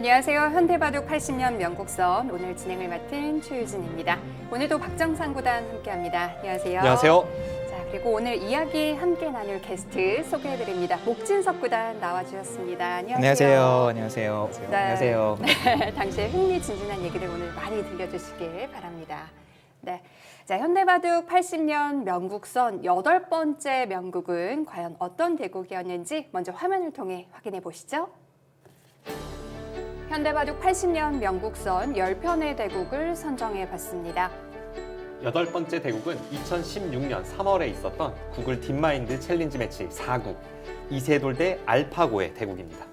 안녕하세요. 현대바둑 80년 명국선 오늘 진행을 맡은 최유진입니다. 오늘도 박정상 구단 함께합니다. 안녕하세요. 안녕하세요. 자, 그리고 오늘 이야기 함께 나눌 게스트 소개해드립니다. 목진석 구단 나와주셨습니다. 안녕하세요. 안녕하세요. 네. 안녕하세요. 네, 당시에 흥미진진한 얘기를 오늘 많이 들려주시길 바랍니다. 네, 자, 현대바둑 80년 명국선 8번째 명국은 과연 어떤 대국이었는지 먼저 화면을 통해 확인해 보시죠. 현대바둑 80년 명국선 10편의 대국을 선정해 봤습니다. 8번째 대국은 2016년 3월에 있었던 구글 딥마인드 챌린지 매치 4국 이세돌 대 알파고의 대국입니다.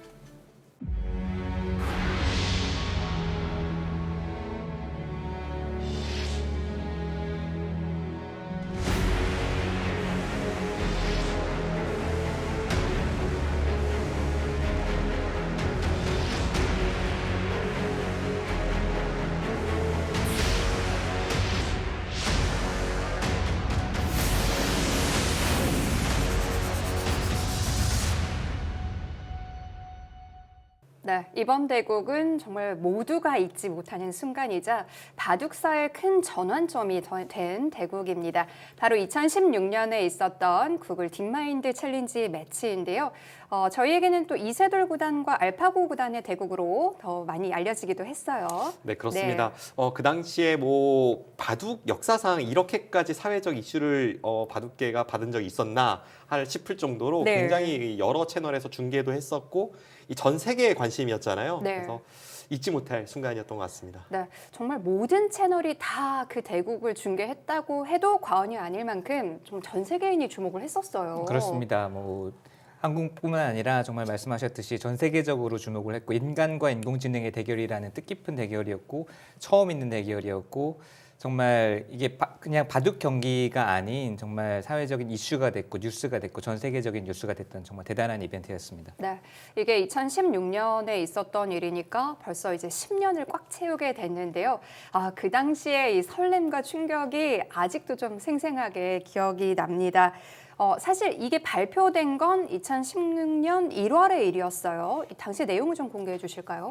네, 이번 대국은 정말 모두가 잊지 못하는 순간이자 바둑사의 큰 전환점이 된 대국입니다. 바로 2016년에 있었던 구글 딥마인드 챌린지 매치인데요. 저희에게는 또 이세돌 구단과 알파고 구단의 대국으로 더 많이 알려지기도 했어요. 네, 그렇습니다. 네. 그 당시에 뭐 바둑 역사상 이렇게까지 사회적 이슈를 바둑계가 받은 적이 있었나 싶을 정도로 네. 굉장히 여러 채널에서 중계도 했었고 이 전 세계의 관심이었잖아요. 네. 그래서 잊지 못할 순간이었던 것 같습니다. 네, 정말 모든 채널이 다 그 대국을 중계했다고 해도 과언이 아닐 만큼 좀 전 세계인이 주목을 했었어요. 그렇습니다. 뭐 한국뿐만 아니라 정말 말씀하셨듯이 전 세계적으로 주목을 했고 인간과 인공지능의 대결이라는 뜻깊은 대결이었고 처음 있는 대결이었고 정말 이게 그냥 바둑 경기가 아닌 정말 사회적인 이슈가 됐고 뉴스가 됐고 전 세계적인 뉴스가 됐던 정말 대단한 이벤트였습니다. 네, 이게 2016년에 있었던 일이니까 벌써 이제 10년을 꽉 채우게 됐는데요. 그 당시에 이 설렘과 충격이 아직도 좀 생생하게 기억이 납니다. 사실 이게 발표된 건 2016년 1월의 일이었어요. 당시 내용을 좀 공개해 주실까요?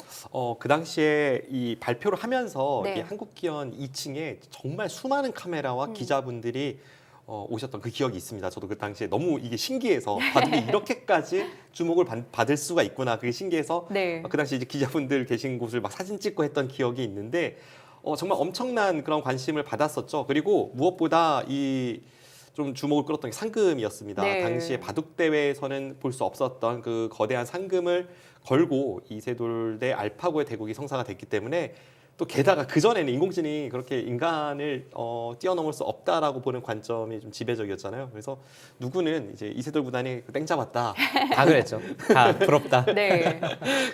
그 당시에 이 발표를 하면서 네. 이 한국기원 2층에 정말 수많은 카메라와 기자분들이 오셨던 그 기억이 있습니다. 저도 그 당시에 너무 이게 신기해서 바둑이 이렇게까지 주목을 받을 수가 있구나. 그게 신기해서 네. 그 당시 이제 기자분들 계신 곳을 막 사진 찍고 했던 기억이 있는데 정말 엄청난 그런 관심을 받았었죠. 그리고 무엇보다 이 좀 주목을 끌었던 게 상금이었습니다. 네. 당시에 바둑 대회에서는 볼 수 없었던 그 거대한 상금을 걸고 이세돌 대 알파고의 대국이 성사가 됐기 때문에 또 게다가 그 전에는 인공지능이 그렇게 인간을 뛰어넘을 수 없다라고 보는 관점이 좀 지배적이었잖아요. 그래서 누구는 이제 이세돌 구단이 땡 잡았다. 다 그랬죠. 다 부럽다. 네.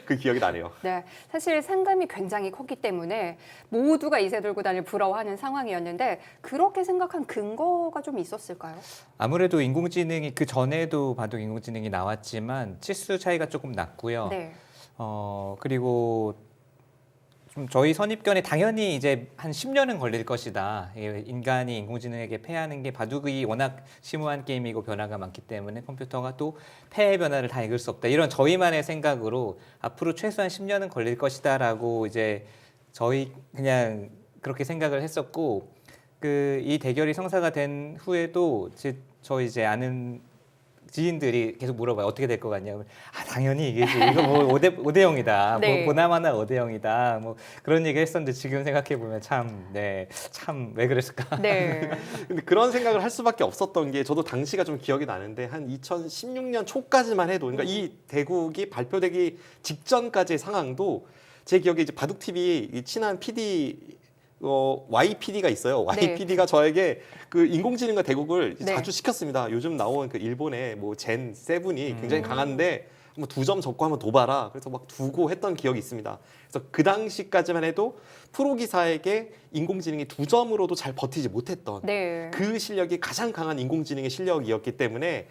그 기억이 나네요. 네, 사실 상금이 굉장히 컸기 때문에 모두가 이세돌 구단을 부러워하는 상황이었는데 그렇게 생각한 근거가 좀 있었을까요? 아무래도 인공지능이 그 전에도 바둑 인공지능이 나왔지만 치수 차이가 조금 났고요. 네. 그리고 좀 저희 선입견에 당연히 이제 한 10년은 걸릴 것이다. 인간이 인공지능에게 패하는 게 바둑이 워낙 심오한 게임이고 변화가 많기 때문에 컴퓨터가 또 패의 변화를 다 읽을 수 없다. 이런 저희만의 생각으로 앞으로 최소한 10년은 걸릴 것이다라고 이제 저희 그냥 그렇게 생각을 했었고 이 대결이 성사가 된 후에도 저희 이제 아는 지인들이 계속 물어봐요. 어떻게 될 것 같냐고. 당연히 이게지. 이거 뭐 5대 0이다. 네. 뭐 보나마나 5대 0이다. 뭐 그런 얘기 했었는데 지금 생각해 보면 참 왜 그랬을까? 네. 근데 그런 생각을 할 수밖에 없었던 게 저도 당시가 좀 기억이 나는데 한 2016년 초까지만 해도 그러니까 이 대국이 발표되기 직전까지의 상황도 제 기억에 이제 바둑 TV 친한 PD YPD가 있어요. YPD가 저에게 그 인공지능과 대국을 네. 자주 시켰습니다. 요즘 나온 그 일본의 뭐 젠 세븐이 굉장히 강한데 뭐 2점 접고 한번 더 봐라. 그래서 막 두고 했던 기억이 있습니다. 그래서 그 당시까지만 해도 프로 기사에게 인공지능이 2점으로도 잘 버티지 못했던 네. 그 실력이 가장 강한 인공지능의 실력이었기 때문에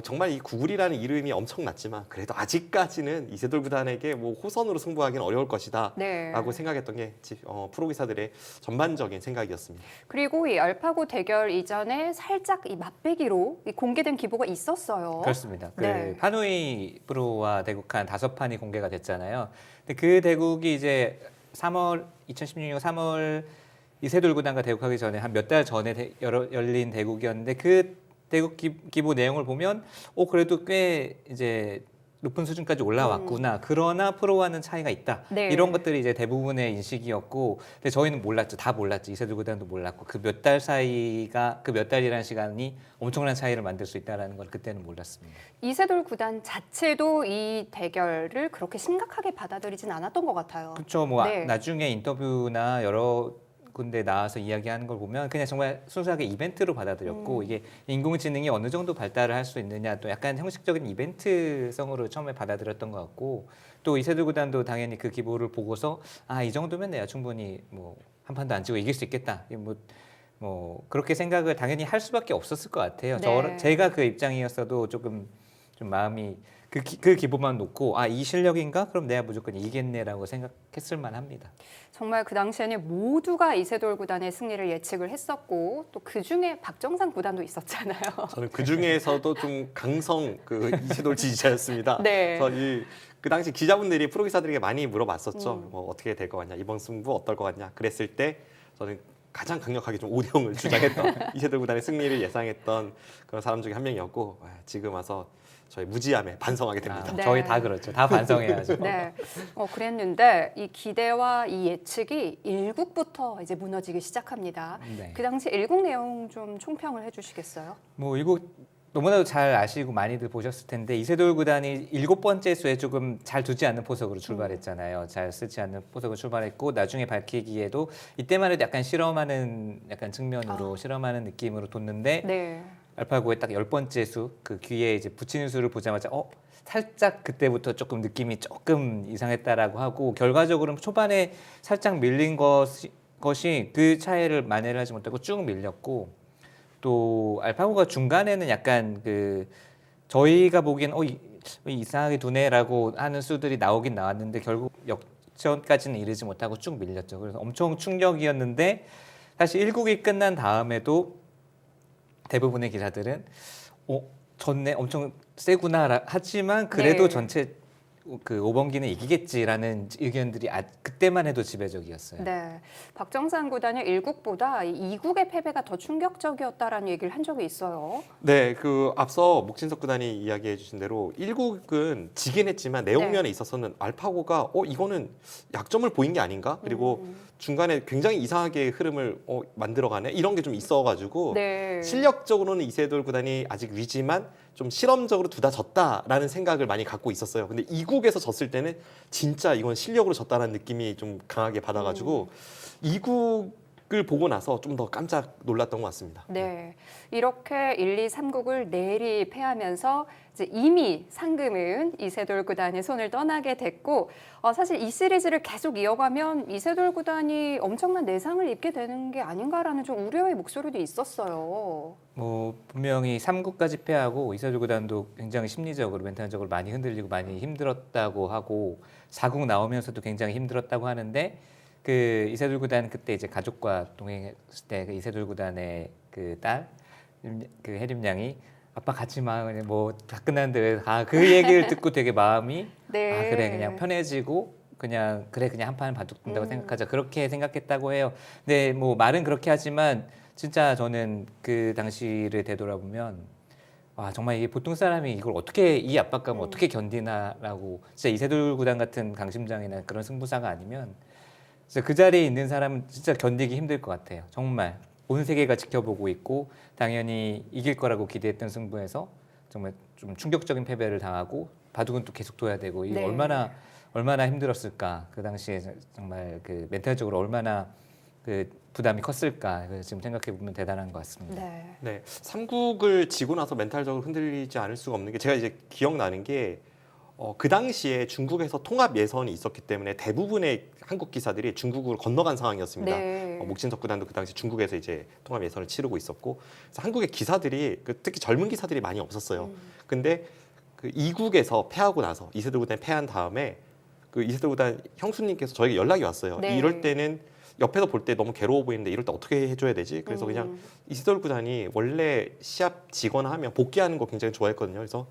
정말 이 구글이라는 이름이 엄청났지만 그래도 아직까지는 이세돌 구단에게 뭐 호선으로 승부하기는 어려울 것이다 네. 라고 생각했던 게 프로 기사들의 전반적인 생각이었습니다. 그리고 이 알파고 대결 이전에 살짝 이 맛배기로 공개된 기보가 있었어요. 그렇습니다. 네. 하노이 프로와 대국한 5판이 공개가 됐잖아요. 근데 그 대국이 이제 2016년 3월 이세돌 구단과 대국하기 전에 한 몇 달 전에 열린 대국이었는데 그 대국 기보 내용을 보면 그래도 꽤 이제 높은 수준까지 올라왔구나. 그러나 프로와는 차이가 있다. 네. 이런 것들이 이제 대부분의 인식이었고, 근데 저희는 몰랐죠. 다 몰랐죠. 이세돌 구단도 몰랐고, 그 몇 달 사이가 그 몇 달이라는 시간이 엄청난 차이를 만들 수 있다라는 걸 그때는 몰랐습니다. 이세돌 구단 자체도 이 대결을 그렇게 심각하게 받아들이진 않았던 것 같아요. 그렇죠. 뭐 네. 나중에 인터뷰나 여러 군데 나와서 이야기하는 걸 보면 그냥 정말 순수하게 이벤트로 받아들였고 이게 인공지능이 어느 정도 발달을 할 수 있느냐 또 약간 형식적인 이벤트성으로 처음에 받아들였던 것 같고 또 이세돌 구단도 당연히 그 기보를 보고서 이 정도면 내가 충분히 뭐 한 판도 안 치고 이길 수 있겠다. 뭐 그렇게 생각을 당연히 할 수밖에 없었을 것 같아요. 네. 제가 그 입장이었어도 조금 좀 마음이 그 기보만 놓고 이 실력인가? 그럼 내가 무조건 이기겠네라고 생각했을 만합니다. 정말 그 당시에는 모두가 이세돌 구단의 승리를 예측을 했었고 또 그중에 박정상 구단도 있었잖아요. 저는 그 중에서도 좀 강성 그 이세돌 지지자였습니다. 네. 그래서 그 당시 기자분들이 프로 기사들에게 많이 물어봤었죠. 뭐 어떻게 될 것 같냐, 이번 승부 어떨 것 같냐. 그랬을 때 저는 가장 강력하게 좀 5대0을 주장했던 이세돌 구단의 승리를 예상했던 그런 사람 중에 한 명이었고 지금 와서 저희 무지함에 반성하게 됩니다. 네. 저희 다 그렇죠. 다 반성해야죠. 네, 그랬는데 이 기대와 이 예측이 1국부터 이제 무너지기 시작합니다. 네. 그 당시 1국 내용 좀 총평을 해주시겠어요? 뭐 이거 너무나도 잘 아시고 많이들 보셨을 텐데 이세돌 구단이 7번째 수에 조금 잘 두지 않는 포석으로 출발했잖아요. 잘 쓰지 않는 포석으로 출발했고 나중에 밝히기에도 이때만 해도 약간 실험하는 약간 측면으로 실험하는 느낌으로 뒀는데 네. 알파고의 딱 10번째 수 그 귀에 이제 붙이는 수를 보자마자 살짝 그때부터 조금 느낌이 조금 이상했다라고 하고 결과적으로는 초반에 살짝 밀린 것이 그 차이를 만회를 하지 못하고 쭉 밀렸고 또 알파고가 중간에는 약간 저희가 보기엔 이상하게 두네라고 하는 수들이 나오긴 나왔는데 결국 역전까지는 이르지 못하고 쭉 밀렸죠. 그래서 엄청 충격이었는데 사실 1국이 끝난 다음에도 대부분의 기사들은 졌네 엄청 세구나 하지만 그래도 네. 전체 그 5번기는 이기겠지라는 의견들이 그때만 해도 지배적이었어요. 네, 박정상 구단의 1국보다 2국의 패배가 더 충격적이었다라는 얘기를 한 적이 있어요. 네, 앞서 목진석 구단이 이야기해 주신 대로 1국은 지긴 했지만 내용면에 있어서는 알파고가 이거는 약점을 보인 게 아닌가? 그리고 중간에 굉장히 이상하게 흐름을 만들어가네 이런 게 좀 있어가지고 네. 실력적으로는 이세돌 구단이 아직 위지만 좀 실험적으로 두다 졌다라는 생각을 많이 갖고 있었어요. 근데 2국에서 졌을 때는 진짜 이건 실력으로 졌다는 느낌이 좀 강하게 받아가지고 2국을 보고 나서 좀 더 깜짝 놀랐던 것 같습니다. 네, 이렇게 1, 2, 3국을 내리 패하면서 이제 이미 상금은 이세돌 구단의 손을 떠나게 됐고 사실 이 시리즈를 계속 이어가면 이세돌 구단이 엄청난 내상을 입게 되는 게 아닌가라는 좀 우려의 목소리도 있었어요. 뭐 분명히 3국까지 패하고 이세돌 구단도 굉장히 심리적으로 멘탈적으로 많이 흔들리고 많이 힘들었다고 하고 4국 나오면서도 굉장히 힘들었다고 하는데 그 이세돌 구단 그때 이제 가족과 동행했을 때 그 이세돌 구단의 그 딸 그 혜림 양이 아빠 가지 마 그냥 뭐 다 끝났는데 왜 그 얘기를 듣고 되게 마음이 네. 그래 그냥 편해지고 그냥 한 판 바둑 둔다고 생각하자 그렇게 생각했다고 해요. 근데 뭐 말은 그렇게 하지만 진짜 저는 그 당시를 되돌아보면 정말 이게 보통 사람이 이걸 어떻게 이 압박감을 어떻게 견디나라고 진짜 이세돌 구단 같은 강심장이나 그런 승부사가 아니면 진짜 그 자리에 있는 사람은 진짜 견디기 힘들 것 같아요. 정말 온 세계가 지켜보고 있고 당연히 이길 거라고 기대했던 승부에서 정말 좀 충격적인 패배를 당하고 바둑은 또 계속 둬야 되고 이게 네. 얼마나 힘들었을까. 그 당시에 정말 그 멘탈적으로 얼마나 그 부담이 컸을까. 그래서 지금 생각해 보면 대단한 것 같습니다. 네. 네, 3국을 지고 나서 멘탈적으로 흔들리지 않을 수가 없는 게 제가 이제 기억나는 게 그 당시에 중국에서 통합 예선이 있었기 때문에 대부분의 한국 기사들이 중국으로 건너간 상황이었습니다. 네. 목진석 구단도 그 당시 중국에서 이제 통합 예선을 치르고 있었고 그래서 한국의 기사들이 특히 젊은 기사들이 많이 없었어요. 근데 그 2국에서 패하고 나서 이세돌 구단이 패한 다음에 그 이세돌 구단 형수님께서 저에게 연락이 왔어요. 네. 이럴 때는 옆에서 볼 때 너무 괴로워 보이는데 이럴 때 어떻게 해줘야 되지? 그래서 그냥 이세돌 구단이 원래 시합 지거나 하면 복귀하는 거 굉장히 좋아했거든요. 그래서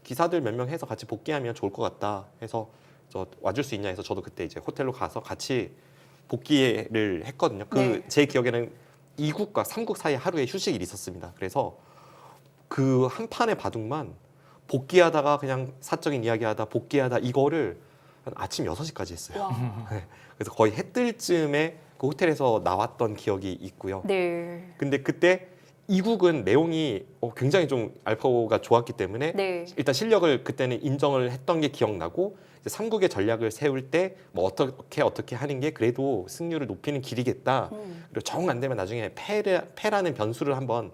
기사들 몇 명 해서 같이 복귀하면 좋을 것 같다 해서 저 와줄 수 있냐 해서 저도 그때 이제 호텔로 가서 같이 복귀를 했거든요. 네. 제 기억에는 2국과 3국 사이에 하루에 휴식일이 있었습니다. 그래서 그 한 판의 바둑만 복귀하다가 그냥 사적인 이야기하다 복귀하다 이거를 한 아침 6시까지 했어요. 와. 네. 그래서 거의 해 뜰 쯤에 그 호텔에서 나왔던 기억이 있고요. 네. 근데 그때 2국은 내용이 굉장히 좀 알파고가 좋았기 때문에 네. 일단 실력을 그때는 인정을 했던 게 기억나고 이제 3국의 전략을 세울 때 뭐 어떻게 하는 게 그래도 승률을 높이는 길이겠다. 그리고 정 안 되면 나중에 패라는 변수를 한번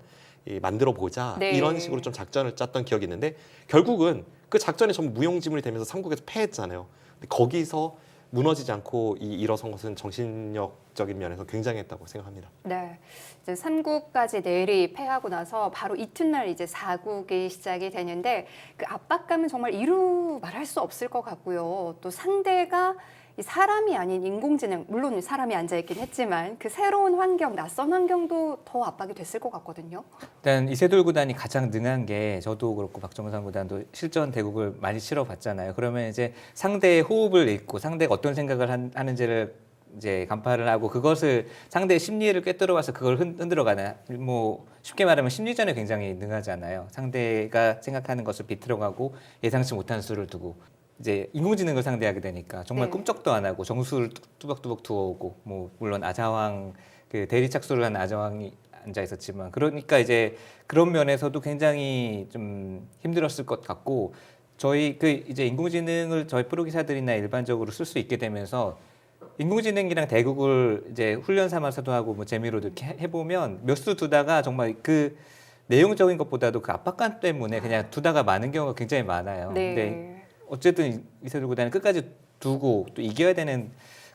만들어 보자. 네. 이런 식으로 좀 작전을 짰던 기억이 있는데 결국은 그 작전이 전부 무용지물이 되면서 3국에서 패했잖아요. 근데 거기서 무너지지 않고 일어선 것은 정신력적인 면에서 굉장했다고 생각합니다. 네. 이제 3국까지 내리 패하고 나서 바로 이튿날 이제 4국이 시작이 되는데 그 압박감은 정말 이루 말할 수 없을 것 같고요. 또 상대가 이 사람이 아닌 인공지능, 물론 사람이 앉아있긴 했지만 그 새로운 환경, 낯선 환경도 더 압박이 됐을 것 같거든요. 일단 이세돌 구단이 가장 능한 게 저도 그렇고 박정상 구단도 실전 대국을 많이 치러봤잖아요. 그러면 이제 상대의 호흡을 읽고 상대가 어떤 생각을 하는지를 이제 간파를 하고 그것을 상대의 심리를 꿰뚫어와서 그걸 흔들어가는 뭐 쉽게 말하면 심리전에 굉장히 능하잖아요. 상대가 생각하는 것을 비틀어가고 예상치 못한 수를 두고 이제 인공지능을 상대하게 되니까 정말 네. 꿈쩍도 안 하고 정수를 뚜벅뚜벅 두어오고 뭐 물론 아자왕 그 대리 착수를 한 아자왕이 앉아 있었지만 그러니까 이제 그런 면에서도 굉장히 좀 힘들었을 것 같고 저희 그 이제 인공지능을 저희 프로 기사들이나 일반적으로 쓸 수 있게 되면서 인공지능이랑 대국을 이제 훈련 삼아서도 하고 뭐 재미로 이렇게 해보면 몇 수 두다가 정말 그 내용적인 것보다도 그 압박감 때문에 그냥 두다가 많은 경우가 굉장히 많아요. 네. 근데 어쨌든 이세돌 구단은 끝까지 두고 또 이겨야 되는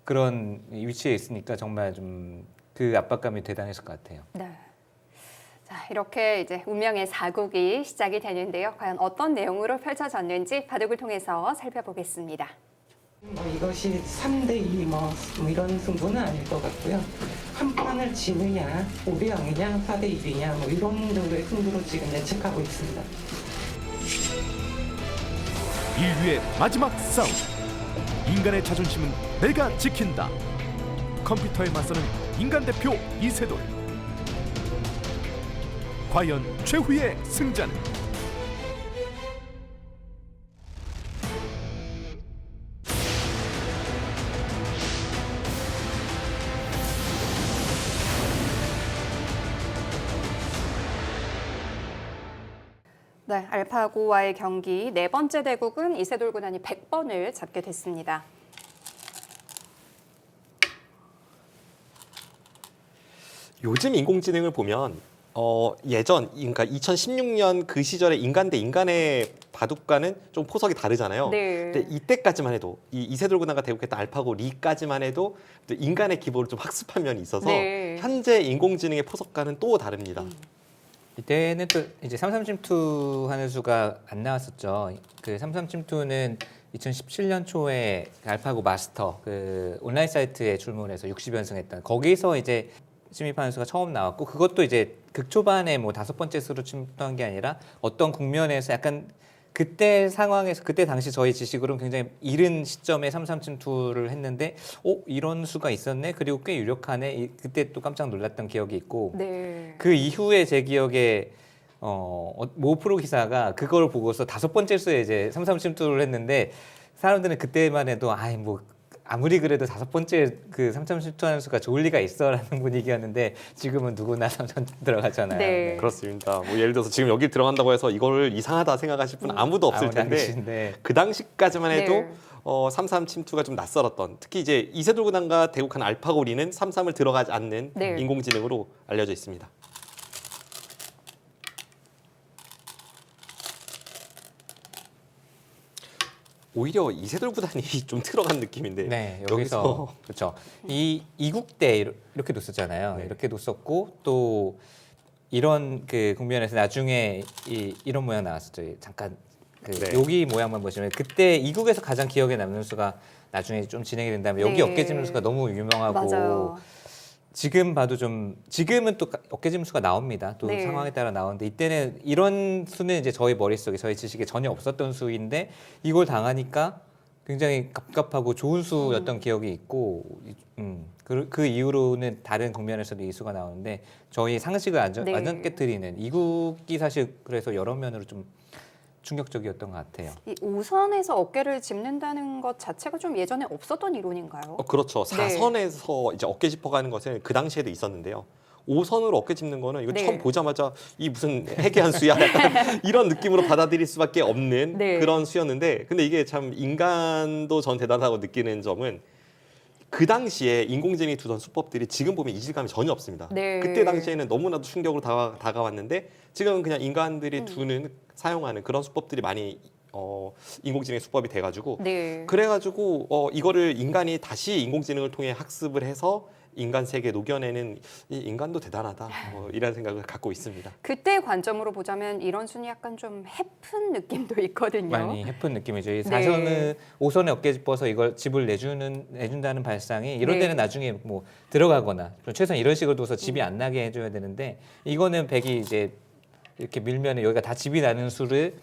그런 위치에 있으니까 정말 좀 그 압박감이 대단했을 것 같아요. 네. 자, 이렇게 이제 운명의 4국이 시작이 되는데요. 과연 어떤 내용으로 펼쳐졌는지 바둑을 통해서 살펴보겠습니다. 이것이 3대2 뭐 이런 승부는 아닐 것 같고요. 한 판을 지느냐, 5대 0이냐, 4대 1이냐 뭐 이런 정도의 승부로 지금 예측하고 있습니다. 인류의 마지막 싸움. 인간의 자존심은 내가 지킨다. 컴퓨터에 맞서는 인간 대표 이세돌. 과연 최후의 승자는? 네, 알파고와의 경기 네 번째 대국은 이세돌 구단이 100번을 잡게 됐습니다. 요즘 인공지능을 보면 예전 그러니까 2016년 그 시절에 인간 대 인간의 바둑과는 좀 포석이 다르잖아요. 네. 근데 이때까지만 해도 이세돌 구단과 대국했던 알파고 리까지만 해도 인간의 기본을 좀 학습한 면이 있어서 네. 현재 인공지능의 포석과는 또 다릅니다. 이때는 또 이제 삼삼침투 하는 수가 안 나왔었죠. 그 삼삼침투는 2017년 초에 알파고 마스터 그 온라인 사이트에 출문해서 60연승했던 거기서 이제 침입하는 수가 처음 나왔고 그것도 이제 극초반에 뭐 5번째 수로 침투한 게 아니라 어떤 국면에서 약간 그때 상황에서 그때 당시 저희 지식으로는 굉장히 이른 시점에 삼삼침투를 했는데 이런 수가 있었네 그리고 꽤 유력하네 그때 또 깜짝 놀랐던 기억이 있고 네. 그 이후에 제 기억에 모 프로 기사가 그걸 보고서 5번째 수에 이제 삼삼침투를 했는데 사람들은 그때만 해도 뭐 아무리 그래도 5번째 그 삼삼침투하는 수가 좋을 리가 있어라는 분위기였는데 지금은 누구나 삼삼 들어가잖아요. 네. 그렇습니다. 뭐 예를 들어서 지금 여기 들어간다고 해서 이거를 이상하다 생각하실 분은 아무도 없을 텐데 당시인데. 그 당시까지만 해도 네. 3-3 침투가 좀 낯설었던 특히 이제 이세돌 구단과 대국한 알파고리는 3-3을 들어가지 않는 네. 인공지능으로 알려져 있습니다. 오히려 이세돌 구단이 좀 들어간 느낌인데 네, 여기서 그렇죠. 이 이국대 이렇게 뒀었잖아요. 네. 이렇게 뒀었고 또 이런 그 국면에서 나중에 이런 모양 나왔었죠. 잠깐 그 네. 여기 모양만 보시면 그때 이국에서 가장 기억에 남는 수가 나중에 좀 진행이 된다면 여기 네. 어깨 짚는 수가 너무 유명하고 맞아요. 지금 봐도 좀 지금은 또 어깨짐수가 나옵니다. 또 네. 상황에 따라 나오는데 이때는 이런 수는 이제 저희 머릿속에 저희 지식에 전혀 없었던 수인데 이걸 당하니까 굉장히 갑갑하고 좋은 수였던 기억이 있고 그 이후로는 다른 국면에서도 이 수가 나오는데 저희 상식을 네. 완전 깨뜨리는 이국이 사실 그래서 여러 면으로 좀 충격적이었던 것 같아요. 이 5선에서 어깨를 짚는다는 것 자체가 좀 예전에 없었던 이론인가요? 그렇죠. 네. 4선에서 이제 어깨 짚어가는 것은 그 당시에도 있었는데요. 5선으로 어깨 짚는 거는 이거 네. 처음 보자마자 이 무슨 해괴한 수야 약간 이런 느낌으로 받아들일 수밖에 없는 네. 그런 수였는데 근데 이게 참 인간도 전 대단하다고 느끼는 점은 그 당시에 인공지능이 두던 수법들이 지금 보면 이질감이 전혀 없습니다. 네. 그때 당시에는 너무나도 충격으로 다가왔는데 지금은 그냥 인간들이 두는 사용하는 그런 수법들이 많이 인공지능 수법이 돼가지고 네. 그래가지고 이거를 인간이 다시 인공지능을 통해 학습을 해서 인간 세계에 녹여내는 이 인간도 대단하다 이런 생각을 갖고 있습니다. 그때 관점으로 보자면 이런 수는 약간 좀 해픈 느낌도 있거든요. 많이 해픈 느낌이죠. 이 네. 4선을 5선에 어깨 짚어서 이걸 집을 내준다는 발상이 이럴 네. 때는 나중에 뭐 들어가거나 최소한 이런 식으로 둬서 집이 안 나게 해줘야 되는데 이거는 백이 이제 이렇게 밀면 여기가 다 집이 나는 수를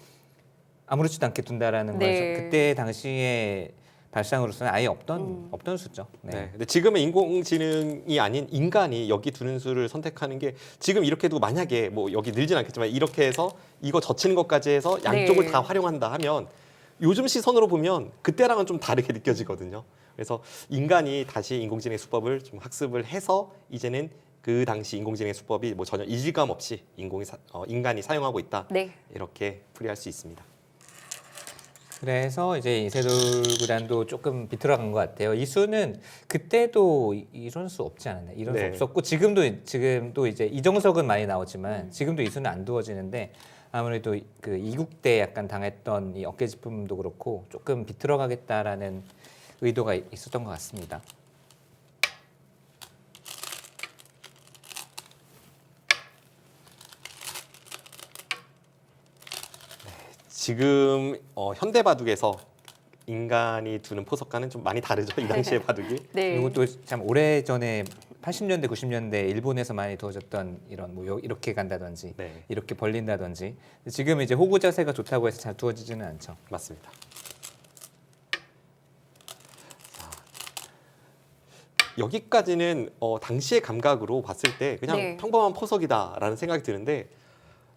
아무렇지도 않게 둔다라는 네. 건 그때 당시에 발상으로서는 아예 없던 수죠. 네. 근데 지금은 인공지능이 아닌 인간이 여기 두는 수를 선택하는 게 지금 이렇게 두고 만약에 뭐 여기 늘진 않겠지만 이렇게 해서 이거 젖히는 것까지 해서 양쪽을 네. 다 활용한다 하면 요즘 시선으로 보면 그때랑은 좀 다르게 느껴지거든요. 그래서 인간이 다시 인공지능 수법을 좀 학습을 해서 이제는 그 당시 인공지능 수법이 뭐 전혀 이질감 없이 인간이 사용하고 있다. 네. 이렇게 풀이할 수 있습니다. 그래서 이제 이세돌 구단도 조금 비틀어간 것 같아요. 이 수는 그때도 이런 수 없지 않았나요? 이런 네. 수 없었고 지금도 이제 이정석은 많이 나오지만 지금도 이 수는 안 두어지는데 아무래도 그 이국 때 약간 당했던 이 어깨짚음도 그렇고 조금 비틀어가겠다라는 의도가 있었던 것 같습니다. 지금 현대 바둑에서 인간이 두는 포석과는 좀 많이 다르죠. 이 당시의 바둑이. 네. 그리고 또 참 오래 전에 80년대, 90년대 일본에서 많이 두어졌던 이런 뭐 이렇게 간다든지 네, 이렇게 벌린다든지 지금 이제 호구 자세가 좋다고 해서 잘 두어지지는 않죠. 맞습니다. 자, 여기까지는 당시의 감각으로 봤을 때 그냥 네. 평범한 포석이다라는 생각이 드는데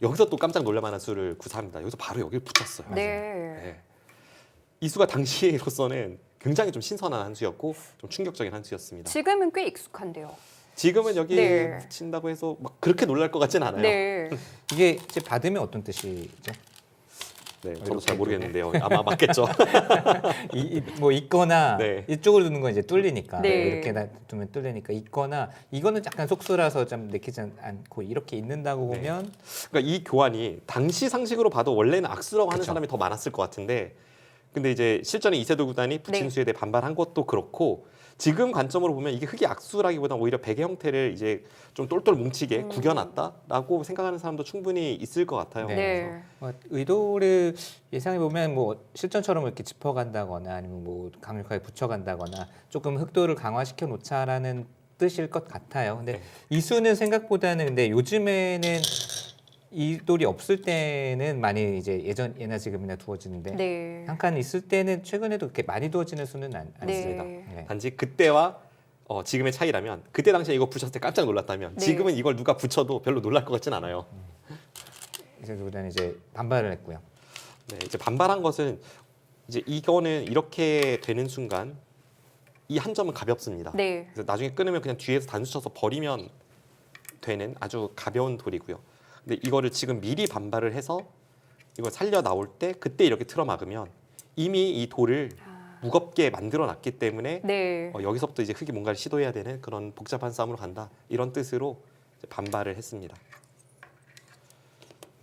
여기서 또 깜짝 놀랄만한 수를 구사합니다. 여기서 바로 여기를 붙였어요. 네. 네. 이 수가 당시로서는 굉장히 좀 신선한 한 수였고 좀 충격적인 한 수였습니다. 지금은 꽤 익숙한데요. 지금은 여기 네. 붙인다고 해서 막 그렇게 놀랄 것 같진 않아요. 네. 이게 이제 받으면 어떤 뜻이죠? 네, 저도 이렇게 잘 모르겠는데요. 아마 맞겠죠. 뭐 있거나 네. 이쪽으로 두는 건 이제 뚫리니까 네. 이렇게 두면 뚫리니까 있거나 이거는 약간 속수라서 좀 내키지 않고 이렇게 있는다고 네. 보면 그러니까 이 교환이 당시 상식으로 봐도 원래는 악수라고 하는 그쵸. 사람이 더 많았을 것 같은데 근데 이제 실전에 이세돌 구단이 붙인 네. 수에 대해 반발한 것도 그렇고 지금 관점으로 보면 이게 흑이 악수라기보다는 오히려 베개 형태를 이제 좀 똘똘 뭉치게 구겨놨다라고 생각하는 사람도 충분히 있을 것 같아요. 네. 의도를 예상해 보면 뭐 실전처럼 이렇게 짚어간다거나 아니면 뭐 강력하게 붙여간다거나 조금 흑도를 강화시켜 놓자라는 뜻일 것 같아요. 근데 네. 이 수는 생각보다는 근데 요즘에는 이 돌이 없을 때는 많이 이제 예나 지금이나 두어지는데 네. 한 칸 있을 때는 최근에도 그렇게 많이 두어지는 수는 않습니다. 네. 네. 단지 그때와 지금의 차이라면 그때 당시에 이거 붙였을 때 깜짝 놀랐다면 네. 지금은 이걸 누가 붙여도 별로 놀랄 것 같진 않아요. 이세돌 이제 반발을 했고요. 네, 이제 반발한 것은 이제 이거는 이렇게 되는 순간 이 한 점은 가볍습니다. 네. 그래서 나중에 끊으면 그냥 뒤에서 단수 쳐서 버리면 되는 아주 가벼운 돌이고요. 근데 이거를 지금 미리 반발을 해서 이걸 살려 나올 때 그때 이렇게 틀어 막으면 이미 이 돌을 무겁게 만들어 놨기 때문에 네. 여기서부터 이제 흑이 뭔가를 시도해야 되는 그런 복잡한 싸움으로 간다 이런 뜻으로 이제 반발을 했습니다.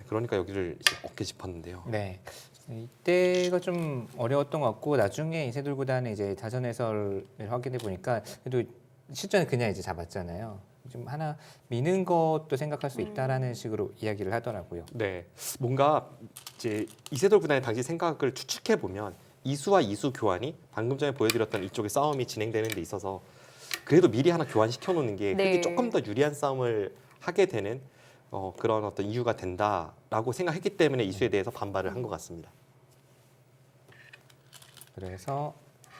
그러니까 여기를 이제 어깨 짚었는데요. 네. 이때가 좀 어려웠던 것 같고 나중에 이세돌 구단의 이제 자전 해설을 확인해 보니까 그래도 실전에 그냥 이제 잡았잖아요. 좀 하나 미는 것도 생각할 수 있다라는 식으로 이야기를 하더라고요. 네, 뭔가 이제 이세돌 구단의 당시 생각을 추측해 보면 이수와 이수 교환이 방금 전에 보여드렸던 이쪽의 싸움이 진행되는 데 있어서 그래도 미리 하나 교환시켜 놓는 게 네. 흑이 조금 더 유리한 싸움을 하게 되는 그런 어떤 이유가 된다라고 생각했기 때문에 이 수에 대해서 반발을 한 것 같습니다. 그래서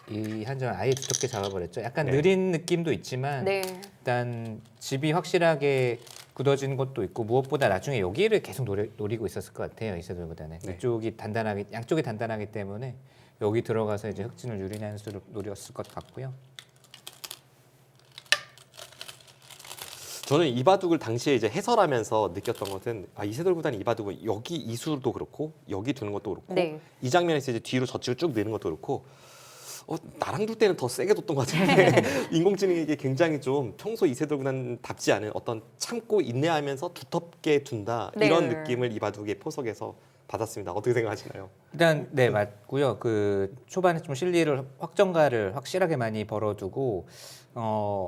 이 한정을 아예 두껍게 잡아버렸죠. 약간 네. 느린 느낌도 있지만 네. 일단 집이 확실하게 굳어지는 것도 있고 무엇보다 나중에 여기를 계속 노리고 있었을 것 같아요. 이세돌보다는 네. 이쪽이 단단하게 양쪽이 단단하기 때문에 여기 들어가서 이제 흑진을 유리한 수를 노렸을 것 같고요. 저는 이 바둑을 당시에 이제 해설하면서 느꼈던 것은 이세돌 구단이 이 바둑은 여기 이수도 그렇고 여기 두는 것도 그렇고 네. 이 장면에서 이제 뒤로 젖히고 쭉 내는 것도 그렇고 나랑 둘 때는 더 세게 뒀던 것 같은데 인공지능에게 굉장히 좀 평소 이세돌 구단답지 않은 어떤 참고 인내하면서 두텁게 둔다 네. 이런 느낌을 이 바둑의 포석에서 받았습니다. 어떻게 생각하시나요? 일단 네 맞고요. 그 초반에 좀 실리를 확정가를 확실하게 많이 벌어두고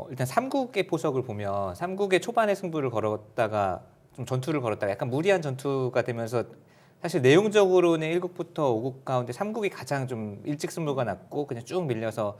일단 삼국의 포석을 보면 삼국의 초반에 승부를 걸었다가 좀 전투를 걸었다가 약간 무리한 전투가 되면서 사실 내용적으로는 1국부터 5국 가운데 3국이 가장 좀 일찍 승부가 났고 그냥 쭉 밀려서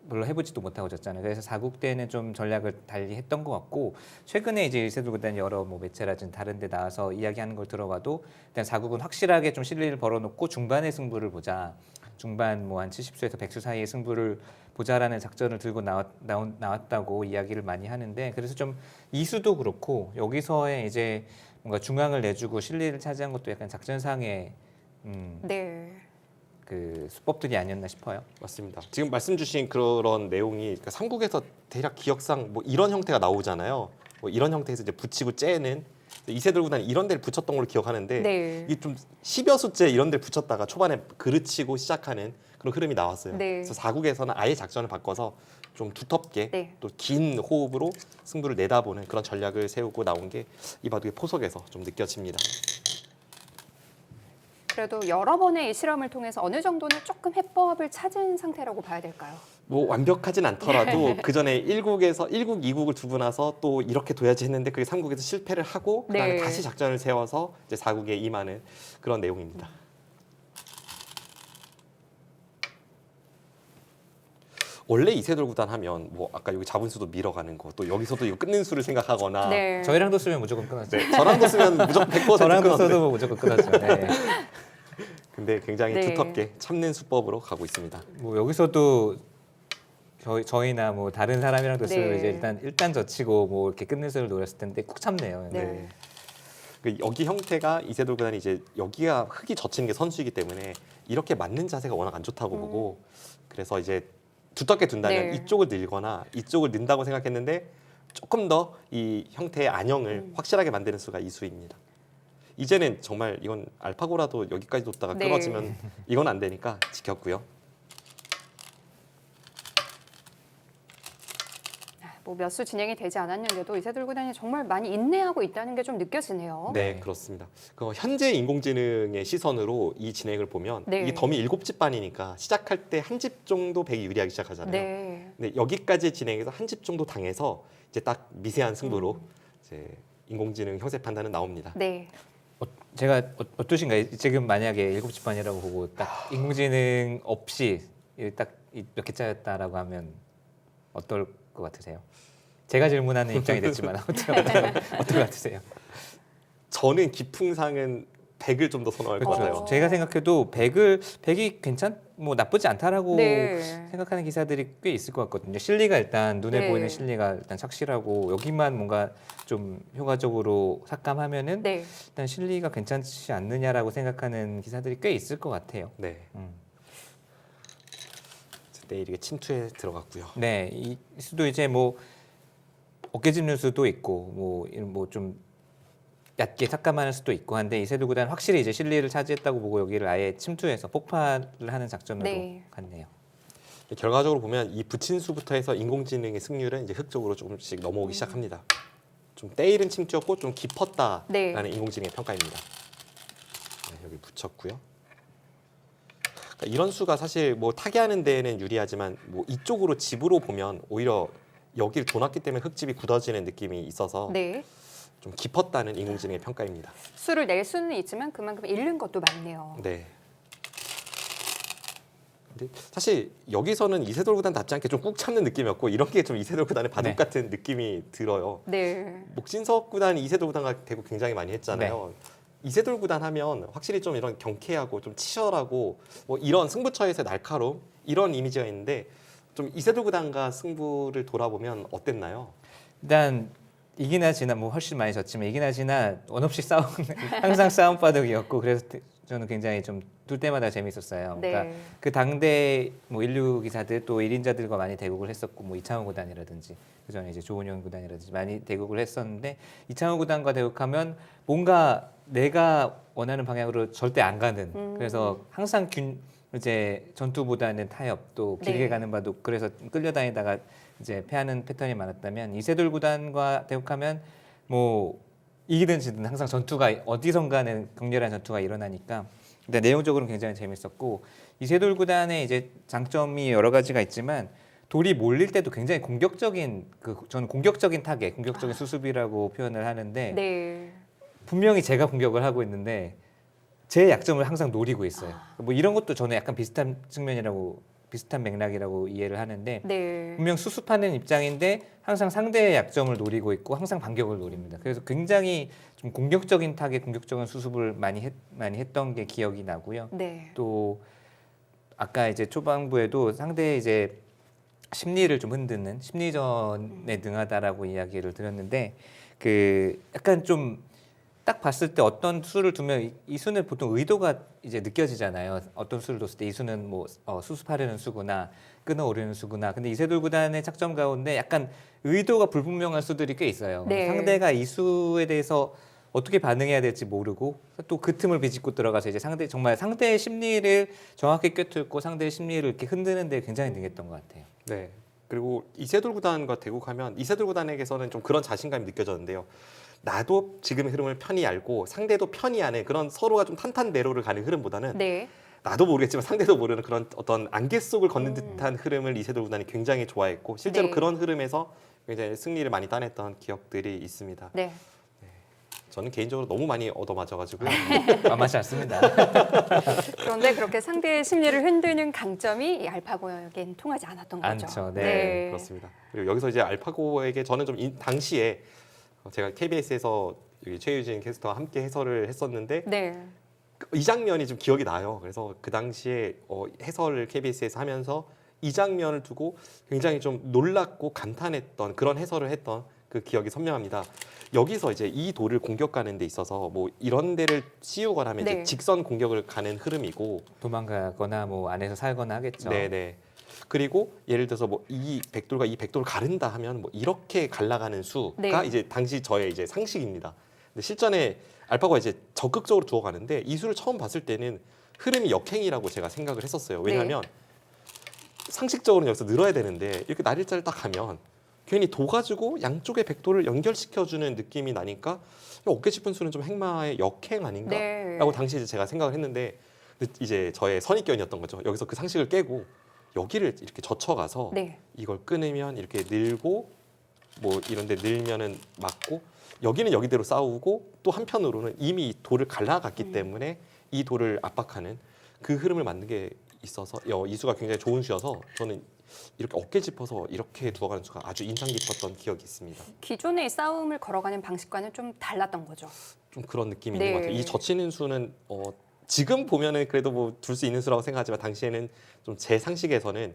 별로 해보지도 못하고 졌잖아요. 그래서 4국 때는 좀 전략을 달리 했던 것 같고 최근에 이제 이세돌 구단이 여러 뭐 매체라든 다른 데 나와서 이야기하는 걸 들어봐도 일단 4국은 확실하게 좀 실리를 벌어놓고 중반의 승부를 보자. 중반 뭐 한 70수에서 100수 사이의 승부를 보자라는 작전을 들고 나왔다고 이야기를 많이 하는데 그래서 좀 이수도 그렇고 여기서의 이제 뭔가 중앙을 내주고 실리를 차지한 것도 약간 작전상의 네. 그 수법들이 아니었나 싶어요. 맞습니다. 지금 말씀 주신 그런 내용이 그러니까 삼국에서 대략 기억상 뭐 이런 형태가 나오잖아요. 뭐 이런 형태에서 이제 붙이고 째는 이세돌 구단이 이런 데를 붙였던 걸로 기억하는데 네. 이게 좀 10여 수째 이런 데를 붙였다가 초반에 그르치고 시작하는 그런 흐름이 나왔어요. 네. 그래서 4국에서는 아예 작전을 바꿔서 좀 두텁게 네. 또 긴 호흡으로 승부를 내다보는 그런 전략을 세우고 나온 게 이 바둑의 포석에서 좀 느껴집니다. 그래도 여러 번의 이 실험을 통해서 어느 정도는 조금 해법을 찾은 상태라고 봐야 될까요? 뭐 완벽하진 않더라도 그 전에 1국에서 1국, 2국을 두고 나서 또 이렇게 둬야지 했는데 그게 3국에서 실패를 하고 그다음에 네. 다시 작전을 세워서 이제 4국에 임하는 그런 내용입니다. 원래 이세돌 구단 하면 뭐 아까 여기 잡은 수도 밀어가는 거 또 여기서도 이거 끊는 수를 생각하거나 네. 저희랑도 쓰면 무조건 끊었죠. 네, 저랑도 쓰면 무조건 100% 저랑도 끊었는데 써도 무조건 끊었죠. 네. 근데 굉장히 네. 두텁게 참는 수법으로 가고 있습니다. 뭐 여기서도 저희나 뭐 다른 사람이랑도 쓰면 네. 이제 일단 젖히고 뭐 이렇게 끊는 수를 노렸을 텐데 꾹 참네요. 네. 네. 그 여기 형태가 이세돌 구단이 이제 여기가 흙이 젖히는 게 선수이기 때문에 이렇게 맞는 자세가 워낙 안 좋다고 보고 그래서 이제 두텁게 둔다면 네. 이쪽을 늘거나 이쪽을 는다고 생각했는데 조금 더 이 형태의 안형을 확실하게 만드는 수가 이 수입니다. 이제는 정말 이건 알파고라도 여기까지 뒀다가 네. 끊어지면 이건 안 되니까 지켰고요. 뭐 몇 수 진행이 되지 않았는데도 이세돌 구단이 정말 많이 인내하고 있다는 게 좀 느껴지네요. 네, 그렇습니다. 그 현재 인공지능의 시선으로 이 진행을 보면 네. 이게 덤이 7집 반이니까 시작할 때 한 집 정도 백이 유리하게 시작하잖아요. 네. 네, 여기까지 진행해서 한 집 정도 당해서 이제 딱 미세한 승부로 이제 인공지능 형세 판단은 나옵니다. 네. 제가 어떠신가요? 지금 만약에 7집 반이라고 보고 딱 인공지능 없이 딱 이렇게 짜였다라고 하면 어떨 것 같으세요? 제가 질문하는 입장이 됐지만 어떨 것 같으세요? 저는 기풍상은 100을 좀 더 선호할 것 같아요. 그렇죠. 제가 생각해도 100이 뭐 나쁘지 않다라고 네. 생각하는 기사들이 꽤 있을 것 같거든요. 실리가 일단 눈에 네. 보이는 실리가 일단 착실하고 여기만 뭔가 좀 효과적으로 삭감하면은 네. 일단 실리가 괜찮지 않느냐라고 생각하는 기사들이 꽤 있을 것 같아요. 네, 음. 내일이게 침투에 들어갔고요. 네, 이 수도 이제 뭐 어깨 짚는 수도 있고 뭐 좀 얕게 삭감하는 수도 있고 한데 이세돌 구단 확실히 이제 실리를 차지했다고 보고 여기를 아예 침투해서 폭발을 하는 작전으로 네. 갔네요. 결과적으로 보면 이 붙인 수부터 해서 인공지능의 승률은 이제 흑쪽으로 조금씩 넘어오기 시작합니다. 좀 때이른 침투였고 좀 깊었다라는 네. 인공지능의 평가입니다. 네, 여기 붙였고요. 그러니까 이런 수가 사실 뭐 타개하는 데에는 유리하지만 뭐 이쪽으로 집으로 보면 오히려 여기를 둬놨기 때문에 흙집이 굳어지는 느낌이 있어서 네. 좀 깊었다는 인공지능의 평가입니다. 수를 낼 수는 있지만 그만큼 잃는 것도 많네요. 네. 근데 사실 여기서는 이세돌 구단답지 않게 좀 꾹 참는 느낌이었고 이런 게 좀 이세돌 구단의 바둑 네. 같은 느낌이 들어요. 네. 목진석 구단이 이세돌 구단과 대구 굉장히 많이 했잖아요. 이세돌 구단 하면 확실히 좀 이런 경쾌하고 좀 치열하고 뭐 이런 승부처에서 날카로움 이런 이미지가 있는데 좀 이세돌 구단과 승부를 돌아보면 어땠나요? 일단 이기나 지나 뭐 훨씬 많이 졌지만 이기나 지나 원 없이 싸움 항상 싸움 바둑이었고 그래서 저는 굉장히 좀 둘 때마다 재밌었어요. 네. 그러니까 그 당대 뭐 인류 기사들 또 1인자들과 많이 대국을 했었고 뭐 이창호 구단이라든지 그 전에 이제 조은영 구단이라든지 많이 대국을 했었는데 이창호 구단과 대국하면 뭔가 내가 원하는 방향으로 절대 안 가는 그래서 항상 이제 전투보다는 타협 또 길게 네. 가는 바둑 그래서 끌려다니다가 이제 패하는 패턴이 많았다면 이세돌 구단과 대국하면 뭐 이기든 지든 항상 전투가 어디선가는 격렬한 전투가 일어나니까 일단 내용적으로는 굉장히 재밌었고 이세돌 구단의 이제 장점이 여러 가지가 있지만 돌이 몰릴 때도 굉장히 공격적인 저는 공격적인 타겟, 공격적인 수습이라고 표현을 하는데 네. 분명히 제가 공격을 하고 있는데 제 약점을 항상 노리고 있어요. 뭐 이런 것도 저는 약간 비슷한 측면이라고 비슷한 맥락이라고 이해를 하는데 네. 분명 수습하는 입장인데 항상 상대의 약점을 노리고 있고 항상 반격을 노립니다. 그래서 굉장히 좀 공격적인 타겟, 공격적인 수습을 많이 했던 게 기억이 나고요. 네. 또 아까 이제 초반부에도 상대의 이제 심리를 좀 흔드는 심리전에 능하다라고 이야기를 드렸는데 그 약간 좀 딱 봤을 때 어떤 수를 두면 이 수는 보통 의도가 이제 느껴지잖아요. 어떤 수를 뒀을 때 이 수는 뭐 수습하려는 수구나 끊어오려는 수구나. 근데 이세돌 구단의 착점 가운데 약간 의도가 불분명한 수들이 꽤 있어요. 네. 상대가 이 수에 대해서 어떻게 반응해야 될지 모르고 또 그 틈을 비집고 들어가서 이제 정말 상대의 심리를 정확히 꿰뚫고 상대의 심리를 이렇게 흔드는 데 굉장히 능했던 것 같아요. 네. 그리고 이세돌 구단과 대국하면 이세돌 구단에게서는 좀 그런 자신감이 느껴졌는데요. 나도 지금의 흐름을 편히 알고 상대도 편히 아는 그런 서로가 좀 탄탄대로를 가는 흐름보다는 네. 나도 모르겠지만 상대도 모르는 그런 어떤 안개 속을 걷는 듯한 흐름을 이세돌 구단이 굉장히 좋아했고 실제로 네. 그런 흐름에서 굉장히 승리를 많이 따냈던 기억들이 있습니다. 네. 저는 개인적으로 너무 많이 얻어맞아가지고요. 만만치 않습니다. 그런데 그렇게 상대의 심리를 흔드는 강점이 이 알파고에겐 통하지 않았던 거죠. 않죠. 네, 그렇습니다. 그리고 여기서 이제 알파고에게 저는 좀 당시에 제가 KBS에서 최유진 캐스터와 함께 해설을 했었는데 네. 이 장면이 좀 기억이 나요. 그래서 그 당시에 해설을 KBS에서 하면서 이 장면을 두고 굉장히 좀 놀랍고 감탄했던 그런 해설을 했던 그 기억이 선명합니다. 여기서 이제 이 돌을 공격하는 데 있어서 뭐 이런 데를 씌우거나 하면 네. 이제 직선 공격을 가는 흐름이고 도망가거나 뭐 안에서 살거나 하겠죠. 네네. 그리고 예를 들어서 뭐 이 백돌과 이 백돌을 가른다 하면 뭐 이렇게 갈라가는 수가 네. 이제 당시 저의 이제 상식입니다. 근데 실전에 알파고가 이제 적극적으로 두어가는데 이 수를 처음 봤을 때는 흐름이 역행이라고 제가 생각을 했었어요. 왜냐하면 상식적으로는 여기서 늘어야 되는데 이렇게 날일자를 딱 가면 괜히 도 가지고 양쪽의 백돌을 연결시켜주는 느낌이 나니까 어깨 짚은 수는 좀 행마의 역행 아닌가라고 네. 당시 이제 제가 생각을 했는데 이제 저의 선입견이었던 거죠. 여기서 그 상식을 깨고 여기를 이렇게 젖혀가서 네. 이걸 끊으면 이렇게 늘고 뭐 이런데 늘면은 맞고 여기는 여기대로 싸우고 또 한편으로는 이미 돌을 갈라갔기 때문에 이 돌을 압박하는 그 흐름을 만든 게 있어서 이 수가 굉장히 좋은 수여서 저는 이렇게 어깨 짚어서 이렇게 두어가는 수가 아주 인상 깊었던 기억이 있습니다. 기존의 싸움을 걸어가는 방식과는 좀 달랐던 거죠. 좀 그런 느낌이 네. 있는 것 같아요. 이 젖히는 수는 지금 보면은 그래도 뭐 둘 수 있는 수라고 생각하지만 당시에는 좀 제 상식에서는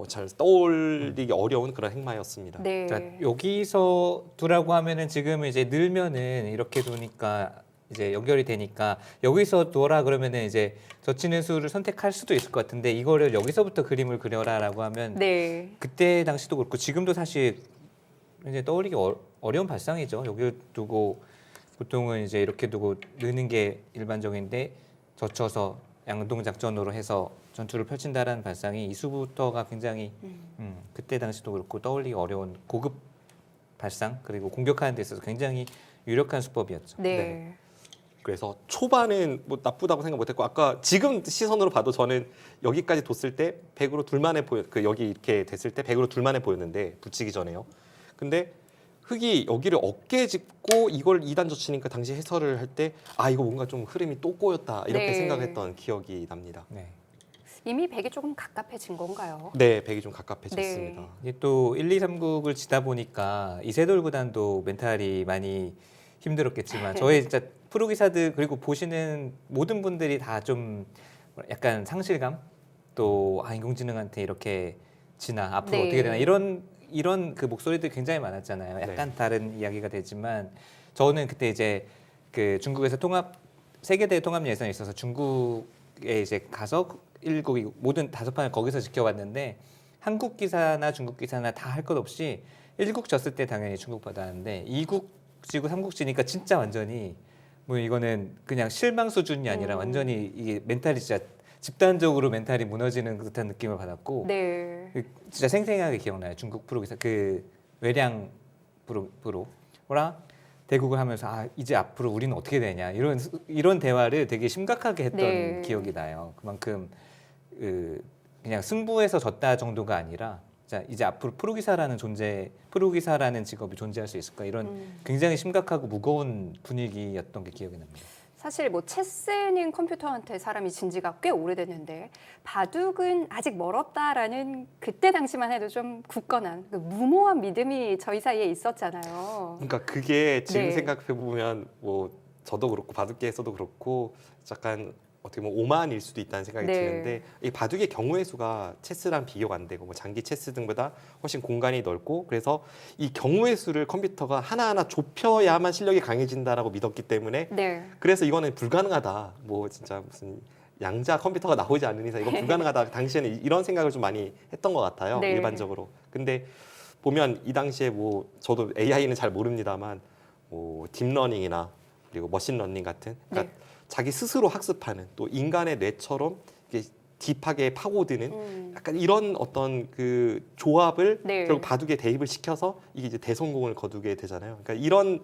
잘 떠올리기 어려운 그런 행마였습니다. 네. 그러니까 여기서 두라고 하면은 지금 이제 늘면은 이렇게 두니까 이제 연결이 되니까 여기서 두라 그러면은 이제 젖히는 수를 선택할 수도 있을 것 같은데 이거를 여기서부터 그림을 그려라라고 하면 네. 그때 당시도 그렇고 지금도 사실 이제 떠올리기 어려운 발상이죠. 여기 두고 보통은 이제 이렇게 두고 느는 게 일반적인데 젖혀서 양동 작전으로 해서 전투를 펼친다라는 발상이 이수부터가 굉장히 그때 당시도 그렇고 떠올리기 어려운 고급 발상 그리고 공격하는 데 있어서 굉장히 유력한 수법이었죠. 네. 네. 그래서 초반은 뭐 나쁘다고 생각 못했고 아까 지금 시선으로 봐도 저는 여기까지 뒀을 때 100으로 둘만해 여기 이렇게 됐을 때 100으로 둘만해 보였는데 붙이기 전에요. 근데 흑이 여기를 어깨 짚고 이걸 2단 젖히니까 당시 해설을 할 때 이거 뭔가 좀 흐름이 또 꼬였다 이렇게 네. 생각했던 기억이 납니다. 네. 이미 백이 조금 갑갑해진 건가요? 네, 백이 좀 갑갑해졌습니다. 네. 이게 또 1, 2, 3국을 지다 보니까 이세돌 구단도 멘탈이 많이 힘들었겠지만 저희 진짜 프로 기사들 그리고 보시는 모든 분들이 다 좀 약간 상실감 또 인공지능한테 이렇게 지나 앞으로 네. 어떻게 되나 이런 그 목소리들 굉장히 많았잖아요. 약간 네. 다른 이야기가 되지만 저는 그때 이제 그 중국에서 세계대회 통합 예선에 있어서 중국에 이제 가서 1국이 모든 5판을 거기서 지켜봤는데 한국 기사나 중국 기사나 다 할 것 없이 1국 졌을 때 당연히 중국 받았는데 2국 지고 3국 지니까 진짜 완전히 뭐 이거는 그냥 실망 수준이 아니라 완전히 이게 멘탈이 진짜 집단적으로 멘탈이 무너지는 듯한 느낌을 받았고 네. 진짜 생생하게 기억나요. 중국 프로 기사 그 외량 프로랑 대국을 하면서 이제 앞으로 우리는 어떻게 되냐 이런 대화를 되게 심각하게 했던 네. 기억이 나요. 그만큼 그냥 승부에서 졌다 정도가 아니라 자 이제 앞으로 프로기사라는 직업이 존재할 수 있을까 이런 굉장히 심각하고 무거운 분위기였던 게 기억이 납니다. 사실 뭐 체스는 컴퓨터한테 사람이 진 지가 꽤 오래됐는데 바둑은 아직 멀었다라는 그때 당시만 해도 좀 굳건한 그 무모한 믿음이 저희 사이에 있었잖아요. 그러니까 그게 지금 네. 생각해 보면 뭐 저도 그렇고 바둑계에서도 그렇고 약간 어떻게 보면 오만일 수도 있다는 생각이 네. 드는데 이 바둑의 경우의 수가 체스랑 비교가 안 되고 뭐 장기 체스 등보다 훨씬 공간이 넓고 그래서 이 경우의 수를 컴퓨터가 하나하나 좁혀야만 실력이 강해진다라고 믿었기 때문에 네. 그래서 이거는 불가능하다. 뭐 진짜 무슨 양자 컴퓨터가 나오지 않는 이상 이건 불가능하다. 당시에는 이런 생각을 좀 많이 했던 것 같아요. 네. 일반적으로. 근데 보면 이 당시에 뭐 저도 AI는 잘 모릅니다만 뭐 딥러닝이나 그리고 머신러닝 같은 그러니까 자기 스스로 학습하는 또 인간의 뇌처럼 이게 딥하게 파고드는 약간 이런 어떤 그 조합을 네. 결국 바둑에 대입을 시켜서 이게 이제 대성공을 거두게 되잖아요. 그러니까 이런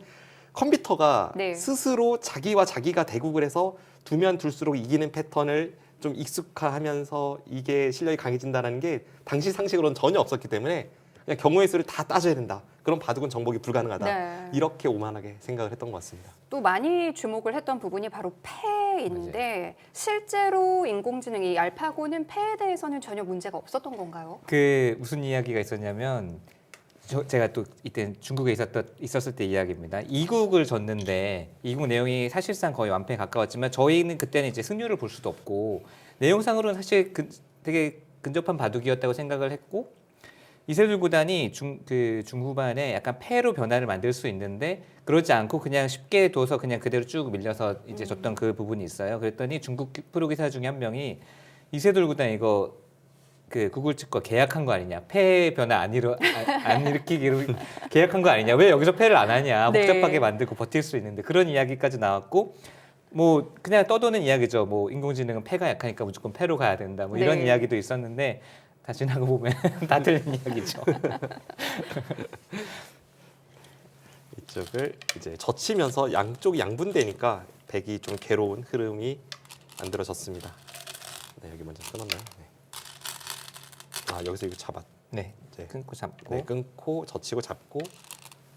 컴퓨터가 네. 스스로 자기와 자기가 대국을 해서 두면 둘수록 이기는 패턴을 좀 익숙화하면서 이게 실력이 강해진다는 게 당시 상식으로는 전혀 없었기 때문에 그냥 경우의 수를 다 따져야 된다. 그럼 바둑은 정복이 불가능하다. 네. 이렇게 오만하게 생각을 했던 것 같습니다. 또 많이 주목을 했던 부분이 바로 패인데 실제로 인공지능이 알파고는 패에 대해서는 전혀 문제가 없었던 건가요? 그 무슨 이야기가 있었냐면 제가 또 이때 중국에 있었을 때 이야기입니다. 2국을 졌는데 2국 내용이 사실상 거의 완패에 가까웠지만 저희는 그때는 이제 승률을 볼 수도 없고 내용상으로는 사실 되게 근접한 바둑이었다고 생각을 했고 이세돌 구단이 중후반에 약간 패로 변화를 만들 수 있는데 그러지 않고 그냥 쉽게 둬서 그냥 그대로 쭉 밀려서 이제 졌던 그 부분이 있어요. 그랬더니 중국 프로 기사 중에 한 명이 이세돌 구단 이거 그 구글 측과 계약한 거 아니냐? 패 변화 안 일으키기로 계약한 거 아니냐? 왜 여기서 패를 안 하냐? 네. 복잡하게 만들고 버틸 수 있는데 그런 이야기까지 나왔고 뭐 그냥 떠도는 이야기죠. 뭐 인공지능은 패가 약하니까 무조건 패로 가야 된다. 뭐 이런 네. 이야기도 있었는데 다시 나고 보면 다 틀린 이야기죠. 이쪽을 이제 젖히면서 양쪽이 양분되니까 백이 좀 괴로운 흐름이 만들어졌습니다. 네, 여기 먼저 끊었나요? 네. 여기서 이거 잡았. 네, 이제 끊고 잡고. 네, 끊고 젖히고 잡고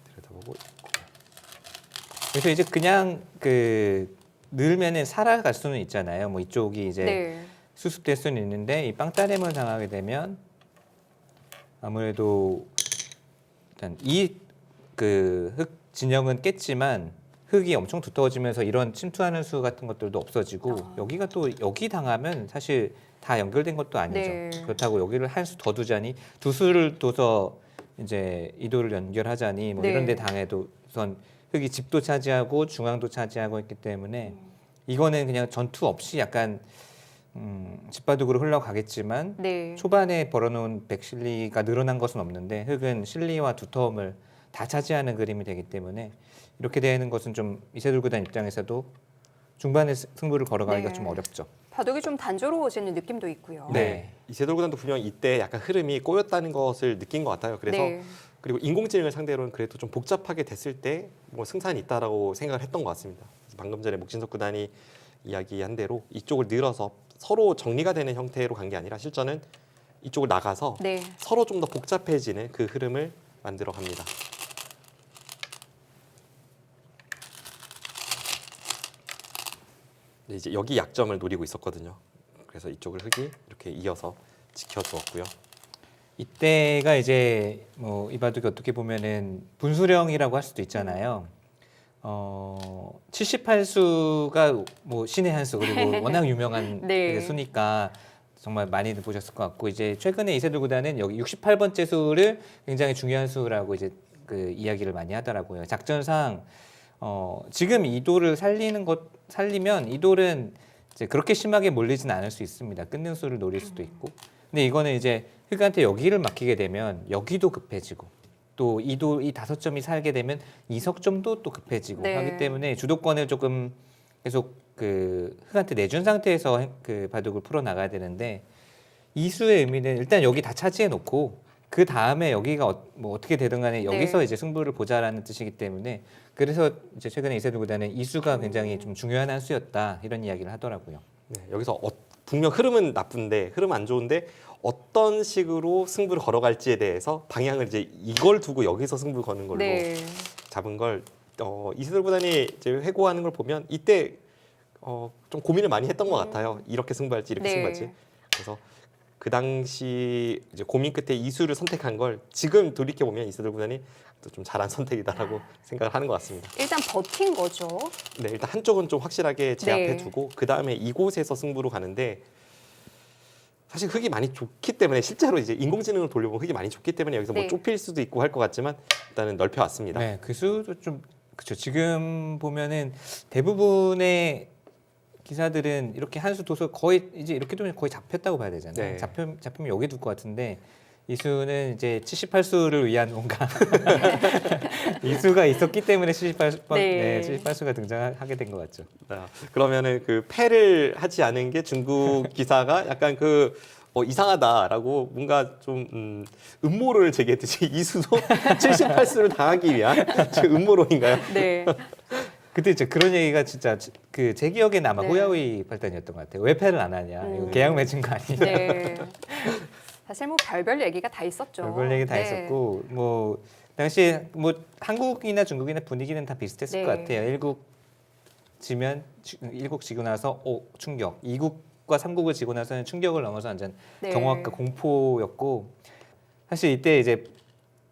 들여다보고 있고. 그래서 이제 그냥 늘면은 살아갈 수는 있잖아요. 뭐 이쪽이 이제 네. 수습될 수는 있는데 이 빵따렘을 당하게 되면 아무래도 일단 흙 진영은 깼지만 흙이 엄청 두터워지면서 이런 침투하는 수 같은 것들도 없어지고 여기가 또 여기 당하면 사실 다 연결된 것도 아니죠. 네. 그렇다고 여기를 한 수 더 두자니 두 수를 둬서 이제 이도를 연결하자니 뭐 네. 이런 데 당해도 우선 흙이 집도 차지하고 중앙도 차지하고 있기 때문에 이거는 그냥 전투 없이 약간 집바둑으로 흘러가겠지만 네. 초반에 벌어놓은 백실리가 늘어난 것은 없는데 흙은 실리와 두터움을 다 차지하는 그림이 되기 때문에 이렇게 되는 것은 좀 이세돌 구단 입장에서도 중반에 승부를 걸어가기가 네. 좀 어렵죠. 바둑이 좀 단조로워지는 느낌도 있고요. 네. 이세돌 구단도 분명 이때 약간 흐름이 꼬였다는 것을 느낀 것 같아요. 그래서 네. 그리고 인공지능을 상대로는 그래도 좀 복잡하게 됐을 때 뭐 승산이 있다라고 생각을 했던 것 같습니다. 그래서 방금 전에 목진석 구단이 이야기한 대로 이쪽을 늘어서 서로 정리가 되는 형태로 간 게 아니라 실전은 이쪽을 나가서 네. 서로 좀 더 복잡해지는 그 흐름을 만들어 갑니다. 이제 여기 약점을 노리고 있었거든요. 그래서 이쪽을 흑이 이렇게 이어서 지켜주었고요. 이때가 이제 뭐 이바둑이 어떻게 보면은 분수령이라고 할 수도 있잖아요. 78수가 뭐 신의 한 수 그리고 워낙 유명한 네. 그 수니까 정말 많이들 보셨을 것 같고 이제 최근에 이세돌 구단은 여기 68번째 수를 굉장히 중요한 수라고 이제 그 이야기를 많이 하더라고요. 작전상 지금 이돌을 살리면 이돌은 이제 그렇게 심하게 몰리진 않을 수 있습니다. 끊는 수를 노릴 수도 있고. 근데 이거는 이제 흑한테 여기를 맡기게 되면 여기도 급해지고 또 이 5점이 살게 되면 이 석점도 또 급해지고 네. 하기 때문에 주도권을 조금 계속 그 흑한테 내준 상태에서 그 바둑을 풀어 나가야 되는데 이 수의 의미는 일단 여기 다 차지해 놓고 그 다음에 여기가 뭐 어떻게 되든 간에 여기서 네. 이제 승부를 보자라는 뜻이기 때문에 그래서 이제 최근에 이세돌 구단은 이 수가 굉장히 좀 중요한 한 수였다 이런 이야기를 하더라고요. 네, 여기서 분명 흐름은 나쁜데 흐름 안 좋은데 어떤 식으로 승부를 걸어갈지에 대해서 방향을 이제 이걸 두고 여기서 승부를 거는 걸로 네. 잡은 걸 이세돌 구단이 이제 회고하는 걸 보면 이때 좀 고민을 많이 했던 것 같아요. 이렇게 승부할지 이렇게 네. 승부할지. 그래서 그 당시 이제 고민 끝에 이수를 선택한 걸 지금 돌이켜 보면 이세돌 구단이 또 좀 잘한 선택이다라고 생각을 하는 것 같습니다. 일단 버틴 거죠. 네, 일단 한쪽은 좀 확실하게 제압해 네. 두고 그 다음에 이곳에서 승부로 가는데 사실 흙이 많이 좋기 때문에 실제로 이제 인공지능을 돌려보면 흙이 많이 좋기 때문에 여기서 네. 뭐 좁힐 수도 있고 할 것 같지만 일단은 넓혀왔습니다. 네, 그 수도 좀 그렇죠. 지금 보면은 대부분의 기사들은 이렇게 한 수 둬서 거의 이제 이렇게 두면 거의 잡혔다고 봐야 되잖아요. 네. 잡히면 여기 둘 것 같은데 이 수는 이제 78수를 위한 뭔가 이 수가 있었기 때문에 78번, 네. 78수가 등장하게 된 것 같죠. 그러면은 그 패를 하지 않은 게 중국 기사가 약간 이상하다라고 뭔가 좀 음모를 제기했듯이 이수도 78수를 당하기 위한 음모론인가요? 네. 그때 이제 그런 얘기가 진짜 그 제 기억에는 아마 네. 호야우이 팔단이었던 것 같아요. 왜 패를 안 하냐? 이거 계약 맺은 거 아니냐? 네. 사실 뭐 별별 얘기가 다 있었죠. 별별 얘기 다 네. 있었고 뭐 당시에 뭐 한국이나 중국이나 분위기는 다 비슷했을 네. 것 같아요. 1국 지면 1국 지고 나서 충격. 2국과 3국을 지고 나서는 충격을 넘어서 완전 네. 경악과 공포였고 사실 이때 이제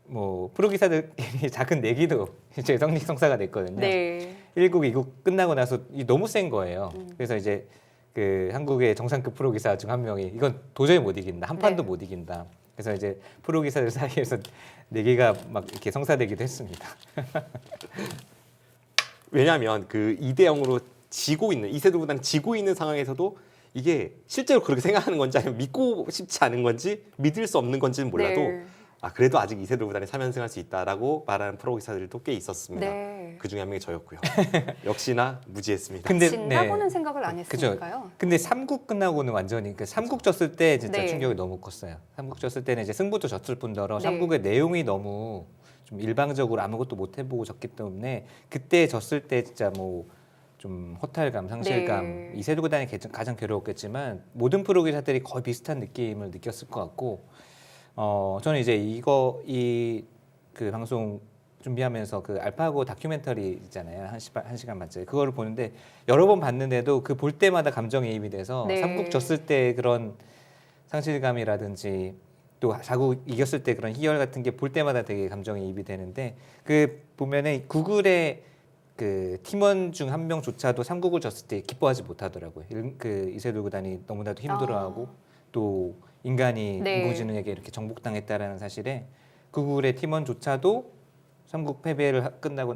뭐 프로 기사들끼리 작은 내기도 이제 성리성사가 됐거든요. 네. 1국, 2국 끝나고 나서 너무 센 거예요. 그래서 이제 그 한국의 정상급 프로 기사 중 한 명이 이건 도저히 못 이긴다. 한 판도 네. 못 이긴다. 그래서 이제 프로 기사들 사이에서 내기가 막 이렇게 성사되기도 했습니다. 왜냐하면 그 2대 0으로 지고 있는 이세돌 구단이 지고 있는 상황에서도 이게 실제로 그렇게 생각하는 건지 아니면 믿고 싶지 않은 건지 믿을 수 없는 건지는 몰라도 네. 그래도 아직 이세돌 구단이 3연승할 수 있다라고 말하는 프로 기사들도 꽤 있었습니다. 네. 그 중에 한 명이 저였고요. 역시나 무지했습니다. 근데 진다고는 생각을 안 그죠. 했으니까요. 근데 3국 끝나고는 완전히 그 3국 졌을 때 진짜 네. 충격이 너무 컸어요. 3국 졌을 때는 이제 승부도 졌을 뿐더러 네. 3국의 내용이 너무 좀 일방적으로 아무것도 못 해보고 졌기 때문에 그때 졌을 때 진짜 뭐 좀 허탈감, 상실감 네. 이세돌 구단이 가장 괴로웠겠지만 모든 프로 기사들이 거의 비슷한 느낌을 느꼈을 것 같고 저는 이제 이 그 방송 준비하면서 그 알파고 다큐멘터리 있잖아요. 한 시간 반짜리 그거를 보는데 여러 번 봤는데도 그 볼 때마다 감정이입이 돼서 네. 3국 졌을 때 그런 상실감이라든지 또 4국 이겼을 때 그런 희열 같은 게 볼 때마다 되게 감정이입이 되는데 그 보면은 구글의 그 팀원 중 한 명조차도 3국을 졌을 때 기뻐하지 못하더라고요. 그 이세돌 구단이 너무나도 힘들어하고 또 인간이 네. 인공지능에게 이렇게 정복당했다라는 사실에 구글의 팀원조차도 3국 패배를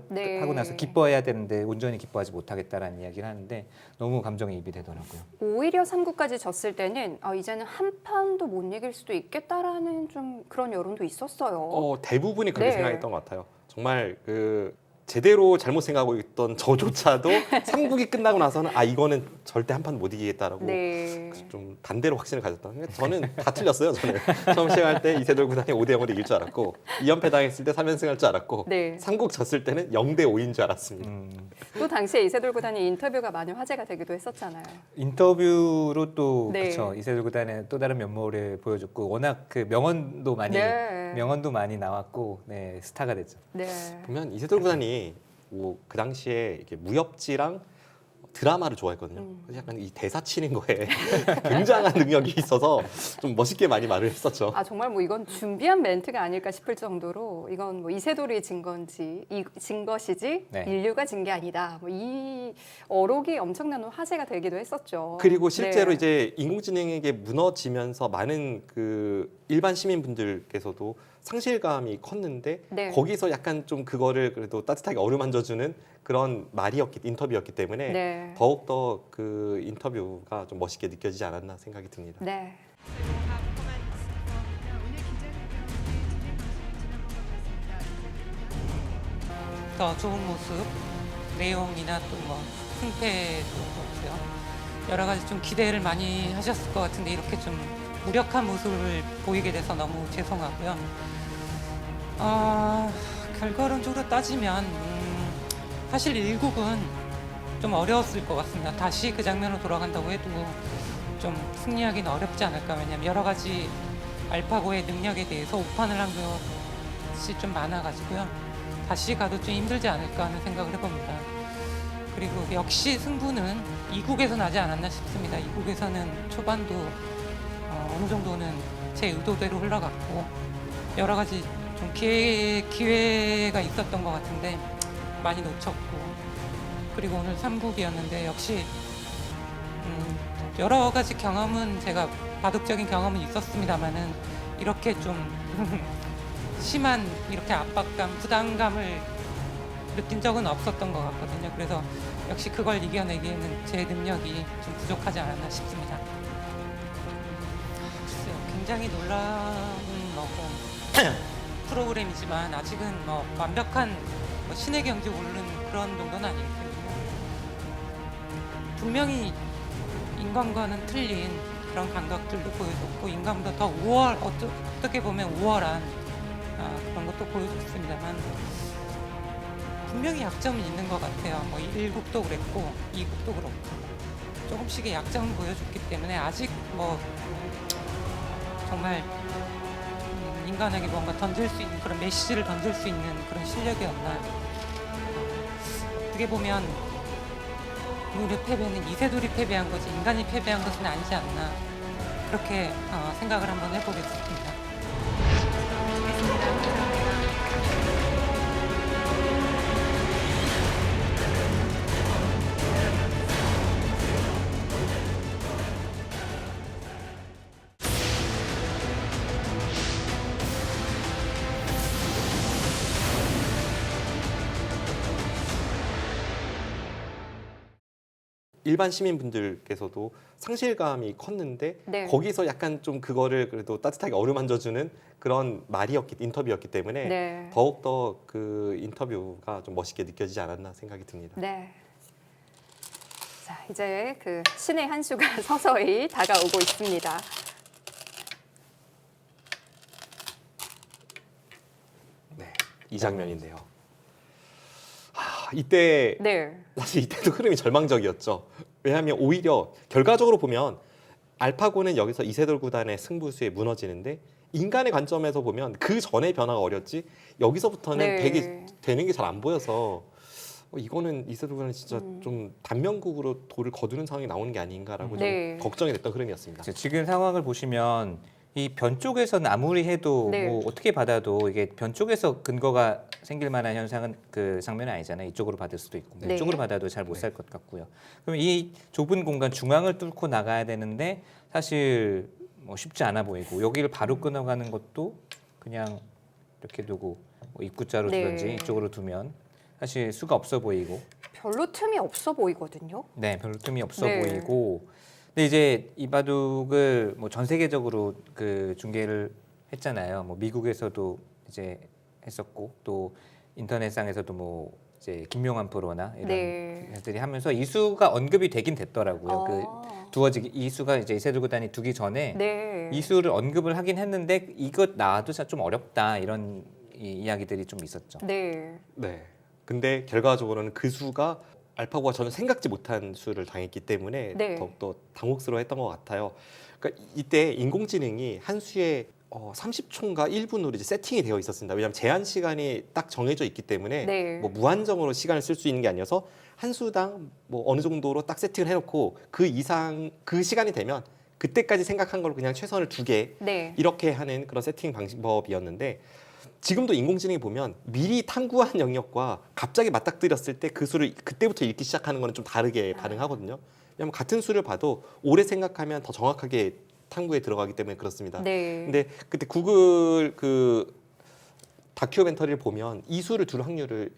네. 하고 나서 기뻐해야 되는데 온전히 기뻐하지 못하겠다라는 이야기를 하는데 너무 감정이입이 되더라고요. 오히려 3국까지 졌을 때는 이제는 한 판도 못 이길 수도 있겠다라는 좀 그런 여론도 있었어요. 대부분이 그렇게 네. 생각했던 것 같아요. 정말 그 제대로 잘못 생각하고 있던 저조차도 3국이 끝나고 나서는 이거는 절대 한 판 못 이기겠다라고 네. 좀 반대로 확신을 가졌다. 저는 다 틀렸어요. 저는 처음 시작할 때 이세돌 구단이 5대 0으로 이길 줄 알았고 2연패 당했을 때 3연승 할 줄 알았고 네. 3국 졌을 때는 0대 5인 줄 알았습니다. 또 당시에 이세돌 구단이 인터뷰가 많이 화제가 되기도 했었잖아요. 인터뷰로 또 네. 그쵸 이세돌 구단의 또 다른 면모를 보여줬고 워낙 그 명언도 많이 나왔고 네, 스타가 됐죠. 네. 보면 이세돌 구단이 그 당시에 이렇게 무협지랑 드라마를 좋아했거든요. 그래서 약간 이 대사 치는 거에 굉장한 능력이 있어서 좀 멋있게 많이 말을 했었죠. 아 정말 뭐 이건 준비한 멘트가 아닐까 싶을 정도로 이건 뭐 이세돌이 진 건지 진 것이지 네. 인류가 진 게 아니다. 뭐 이 어록이 엄청난 화제가 되기도 했었죠. 그리고 실제로 네. 이제 인공지능에게 무너지면서 많은 그 일반 시민분들께서도 상실감이 컸는데 네. 거기서 약간 좀 그거를 그래도 따뜻하게 어루만져주는 그런 인터뷰였기 때문에 네. 더욱더 그 인터뷰가 좀 멋있게 느껴지지 않았나 생각이 듭니다. 네. 더 좋은 모습, 내용이나 또 뭐 승패도 그렇고요. 여러 가지 좀 기대를 많이 하셨을 것 같은데 이렇게 좀 무력한 모습을 보이게 돼서 너무 죄송하고요. 결과론적으로 따지면 사실 1국은 좀 어려웠을 것 같습니다. 다시 그 장면으로 돌아간다고 해도 좀 승리하기는 어렵지 않을까. 왜냐하면 여러 가지 알파고의 능력에 대해서 오판을 한 것이 좀 많아가지고요. 다시 가도 좀 힘들지 않을까 하는 생각을 해봅니다. 그리고 역시 승부는 2국에서 나지 않았나 싶습니다. 2국에서는 초반도 어느 정도는 제 의도대로 흘러갔고 여러 가지 좀 기회가 있었던 것 같은데 많이 놓쳤고 그리고 오늘 3국이었는데 역시 여러 가지 경험은 제가 바둑적인 경험은 있었습니다만은 이렇게 좀 심한 이렇게 압박감, 부담감을 느낀 적은 없었던 것 같거든요. 그래서 역시 그걸 이겨내기에는 제 능력이 좀 부족하지 않았나 싶습니다. 글쎄요, 굉장히 놀라운 프로그램이지만 아직은 뭐 완벽한 신의 경지 오르는 그런 정도는 아니거든요. 분명히 인간과는 틀린 그런 감각들도 보여줬고 인간보다 더 어떻게 보면 우월한 그런 것도 보여줬습니다만 분명히 약점은 있는 것 같아요. 뭐 1국도 그랬고 2국도 그렇고 조금씩의 약점을 보여줬기 때문에 아직 뭐 정말 인간에게 뭔가 던질 수 있는 그런 메시지를 던질 수 있는 그런 실력이었나. 어떻게 보면 오늘의 패배는 이세돌이 패배한 거지 인간이 패배한 것은 아니지 않나 그렇게 생각을 한번 해보겠습니다. 일반 시민분들께서도 상실감이 컸는데 네. 거기서 약간 좀 그거를 그래도 따뜻하게 어루만져주는 그런 인터뷰였기 때문에 네. 더욱더 그 인터뷰가 좀 멋있게 느껴지지 않았나 생각이 듭니다. 네. 자, 이제 그 신의 한 수가 서서히 다가오고 있습니다. 네, 이 장면인데요. 이때 네. 사실 이때도 흐름이 절망적이었죠. 왜냐하면 오히려 결과적으로 보면 알파고는 여기서 이세돌 구단의 승부수에 무너지는데 인간의 관점에서 보면 그 전의 변화가 어렸지 여기서부터는 네. 되는 게 잘 안 보여서 이거는 이세돌 구단은 진짜 좀 단명국으로 돌을 거두는 상황이 나오는 게 아닌가라고 네. 좀 걱정이 됐던 흐름이었습니다. 지금 상황을 보시면 이 변 쪽에서는 아무리 해도 네. 뭐 어떻게 받아도 이게 변 쪽에서 근거가 생길 만한 현상은 그 장면은 아니잖아요. 이쪽으로 받을 수도 있고 네. 이쪽으로 받아도 잘 못 살 것 같고요. 그럼 이 좁은 공간 중앙을 뚫고 나가야 되는데 사실 뭐 쉽지 않아 보이고 여기를 바로 끊어가는 것도 그냥 이렇게 두고 뭐 입구자로 네. 두든지 이쪽으로 두면 사실 수가 없어 보이고 별로 틈이 없어 보이거든요. 네, 별로 틈이 없어 네. 보이고. 근데 이제 이 바둑을 뭐 전 세계적으로 그 중계를 했잖아요. 뭐 미국에서도 이제 했었고 또 인터넷상에서도 뭐 이제 김용환 프로나 이런 네. 애들이 하면서 이수가 언급이 되긴 됐더라고요. 그 두어지기 이수가 이제 이세돌 구단이 두기 전에 네. 이수를 언급을 하긴 했는데 이것 나와도 좀 어렵다 이런 이야기들이 좀 있었죠. 네. 네. 근데 결과적으로는 그 수가 알파고가 전혀 생각지 못한 수를 당했기 때문에 네. 더욱더 당혹스러워했던 것 같아요. 그러니까 이때 인공지능이 한 수의 30초인가 1분으로 이제 세팅이 되어 있었습니다. 왜냐하면 제한 시간이 딱 정해져 있기 때문에 네. 뭐 무한정으로 시간을 쓸 수 있는 게 아니어서 한 수당 뭐 어느 정도로 딱 세팅을 해놓고 그 이상 그 시간이 되면 그때까지 생각한 걸 그냥 최선을 두게 네. 이렇게 하는 그런 세팅 방법이었는데 지금도 인공지능이 보면 미리 탐구한 영역과 갑자기 맞닥뜨렸을 때 그 수를 그때부터 읽기 시작하는 거는 좀 다르게 반응하거든요. 왜냐하면 같은 수를 봐도 오래 생각하면 더 정확하게 탐구에 들어가기 때문에 그렇습니다. 네. 근데 그때 구글 그 다큐멘터리를 보면 이 수를 둘 확률을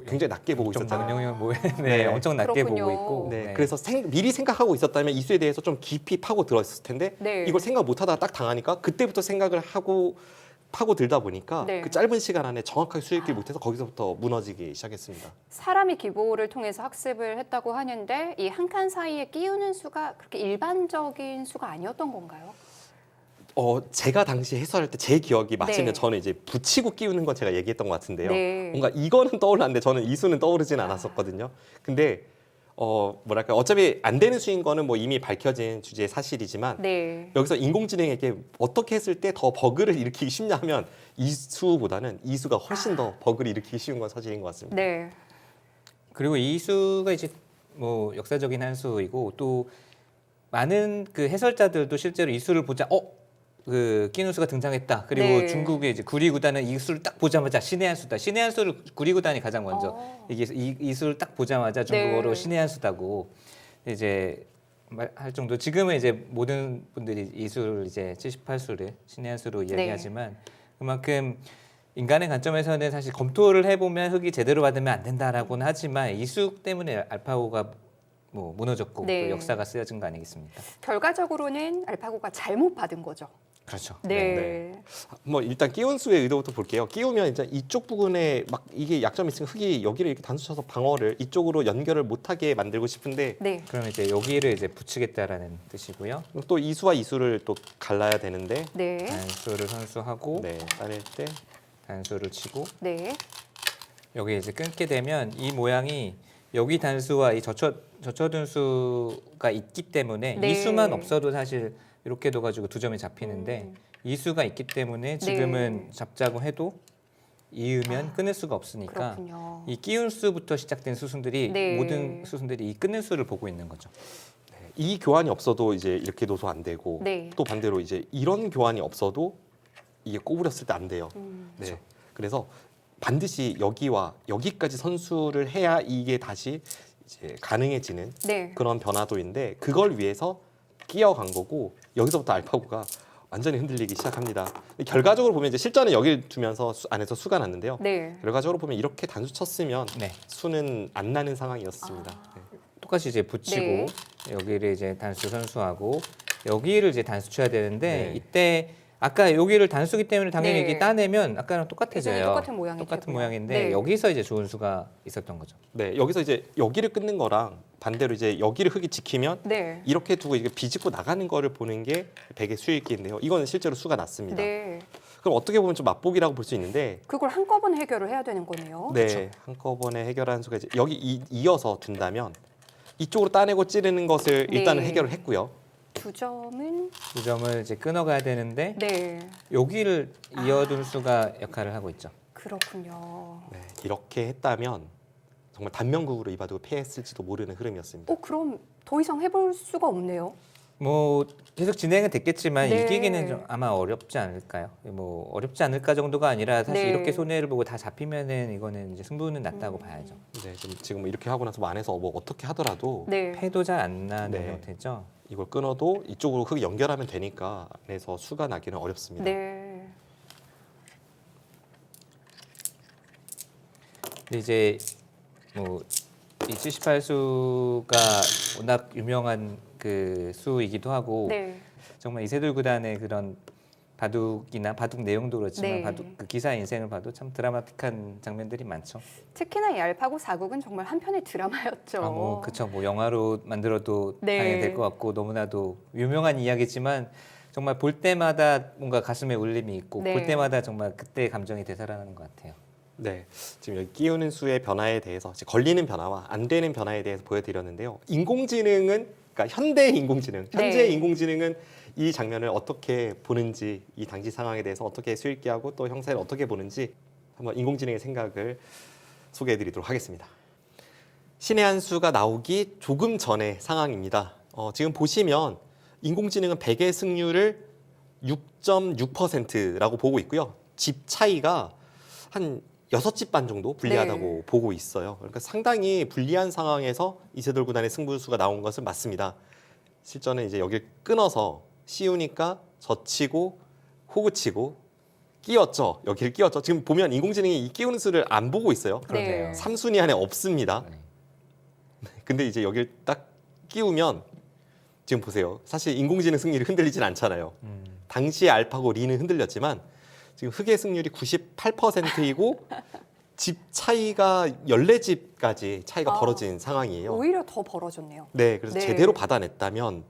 굉장히 낮게 보고 있었잖아요. 네, 네. 엄청 낮게 그렇군요. 보고 있고. 네, 그래서 미리 생각하고 있었다면 이 수에 대해서 좀 깊이 파고 들어있을 텐데 네. 이걸 생각 못하다가 딱 당하니까 그때부터 생각을 하고 파고 들다 보니까 네. 그 짧은 시간 안에 정확하게 수익을 못해서 거기서부터 무너지기 시작했습니다. 사람이 기보를 통해서 학습을 했다고 하는데 이 한 칸 사이에 끼우는 수가 그렇게 일반적인 수가 아니었던 건가요? 제가 당시 해설할 때 제 기억이 맞으면 네. 저는 이제 붙이고 끼우는 건 제가 얘기했던 것 같은데요. 네. 뭔가 이거는 떠올랐는데 저는 이 수는 떠오르진 않았었거든요. 근데 뭐랄까 어차피 안 되는 수인 거는 뭐 이미 밝혀진 주제의 사실이지만 네. 여기서 인공지능에게 어떻게 했을 때 더 버그를 일으키기 쉽냐 하면 이 수보다는 이 수가 훨씬 더 버그를 일으키기 쉬운 건 사실인 것 같습니다. 네. 그리고 이 수가 이제 뭐 역사적인 한 수이고 또 많은 그 해설자들도 실제로 이 수를 보자 그 끼누수가 등장했다. 그리고 네. 중국의 이제 구리 구단은 이 수를 딱 보자마자 신의 한 수다. 신의 한 수를 구리 구단이 가장 먼저 이게 이 수를 딱 보자마자 중국어로 네. 신의 한 수다고 이제 할 정도. 지금은 이제 모든 분들이 이 수를 이제 78수를 신의 한 수로 이야기하지만 그만큼 인간의 관점에서는 사실 검토를 해보면 흙이 제대로 받으면 안 된다라고는 하지만 이 수 때문에 알파고가 뭐 무너졌고 네. 또 역사가 쓰여진 거 아니겠습니까? 결과적으로는 알파고가 잘못 받은 거죠. 그렇죠. 네. 뭐 일단 끼운 수의 의도부터 볼게요. 끼우면 이제 이쪽 부분에 막 이게 약점이 있으면 흙이 여기를 이렇게 단수 쳐서 방어를 이쪽으로 연결을 못하게 만들고 싶은데 네. 그럼 이제 여기를 이제 붙이겠다라는 뜻이고요. 또 이 수와 이 수를 또 갈라야 되는데 네. 단수를 선수하고 네, 따낼 때 단수를 치고 네. 여기 이제 끊게 되면 이 모양이 여기 단수와 이 젖혀둔 수가 있기 때문에 네. 이 수만 없어도 사실 이렇게 둬가지고 두 점이 잡히는데 이 수가 있기 때문에 지금은 잡자고 해도 이으면 끊을 수가 없으니까 그렇군요. 이 끼운 수부터 시작된 수순들이 네. 모든 수순들이 이 끊는 수를 보고 있는 거죠. 이 교환이 없어도 이제 이렇게 둬서 안 되고 네. 또 반대로 이제 이런 교환이 없어도 이게 꼬부렸을 때 안 돼요. 네. 그래서 반드시 여기와 여기까지 선수를 해야 이게 다시 이제 가능해지는 네. 그런 변화도인데 그걸 위해서 끼어간 거고 여기서부터 알파고가 완전히 흔들리기 시작합니다. 결과적으로 보면 이제 실전에 여기를 두면서 안에서 수가 났는데요. 네. 결과적으로 보면 이렇게 단수 쳤으면 네. 수는 안 나는 상황이었습니다. 네. 똑같이 이제 붙이고 네. 여기를 이제 단수 선수하고 여기를 이제 단수 쳐야 되는데 네. 이때 아까 여기를 단수기 때문에 당연히 네. 이게 따내면 아까랑 똑같아져요. 이제는 똑같은 모양이 똑같은 되고요. 모양인데 네. 여기서 이제 좋은 수가 있었던 거죠. 네, 여기서 이제 여기를 끊는 거랑 반대로 이제 여기를 흙이 지키면 네. 이렇게 두고 이게 비집고 나가는 거를 보는 게 백의 수익기인데요. 이거는 실제로 수가 났습니다. 네. 그럼 어떻게 보면 좀 맛보기라고 볼 수 있는데 그걸 한꺼번에 해결을 해야 되는 거네요. 네, 한꺼번에 해결하는 수가 이제 여기 이어서 둔다면 이쪽으로 따내고 찌르는 것을 네. 일단은 해결을 했고요. 두 점은 두 점을 이제 끊어가야 되는데 네. 여기를 이어둔 수가 역할을 하고 있죠. 그렇군요. 네, 이렇게 했다면 정말 단면국으로 이 바둑을 패했을지도 모르는 흐름이었습니다. 그럼 더 이상 해볼 수가 없네요. 뭐 계속 진행은 됐겠지만 네. 이기기는 좀 아마 어렵지 않을까요? 뭐 어렵지 않을까 정도가 아니라 사실 네. 이렇게 손해를 보고 다 잡히면은 이거는 이제 승부는 났다고 봐야죠. 네, 지금 이렇게 하고 나서 안에서 뭐 어떻게 하더라도 네. 패도 잘 안 나는 네. 형태죠. 이걸 끊어도 이쪽으로 흙 연결하면 되니까 안에서 수가 나기는 어렵습니다. 네. 근데 이제 뭐 이 78수가 워낙 유명한 그 수이기도 하고 네. 정말 이세돌 구단의 그런 바둑이나 바둑 내용도 그렇지만 네. 바둑 그 기사 인생을 봐도 참 드라마틱한 장면들이 많죠. 특히나 이 알파고 사국은 정말 한편의 드라마였죠. 아, 뭐 그쵸. 뭐 영화로 만들어도 네. 당연히 될 것 같고 너무나도 유명한 이야기지만 정말 볼 때마다 뭔가 가슴에 울림이 있고 네. 볼 때마다 정말 그때의 감정이 되살아나는 것 같아요. 네, 지금 여기 끼우는 수의 변화에 대해서 걸리는 변화와 안 되는 변화에 대해서 보여드렸는데요. 인공지능은 그러니까 현대의 인공지능, 현재의 네. 인공지능은 이 장면을 어떻게 보는지, 이 당시 상황에 대해서 어떻게 수익기하고 또 형사를 어떻게 보는지 한번 인공지능의 생각을 소개해드리도록 하겠습니다. 신의 한 수가 나오기 조금 전의 상황입니다. 지금 보시면 인공지능은 100의 승률을 6.6%라고 보고 있고요. 집 차이가 한 6집 반 정도 불리하다고 보고 있어요. 그러니까 상당히 불리한 상황에서 이세돌 구단의 승부수가 나온 것은 맞습니다. 실전에 이제 여길 끊어서 씌우니까 젖히고 호구치고 끼웠죠. 여기를 끼웠죠. 지금 보면 인공지능이 이 끼우는 수를 안 보고 있어요. 그러네요. 3순위 안에 없습니다. 네. 근데 이제 여길 딱 끼우면 지금 보세요. 사실 인공지능 승률이 흔들리진 않잖아요. 당시에 알파고 리는 흔들렸지만 지금 흑의 승률이 98%이고 집 차이가 14집까지 차이가 벌어진 상황이에요. 오히려 더 벌어졌네요. 네, 그래서 네. 제대로 받아냈다면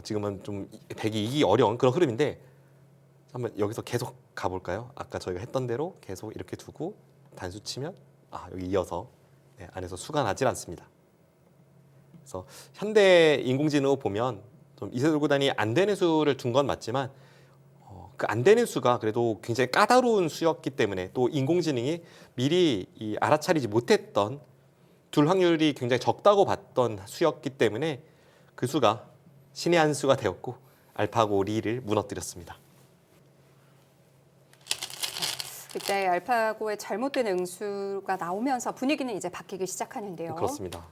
지금은 좀 100이 이기기 어려운 그런 흐름인데 한번 여기서 계속 가볼까요? 아까 저희가 했던 대로 계속 이렇게 두고 단수 치면 여기 이어서 안에서 수가 나질 않습니다. 그래서 현대 인공지능으로 보면 좀 이세돌 구단이 안 되는 수를 둔 건 맞지만 그 안 되는 수가 그래도 굉장히 까다로운 수였기 때문에 또 인공지능이 미리 알아차리지 못했던 둘 확률이 굉장히 적다고 봤던 수였기 때문에 그 수가 신의 한 수가 되었고 알파고 리를 무너뜨렸습니다. 그때 알파고의 잘못된 응수가 나오면서 분위기는 이제 바뀌기 시작하는데요. 그렇습니다.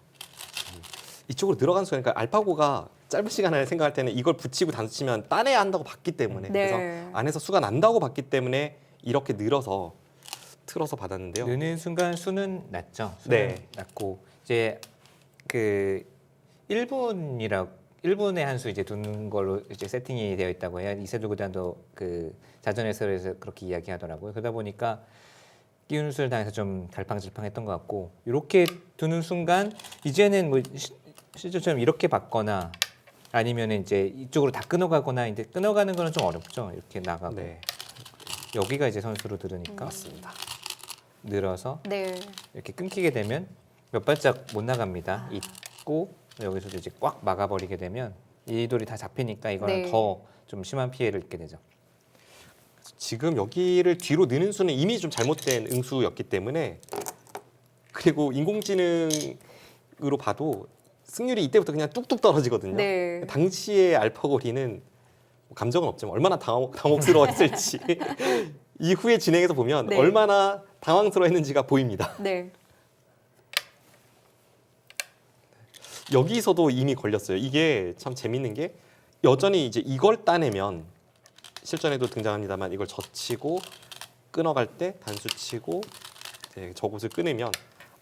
이쪽으로 들어간 순간 그러니까 알파고가 짧은 시간 안에 생각할 때는 이걸 붙이고 단수 치면 따내야 한다고 봤기 때문에 네. 그래서 안에서 수가 난다고 봤기 때문에 이렇게 늘어서 틀어서 받았는데요. 느는 순간 수는 낮죠. 수는 네. 낮고 이제 그 1분의 한 수 이제 두는 걸로 이제 세팅이 되어 있다고 해요. 이세돌 구단도 그 자전 해설에서 그렇게 이야기하더라고요. 그러다 보니까 끼우는 수를 당해서 좀 갈팡질팡했던 것 같고 이렇게 두는 순간 이제는 뭐 실제처럼 이렇게 받거나 아니면 이제 이쪽으로 다 끊어가거나 이제 끊어가는 거는 좀 어렵죠. 이렇게 나가고 네, 여기가 이제 선수로 들으니까 맞습니다. 늘어서 네. 이렇게 끊기게 되면 몇 발짝 못 나갑니다. 있고 여기서도 이제 꽉 막아버리게 되면 이 돌이 다 잡히니까 이거는 네. 더 좀 심한 피해를 입게 되죠. 지금 여기를 뒤로 느는 수는 이미 좀 잘못된 응수였기 때문에 그리고 인공지능으로 봐도 승률이 이때부터 그냥 뚝뚝 떨어지거든요. 네. 당시의 알파고 리는 감정은 없지만 얼마나 당혹스러웠을지 이후에 진행해서 보면 네. 얼마나 당황스러워했는지가 보입니다. 네. 여기서도 이미 걸렸어요. 이게 참 재밌는 게 여전히 이제 이걸 따내면 실전에도 등장합니다만 이걸 젖히고 끊어갈 때 단수 치고 이제 저곳을 끊으면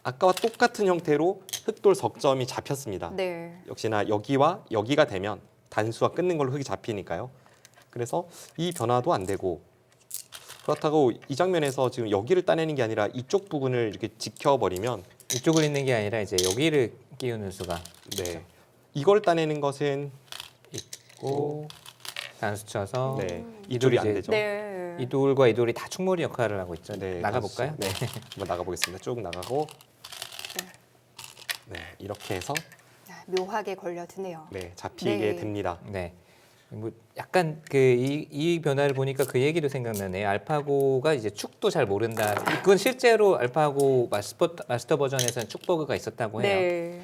아까와 똑같은 형태로 흑돌 석점이 잡혔습니다. 네. 역시나 여기와 여기가 되면 단수와 끊는 걸로 흑이 잡히니까요. 그래서 이 변화도 안 되고 그렇다고 이 장면에서 지금 여기를 따내는 게 아니라 이쪽 부분을 이렇게 지켜버리면 이쪽을 있는 게 아니라 이제 여기를 끼우는 수가 네 이걸 따내는 것은 있고 단수 쳐서 네 이 이돌이 돌이 안 이제 되죠. 네. 이 돌과 이 돌이 다 충돌이 역할을 하고 있죠. 네, 나가볼까요? 네, 한번 나가보겠습니다. 쭉 나가고, 네, 이렇게 해서 묘하게 걸려드네요. 네 잡히게 네. 됩니다. 네. 뭐 약간 그 이 변화를 보니까 그 얘기도 생각나네요. 알파고가 이제 축도 잘 모른다. 그건 실제로 알파고 마스터 버전에서는 축버그가 있었다고 해요. 네.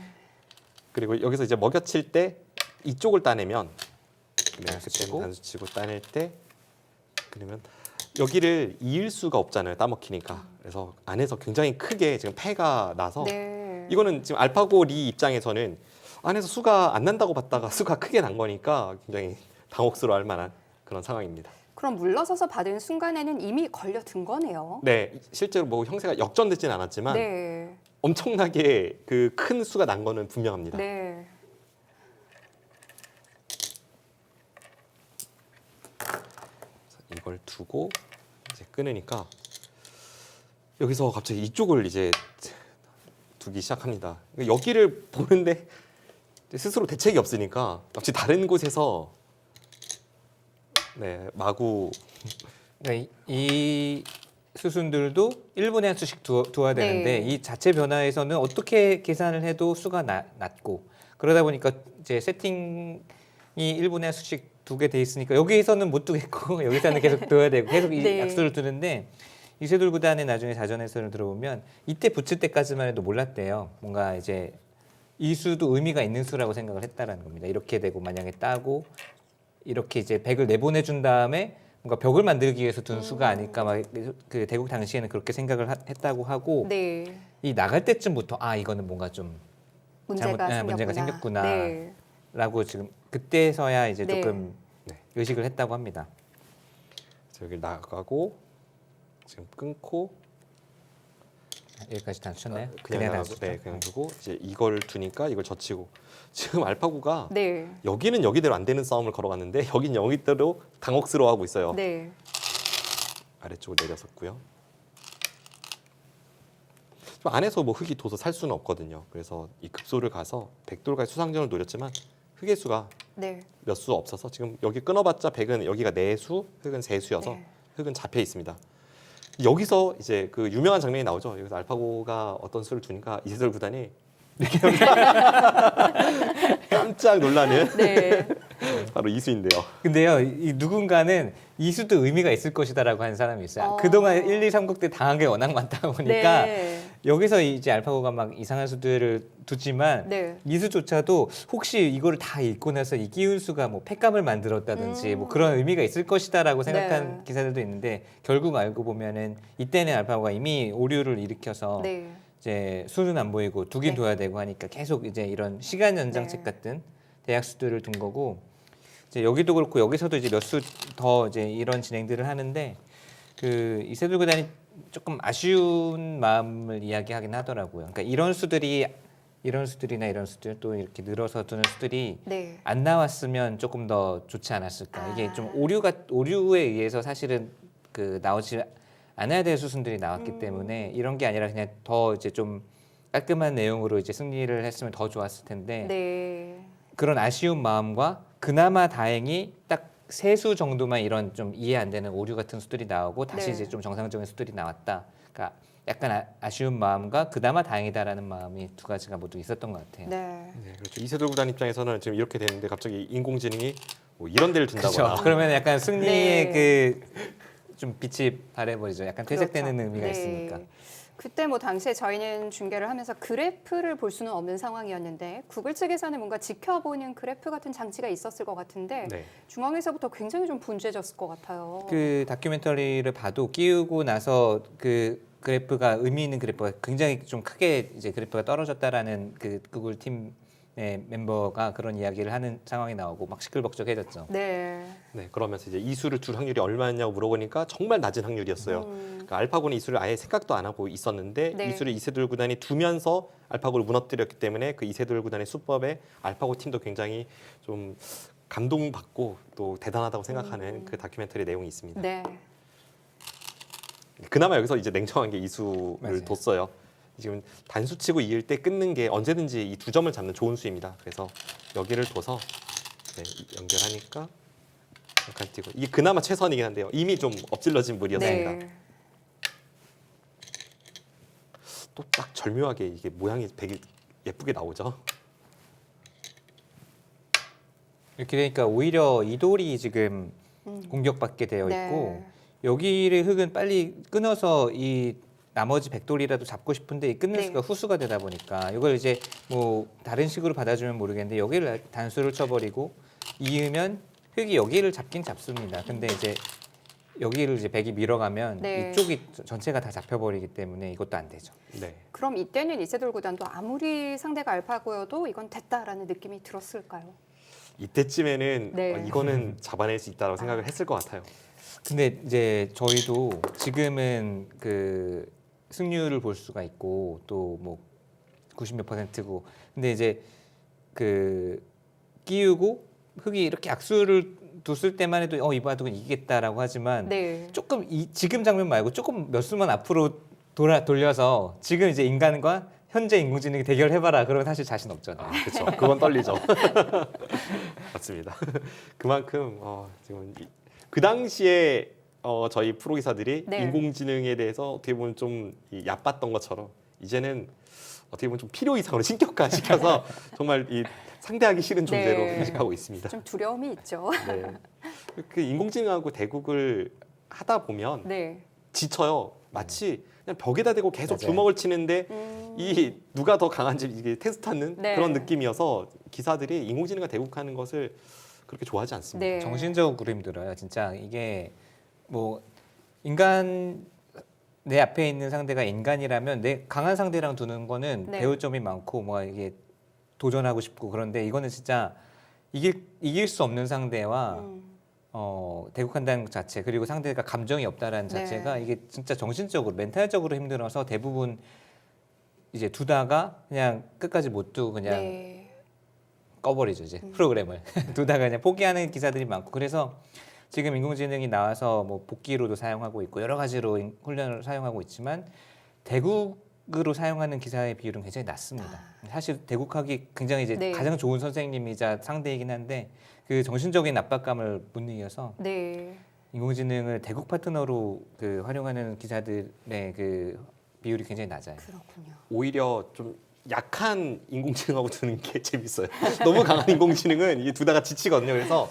그리고 여기서 이제 먹여칠 때 이쪽을 따내면 네, 단수 그때는 치고. 단수 치고 따낼 때 그러면 여기를 이을 수가 없잖아요. 따먹히니까. 그래서 안에서 굉장히 크게 지금 폐가 나서 네. 이거는 지금 알파고 리 입장에서는 안에서 수가 안 난다고 봤다가 수가 크게 난 거니까 굉장히 당혹스러워할 만한 그런 상황입니다. 그럼 물러서서 받은 순간에는 이미 걸려든 거네요. 네, 실제로 뭐 형세가 역전되진 않았지만 네. 엄청나게 그 큰 수가 난 거는 분명합니다. 네. 이걸 두고 이제 끊으니까 여기서 갑자기 이쪽을 이제 두기 시작합니다. 여기를 보는데 스스로 대책이 없으니까 역시 다른 곳에서 네 마구 그러니까 이 수순들도 1분에 한 수씩 두어야 되는데 네. 이 자체 변화에서는 어떻게 계산을 해도 수가 낮고 그러다 보니까 이제 세팅이 1분에 한 수씩 두 개 돼 있으니까 여기서는 못 두겠고 여기서는 계속 둬야 되고 계속 이 네. 약수를 두는데 이세돌 구단의 나중에 자전 해설을 들어보면 이때 붙일 때까지만 해도 몰랐대요. 뭔가 이제 이 수도 의미가 있는 수라고 생각을 했다라는 겁니다. 이렇게 되고 만약에 따고 이렇게 이제 100을 내보내 준 다음에 뭔가 벽을 만들기 위해서 둔 수가 아닐까 막 그 대국 당시에는 그렇게 생각을 했다고 하고 네. 이 나갈 때쯤부터 아 이거는 뭔가 좀 문제가 생겼구나. 네. 라고 지금 그때서야 이제 네. 조금 네. 의식을 했다고 합니다. 그래서 여기 나가고 지금 끊고 여기까지 다 쳤나요? 그냥 다 나가고 쳤죠? 네, 그냥 두고 이제 이걸 두니까 이걸 젖히고 지금 알파고가 네. 여기는 여기대로 안 되는 싸움을 걸어갔는데 여긴 여기대로 당혹스러워하고 있어요. 네. 아래쪽으로 내렸었고요. 좀 안에서 뭐 흙이 둬서 살 수는 없거든요. 그래서 이 급소를 가서 백돌까지 수상전을 노렸지만 흙의 수가 네. 몇 수 없어서 지금 여기 끊어봤자 백은 여기가 4수, 흙은 3수여서 네. 흙은 잡혀 있습니다. 여기서 이제 그 유명한 장면이 나오죠. 여기서 알파고가 어떤 수를 두니까 이세돌 구단이 이렇게 깜짝 놀라는 네. 바로 이수인데요. 근데요, 이 누군가는 이 수도 의미가 있을 것이다라고 한 사람이 있어요. 어. 그동안 1, 2, 3국 때 당한 게 워낙 많다 보니까 네. 여기서 이제 알파고가 막 이상한 수들을 두지만 네. 이 수조차도 혹시 이거를 다 읽고 나서 이 끼운 수가 뭐 팩감을 만들었다든지 뭐 그런 의미가 있을 것이다라고 생각한 네. 기사들도 있는데 결국 알고 보면은 이때는 알파고가 이미 오류를 일으켜서 네. 이제 수는 안 보이고 두긴 네. 둬야 되고 하니까 계속 이제 이런 시간 연장책 네. 같은 대학수들을 둔 거고 이제 여기도 그렇고 여기서도 이제 몇 수 더 이제 이런 진행들을 하는데 그 이세돌 구단이 조금 아쉬운 마음을 이야기하긴 하더라고요. 그러니까 이런 수들이나 이런 수들 또 이렇게 늘어서 두는 수들이 네. 안 나왔으면 조금 더 좋지 않았을까. 아. 이게 좀 오류에 의해서 사실은 그 나오지 않아야 될 수순들이 나왔기 때문에 이런 게 아니라 그냥 더 이제 좀 깔끔한 내용으로 이제 승리를 했으면 더 좋았을 텐데 네. 그런 아쉬운 마음과 그나마 다행히 딱 세 수 정도만 이런 좀 이해 안 되는 오류 같은 수들이 나오고 다시 네. 이제 좀 정상적인 수들이 나왔다. 그러니까 약간 아쉬운 마음과 그나마 다행이다라는 마음이 두 가지가 모두 있었던 것 같아요. 네. 네, 그렇죠. 이세돌 구단 입장에서는 지금 이렇게 되는데 갑자기 인공지능이 뭐 이런 데를 둔다거나 그렇죠. 그러면 약간 승리의 네. 그 좀 빛이 발해버리죠. 약간 퇴색되는 그렇죠. 의미가 네. 있으니까. 그때 뭐 당시에 저희는 중계를 하면서 그래프를 볼 수는 없는 상황이었는데 구글 측에서는 뭔가 지켜보는 그래프 같은 장치가 있었을 것 같은데 네. 중앙에서부터 굉장히 좀 분주해졌을 것 같아요. 그 다큐멘터리를 봐도 끼우고 나서 그 그래프가 의미 있는 그래프가 굉장히 좀 크게 이제 그래프가 떨어졌다라는 그 구글 팀의 멤버가 그런 이야기를 하는 상황이 나오고 막 시끌벅적해졌죠. 네. 네, 그러면서 이제 이수를 둘 확률이 얼마냐고 물어보니까 정말 낮은 확률이었어요. 그러니까 알파고는 이수를 아예 생각도 안 하고 있었는데 네. 이수를 이세돌 구단이 두면서 알파고를 무너뜨렸기 때문에 그 이세돌 구단의 수법에 알파고 팀도 굉장히 좀 감동받고 또 대단하다고 생각하는 그 다큐멘터리 내용이 있습니다. 네. 그나마 여기서 이제 냉정한 게 이수를 맞아요. 뒀어요. 지금 단수치고 이을 때 끊는 게 언제든지 이 두 점을 잡는 좋은 수입니다. 그래서 여기를 둬서 네, 연결하니까 잠깐 띄고 이게 그나마 최선이긴 한데요. 이미 좀 엎질러진 물이었습니다. 네. 또 딱 절묘하게 이게 모양이 되게 예쁘게 나오죠. 이렇게 되니까 오히려 이돌이 지금 공격받게 되어 네. 있고 여기를 흙은 빨리 끊어서 이 나머지 백돌이라도 잡고 싶은데 이 끊는 네. 수가 후수가 되다 보니까 이걸 이제 뭐 다른 식으로 받아주면 모르겠는데 여기를 단수를 쳐버리고 이으면 흙이 여기를 잡긴 잡습니다. 근데 이제 여기를 이제 백이 밀어가면 네. 이쪽이 전체가 다 잡혀버리기 때문에 이것도 안 되죠. 네. 그럼 이때는 이세돌 구단도 아무리 상대가 알파고여도 이건 됐다라는 느낌이 들었을까요? 이때쯤에는 네. 이거는 잡아낼 수 있다고 생각을 했을 것 같아요. 근데 이제 저희도 지금은 그 승률을 볼 수가 있고 또 뭐 90몇 %고 근데 이제 그 끼우고 흙이 이렇게 악수를 뒀을 때만 해도 이 바둑은 이기겠다라고 하지만 네. 조금 지금 장면 말고 조금 몇 수만 앞으로 돌려서 지금 이제 인간과 현재 인공지능이 대결해봐라. 그러면 사실 자신 없잖아요. 그렇죠. 그건 떨리죠. 맞습니다. 그만큼 지금 그 당시에 저희 프로 기사들이 네. 인공지능에 대해서 어떻게 보면 좀 얕봤던 것처럼 이제는 어떻게 보면 좀 필요 이상으로 신격화 시켜서 정말 이 상대하기 싫은 존재로 네. 인식하고 있습니다. 좀 두려움이 있죠. 네. 그 인공지능하고 대국을 하다 보면 네. 지쳐요. 마치 그냥 벽에다 대고 계속 맞아요. 주먹을 치는데 음. 이 누가 더 강한지 이게 테스트하는 네. 그런 느낌이어서 기사들이 인공지능과 대국하는 것을 그렇게 좋아하지 않습니다. 네. 정신적으로 힘들어요. 진짜 이게 뭐 인간 내 앞에 있는 상대가 인간이라면 내 강한 상대랑 두는 거는 네. 배울 점이 많고 뭐 이게 도전하고 싶고 그런데 이거는 진짜 이길 수 없는 상대와 대국한다는 것 자체 그리고 상대가 감정이 없다라는 네. 자체가 이게 진짜 정신적으로 멘탈적으로 힘들어서 대부분 이제 두다가 그냥 끝까지 못 두고 그냥 네. 꺼버리죠 이제 프로그램을 두다가 그냥 포기하는 기사들이 많고 그래서 지금 인공지능이 나와서 뭐 복귀로도 사용하고 있고 여러 가지로 훈련을 사용하고 있지만 대국으로 사용하는 기사의 비율은 굉장히 낮습니다. 사실 대국하기 굉장히 이제 네. 가장 좋은 선생님이자 상대이긴 한데 그 정신적인 압박감을 못 이겨서 네. 인공지능을 대국 파트너로 그 활용하는 기사들의 그 비율이 굉장히 낮아요. 그렇군요. 오히려 좀 약한 인공지능하고 두는 게 재밌어요. 너무 강한 인공지능은 이게 두다가 지치거든요. 그래서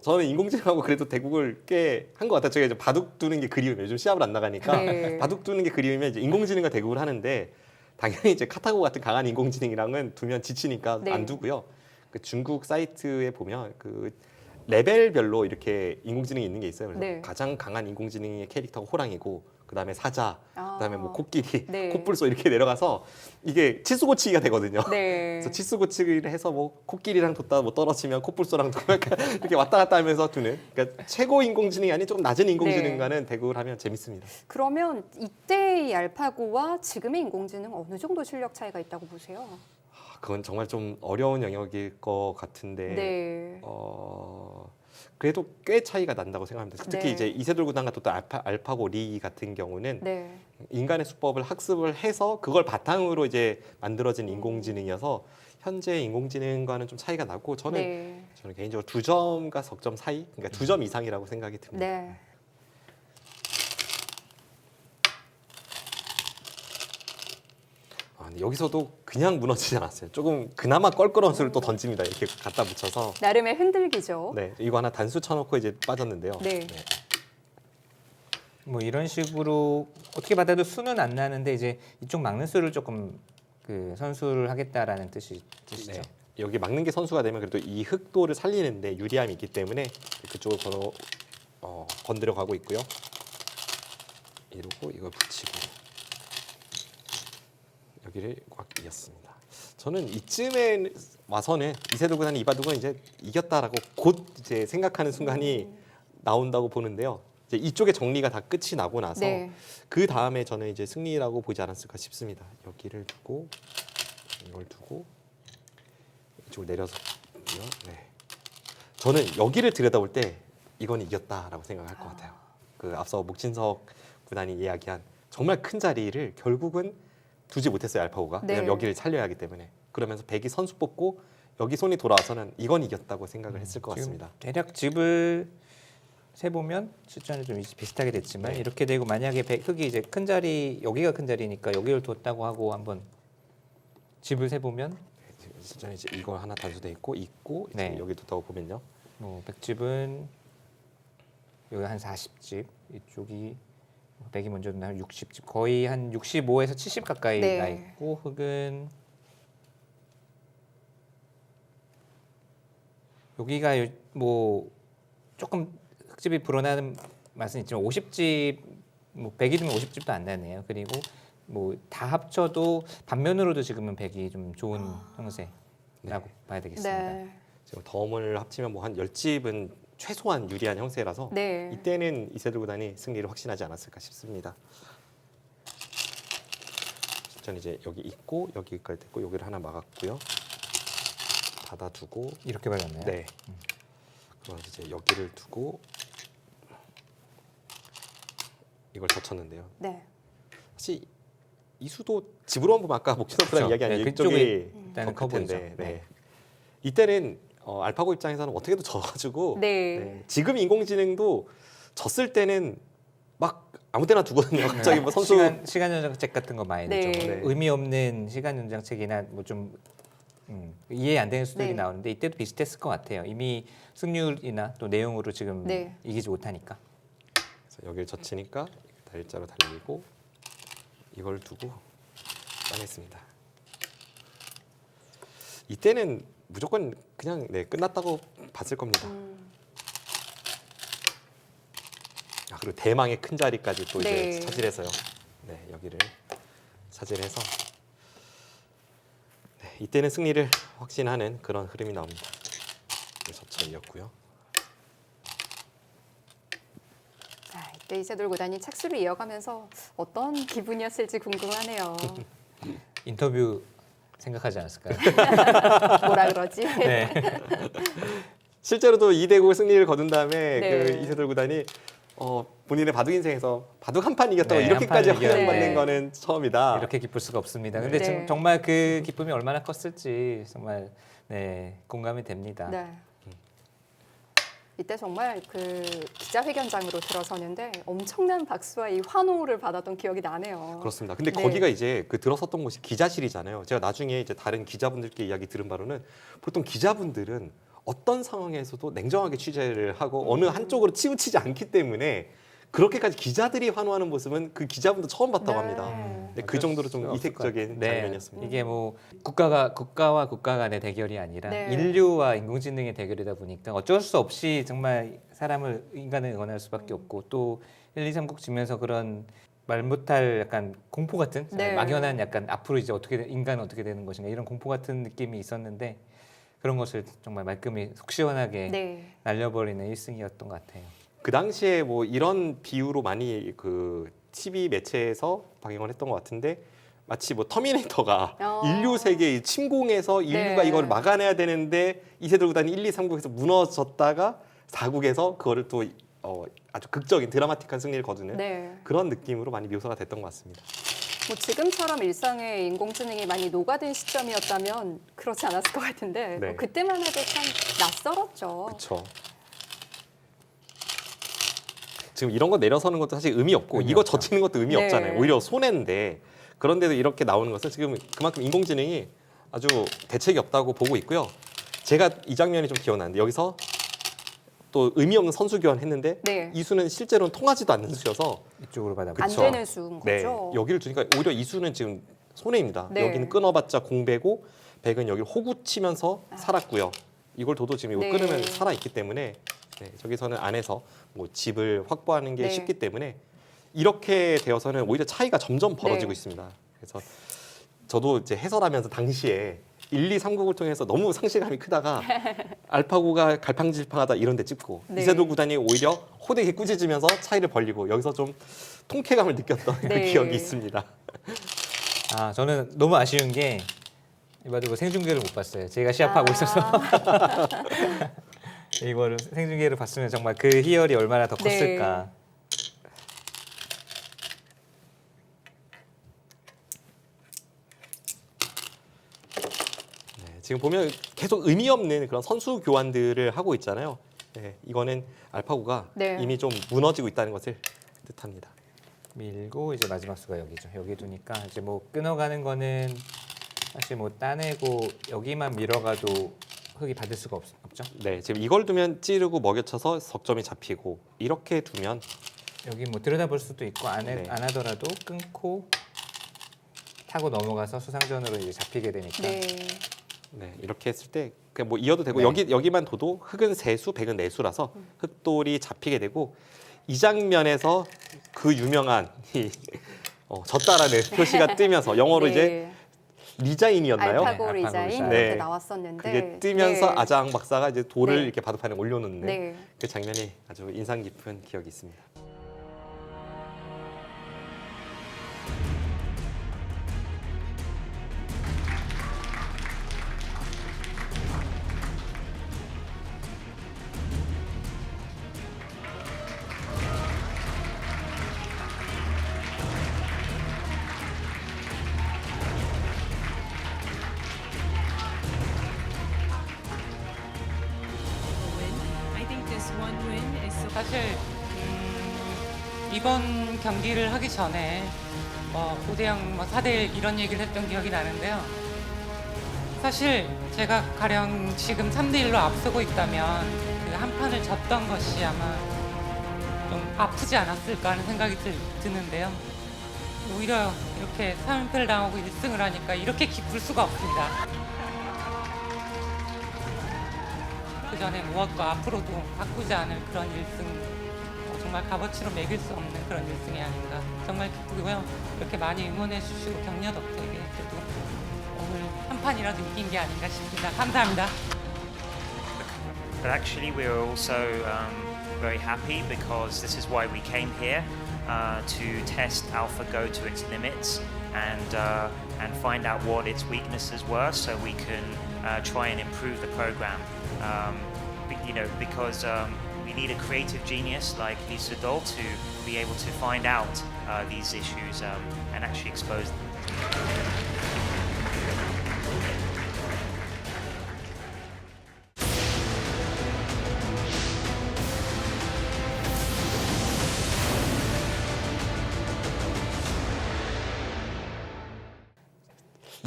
저는 인공지능하고 그래도 대국을 꽤 한 것 같아요. 제가 이제 바둑 두는 게 그리우면 요즘 시합을 안 나가니까 네. 바둑 두는 게 그리우면 이제 인공지능과 대국을 하는데 당연히 이제 카타고 같은 강한 인공지능이랑은 두면 지치니까 네. 안 두고요. 그 중국 사이트에 보면 그 레벨별로 이렇게 인공지능이 있는 게 있어요. 그래서 네. 가장 강한 인공지능의 캐릭터가 호랑이고 그다음에 사자, 그다음에 뭐 아. 코끼리, 네. 코뿔소 이렇게 내려가서 이게 치수고치기가 되거든요. 네. 그래서 치수고치기를 해서 뭐 코끼리랑 뒀다 뭐 떨어지면 코뿔소랑 도 이렇게 왔다 갔다 하면서 두는 그러니까 최고 인공지능이 아닌 조금 낮은 인공지능과는 대국을 하면 재밌습니다. 그러면 이때의 알파고와 지금의 인공지능 어느 정도 실력 차이가 있다고 보세요? 그건 정말 좀 어려운 영역일 것 같은데 네. 그래도 꽤 차이가 난다고 생각합니다. 특히 네. 이제 이세돌 구단과 또 알파고 리 같은 경우는 네. 인간의 수법을 학습을 해서 그걸 바탕으로 이제 만들어진 인공지능이어서 현재 인공지능과는 좀 차이가 나고 저는 개인적으로 2점과 석 점 사이, 그러니까 2점 이상이라고 생각이 듭니다. 네. 근데 여기서도 그냥 무너지지 않았어요. 조금 그나마 껄끄러운 수를 또 던집니다. 이렇게 갖다 붙여서. 나름의 흔들기죠. 네, 이거 하나 단수 쳐놓고 이제 빠졌는데요. 네. 뭐 이런 식으로 어떻게 받아도 수는 안 나는데 이제 이쪽 막는 수를 조금 그 선수를 하겠다라는 뜻이죠. 네. 여기 막는 게 선수가 되면 그래도 이 흑도를 살리는데 유리함이 있기 때문에 그쪽을 건드려 가고 있고요. 이러고 이걸 붙이고 여기를 꽉 이겼습니다. 저는 이쯤에 와서는 이세돌 구단이 이바둑은 이제 이겼다라고 곧 이제 생각하는 순간이 나온다고 보는데요. 이제 이쪽에 정리가 다 끝이 나고 나서 네. 그 다음에 저는 이제 승리라고 보지 않았을까 싶습니다. 여기를 두고 이걸 두고 이쪽으로 내려서 네. 저는 여기를 들여다볼 때 이건 이겼다라고 생각할 것 같아요. 그 앞서 목진석 구단이 이야기한 정말 큰 자리를 결국은 두지 못했어요. 알파고가. 네. 왜냐면 여기를 살려야 하기 때문에. 그러면서 백이 선수 뽑고 여기 손이 돌아와서는 이건 이겼다고 생각을 했을 것 지금 같습니다. 대략 집을 세 보면 숫자는 좀 비슷하게 됐지만 네. 이렇게 되고 만약에 흑이 이제 큰 자리 여기가 큰 자리니까 여기를 뒀다고 하고 한번 집을 세 보면 저는 이제 이거 하나 단수돼 있고 이제 네. 여기 뒀다고 보면요. 뭐 백집은 여기 한 40집 이쪽이 백이 먼저 한 60집 거의 한 65에서 70 가까이 네. 나 있고 흑은 여기가 뭐 조금 흑집이 불어나는 맛은 있지만 50집 뭐 100이 되면 50집도 안 나네요. 그리고 뭐 다 합쳐도 반면으로도 지금은 100이 좀 좋은 형세라고 봐야 되겠습니다. 네. 지금 덤을 합치면 뭐 한 10집은 최소한 유리한 형세라서 네. 이때는 이세돌 구단이 승리를 확신하지 않았을까 싶습니다. 저는 이제 여기 있고 여기까지 됐고 여기를 하나 막았고요. 닫아두고 이렇게 발랐나요? 네. 그럼 이제 여기를 두고 이걸 젖혔는데요. 네. 사실 이 수도 집으로 한번 아까 목진석 구단 그렇죠. 이야기한 네, 이쪽이 그쪽이 일단은 더 커 클 보이죠. 텐데 네. 네. 이때는 알파고 입장에서는 어떻게든 져가지고 네. 네. 지금 인공지능도 졌을 때는 막 아무 때나 두거든요. 갑자기 뭐 선수 시간 연장책 같은 거 많이 네. 내죠. 네. 의미 없는 시간 연장책이나 뭐 좀 이해 안 되는 수들이 네. 나오는데 이때도 비슷했을 것 같아요. 이미 승률이나 또 내용으로 지금 네. 이기지 못하니까. 그래서 여기를 젖히니까 날짜로 달리고 이걸 두고 따냈습니다. 이때는 무조건 그냥 네, 끝났다고 봤을 겁니다. 아, 그리고 대망의 큰 자리까지 또 네. 이제 차지해서요. 네, 여기를 차지해서 네, 이때는 승리를 확신하는 그런 흐름이 나옵니다. 저처럼 이었고요. 자, 이때 이세돌 구단이 착수를 이어가면서 어떤 기분이었을지 궁금하네요. 인터뷰 생각하지 않았을까요? 뭐라 그러지? 네. 실제로도 2대9 승리를 거둔 다음에 네. 그 이세돌 구단이 본인의 바둑 인생에서 바둑 한 판 이겼다고 네, 이렇게까지 한 판을 환영받는 이겼는데. 거는 처음이다. 이렇게 기쁠 수가 없습니다. 근데 네. 지금 정말 그 기쁨이 얼마나 컸을지 정말 네, 공감이 됩니다. 네. 이때 정말 그 기자회견장으로 들어서는데 엄청난 박수와 이 환호를 받았던 기억이 나네요. 그렇습니다. 근데 네. 거기가 이제 그 들어섰던 곳이 기자실이잖아요. 제가 나중에 이제 다른 기자분들께 이야기 들은 바로는 보통 기자분들은 어떤 상황에서도 냉정하게 취재를 하고 어느 한쪽으로 치우치지 않기 때문에 그렇게까지 기자들이 환호하는 모습은 그 기자분도 처음 봤다고 네. 합니다. 네, 그 정도로 좀 수가 없을 것 이색적인 같아요. 네. 장면이었습니다. 이게 뭐 국가와 국가 간의 대결이 아니라 네. 인류와 인공지능의 대결이다 보니까 어쩔 수 없이 정말 인간을 응원할 수밖에 없고 또 1, 2, 3국 지면서 그런 말 못할 약간 공포 같은 네. 막연한 약간 앞으로 이제 인간은 어떻게 되는 것인가 이런 공포 같은 느낌이 있었는데 그런 것을 정말 말끔히 속 시원하게 네. 날려버리는 1승이었던 것 같아요. 그 당시에 뭐 이런 비유로 많이 그 TV 매체에서 방영을 했던 것 같은데 마치 뭐 터미네이터가 인류 세계의 침공해서 인류가 네. 이걸 막아내야 되는데 이세돌 구단이 1, 2, 3국에서 무너졌다가 4국에서 그거를 또 아주 극적인 드라마틱한 승리를 거두는 네. 그런 느낌으로 많이 묘사가 됐던 것 같습니다. 뭐 지금처럼 일상에 인공지능이 많이 녹아든 시점이었다면 그렇지 않았을 것 같은데 네. 뭐 그때만 해도 참 낯설었죠. 그렇죠. 지금 이런 거 내려서는 것도 사실 의미 없고 의미 이거 없죠. 젖히는 것도 의미 네. 없잖아요. 오히려 손해인데 그런데도 이렇게 나오는 것은 지금 그만큼 인공지능이 아주 대책이 없다고 보고 있고요. 제가 이 장면이 좀 기억나는데 여기서 또 의미 없는 선수 교환했는데 네. 이 수는 실제로는 통하지도 않는 수여서 이쪽으로 안 받아보죠. 그쵸. 되는 수인 네, 거죠. 여기를 주니까 오히려 이 수는 지금 손해입니다. 네. 여기는 끊어봤자 공배고 백은 여기를 호구 치면서 살았고요. 이걸 둬도 지금 이거 네. 끊으면 살아 있기 때문에 네, 저기서는 안에서 뭐 집을 확보하는 게 네. 쉽기 때문에 이렇게 되어서는 오히려 차이가 점점 벌어지고 네. 있습니다. 그래서 저도 이제 해설하면서 당시에 1, 2, 3국을 통해서 너무 상실감이 크다가 알파고가 갈팡질팡하다 이런 데 찍고 네. 이세돌 구단이 오히려 호되게 꾸짖으면서 차이를 벌리고 여기서 좀 통쾌감을 느꼈던 그 네. 기억이 있습니다. 아 저는 너무 아쉬운 게 이바둑을 생중계를 못 봤어요. 제가 시합하고 있어서 이거를 생중계를 봤으면 정말 그 희열이 얼마나 더 네. 컸을까. 네, 지금 보면 계속 의미 없는 그런 선수 교환들을 하고 있잖아요. 네, 이거는 알파고가 네. 이미 좀 무너지고 있다는 것을 뜻합니다. 밀고 이제 마지막 수가 여기죠. 여기 두니까 이제 뭐 끊어가는 거는 사실 뭐 따내고 여기만 밀어가도 흙이 받을 수가 없죠. 네, 지금 이걸 두면 찌르고 먹여쳐서 석점이 잡히고 이렇게 두면 여기 뭐 들여다볼 수도 있고 네. 안 하더라도 끊고 타고 넘어가서 수상전으로 이제 잡히게 되니까 네. 네, 이렇게 했을 때 그냥 뭐 이어도 되고 네. 여기만 둬도 흙은 세수, 백은 내수라서 흙돌이 잡히게 되고 이 장면에서 그 유명한 졌다라는 표시가 뜨면서 영어로 네. 이제 리자인이었나요? 알파고 네, 리자인 알파고 리자인. 이렇게 네. 나왔었는데 그게 뜨면서 네. 아장 박사가 이제 돌을 네. 이렇게 바둑판에 올려놓는 네. 그 장면이 아주 인상 깊은 기억이 있습니다. win. I think this one win is so 사실 이번 경기를 하기 전에 5대0, 4대1 이런 얘기를 했던 기억이 나는데요. 사실 제가 가령 지금 3대1로 앞서고 있다면 그 한 판을 졌던 것이 아마 좀 아프지 않았을까 하는 생각이 드는데요. 오히려 이렇게 3연패를 당하고 1승을 하니까 이렇게 기쁠 수가 없습니다. 그 전에 무엇과 앞으로도 바꾸지 않을 그런 1승, 정말 값어치로 매길 수 없는 그런 1승이 아닌가. 정말 기쁘고요. 이렇게 많이 응원해 주시고 격려 덕택에 그래도 오늘 한 판이라도 이긴 게 아닌가 싶습니다. 감사합니다. But actually, we are also very happy because this is why we came here to test AlphaGo to its limits and find out what its weaknesses were, so we can try and improve the program. Because we need a creative genius like Isidore to be able to find out these issues and actually expose them.